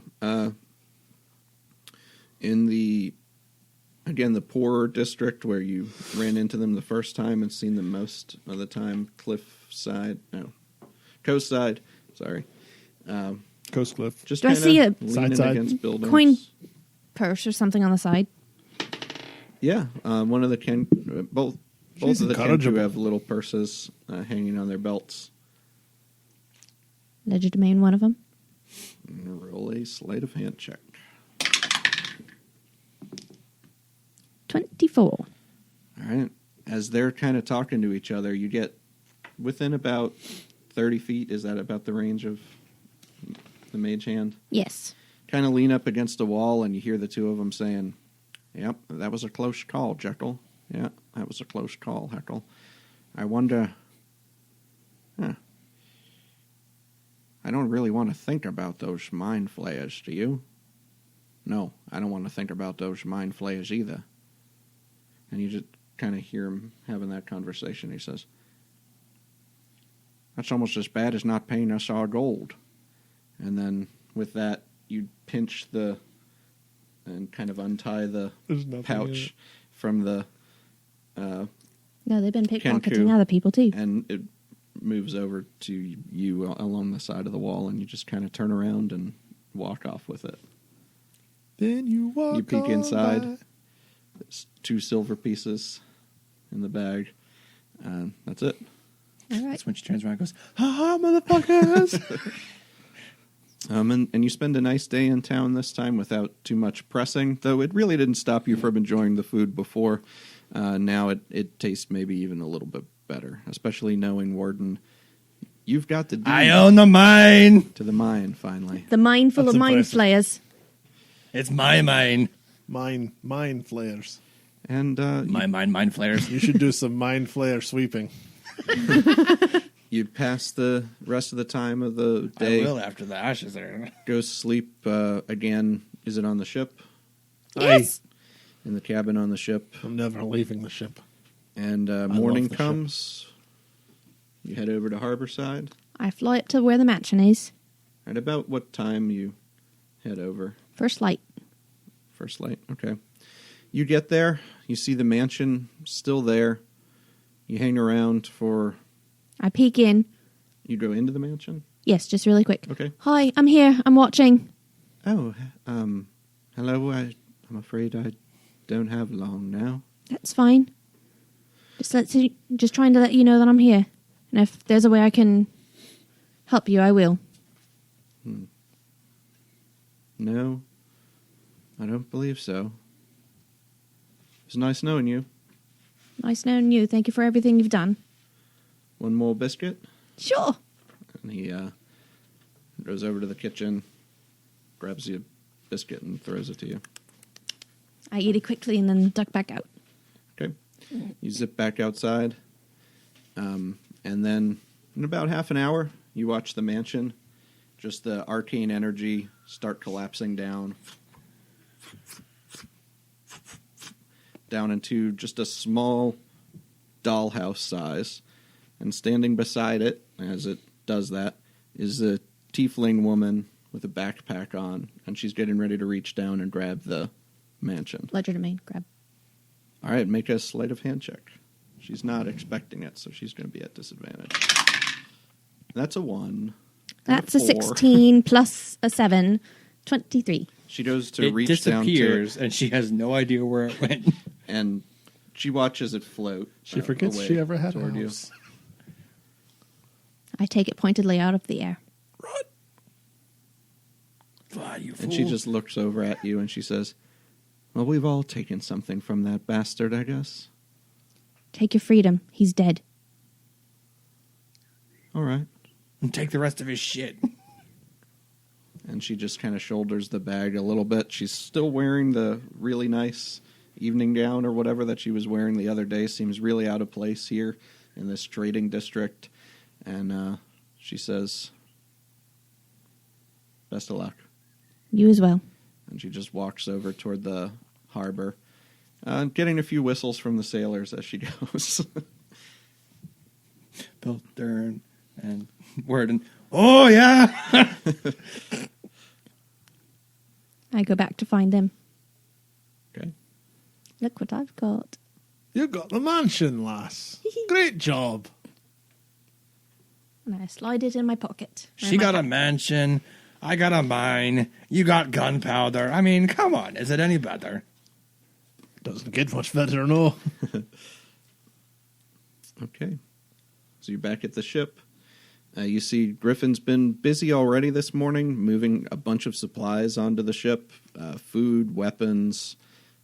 In the poorer district where you ran into them the first time and seen them most of the time, coast side. Sorry.
Coast Cliff.
Just
Do I
kinda
see a
leaning
side
against buildings.
coin purse or something on the side?
Yeah, one of the both
She's
of the Kenku
incorrigible.
have little purses hanging on their belts.
Legerdemain, one of them.
Roll a sleight of hand check.
24.
All right. As they're kind of talking to each other, you get within about 30 feet. Is that about the range of the mage hand?
Yes.
Kind of lean up against a wall, and you hear the two of them saying, "Yep, that was a close call, Jekyll. Yeah, that was a close call, Heckle. I wonder... I don't really want to think about those mind flayers, do you? No, I don't want to think about those mind flayers either. And you just kind of hear him having that conversation. He says, that's almost as bad as not paying us our gold. And then with that, you pinch and kind of untie the
There's nothing in
pouch
it.
from the
No, they've been pickpocketing
Kenku,
other people too.
and it moves over to you along the side of the wall, and you just kind of turn around and walk off with it.
Then you walk
You peek
on
inside.
by.
There's 2 silver pieces in the bag, and that's it.
All right.
That's when she turns around and goes, ha ha, motherfuckers.
And you spend a nice day in town this time without too much pressing, though it really didn't stop you from enjoying the food before. Now it tastes maybe even a little bit better, especially knowing, Warden, you've got the deed
I own the mine.
to the mine, finally.
The mine full
That's
of mind
impressive.
flayers.
It's my mine.
Mine flares.
And
My mine flares.
You should do some mind flare sweeping.
you pass the rest of the time of the
I
day,
will after the ashes there.
go sleep again. Is it on the ship?
Yes.
In the cabin on the ship.
I'm never leaving the ship.
And
love
morning
the ship.
comes. You head over to Harborside.
I fly up to where the mansion is.
At about what time you head over?
First light.
First light, okay. You get there, you see the mansion still there. You hang around for...
I peek in.
You go into the mansion?
Yes, just really quick.
Okay.
Hi, I'm here. I'm watching.
Oh, hello. I'm afraid I don't have long now.
That's fine. Just trying to let you know that I'm here. And if there's a way I can help you, I will.
No, I don't believe so. It was nice knowing you.
Nice knowing you. Thank you for everything you've done.
One more biscuit?
Sure.
And he goes over to the kitchen, grabs you a biscuit, and throws it to you.
I eat it quickly and then duck back out.
Okay. You zip back outside. And then in about half an hour, you watch the mansion. Just the arcane energy start collapsing down into just a small dollhouse size. And standing beside it, as it does that, is a tiefling woman with a backpack on. And she's getting ready to reach down and grab the mansion.
Ledger domain. Grab.
All right, make a sleight of hand check. She's not expecting it, so she's going to be at disadvantage. That's a 1.
That's a
4.
16 plus a 7. 23.
She goes to
It
reach down to
disappears, and she has no idea where it went.
it, and she watches it float.
She forgets
away
she ever had a
toward you.
house.
I take it pointedly out of the air.
Fly, you fool.
And she just looks over at you and she says, well, we've all taken something from that bastard, I guess.
Take your freedom. He's dead.
All right.
And take the rest of his shit.
And she just kind of shoulders the bag a little bit. She's still wearing the really nice evening gown or whatever that she was wearing the other day. Seems really out of place here in this trading district. And she says, best of luck.
You as well.
And she just walks over toward the harbor, getting a few whistles from the sailors as she goes.
Bill Dern and Worden. Oh, yeah!
I go back to find them.
Okay.
Look what I've got.
You got the mansion, lass. Great job.
And I slide it in my pocket.
She got a mansion. I got a mine. You got gunpowder. I mean, come on. Is it any better?
Doesn't get much better, no.
Okay. So you're back at the ship. You see Griffin's been busy already this morning, moving a bunch of supplies onto the ship. Food, weapons,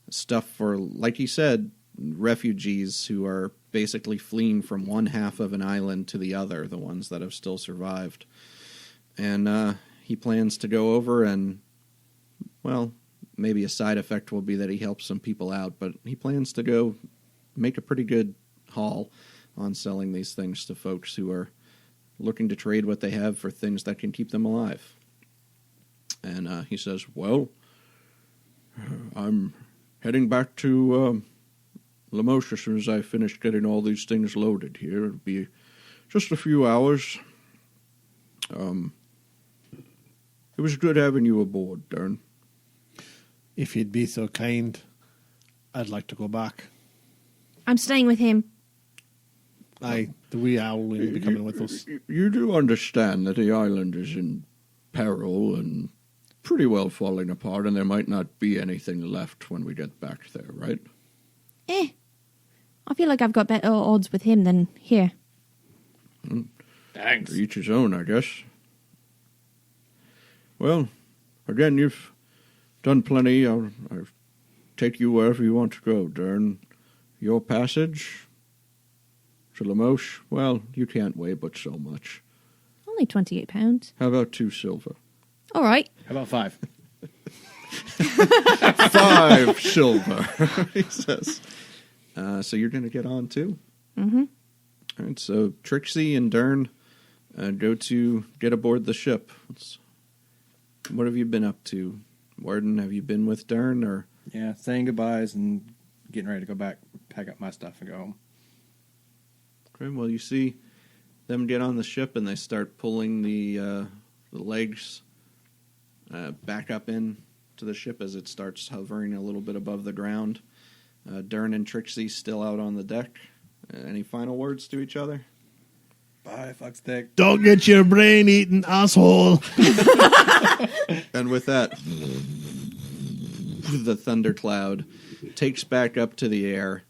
stuff for, like he said, refugees who are basically fleeing from one half of an island to the other, the ones that have still survived. And he plans to go over and, well, maybe a side effect will be that he helps some people out, but he plans to go make a pretty good haul on selling these things to folks who are looking to trade what they have for things that can keep them alive. And he says, well, I'm heading back to Limoges as soon as I finish getting all these things loaded here. It'll be just a few hours. It was good having you aboard, Dern.
If you'd be so kind, I'd like to go back.
I'm staying with him.
The wee owl will be coming with us.
You do understand that the island is in peril and pretty well falling apart, and there might not be anything left when we get back there, right?
I feel like I've got better odds with him than here.
Thanks.
To each his own, I guess. Well, again, you've done plenty. I'll take you wherever you want to go, Dern. Your passage to Limoges, well, you can't weigh but so much.
Only £28.
How about 2 silver?
All right.
How about 5?
5 silver, he says. So you're going to get on, too?
Mm-hmm.
All right, so Trixie and Dern go to get aboard the ship. What have you been up to? Warden, have you been with Dern, or?
Yeah, saying goodbyes and getting ready to go back, pack up my stuff and go home.
Okay, well, you see them get on the ship, and they start pulling the legs back up in to the ship as it starts hovering a little bit above the ground. Dern and Trixie still out on the deck. Any final words to each other?
Bye, fuck stick.
Don't get your brain eaten, asshole.
And with that, the thundercloud takes back up to the air,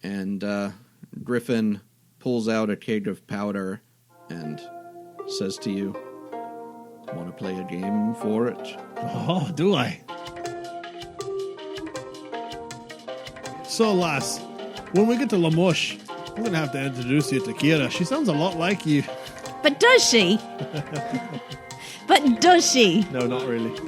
and Griffin pulls out a keg of powder and says to you, want to play a game for it?
Oh, do I? So, lass, when we get to Limoges, I'm going to have to introduce you to Kira. She sounds a lot like you.
But does she? But does she?
No, not really.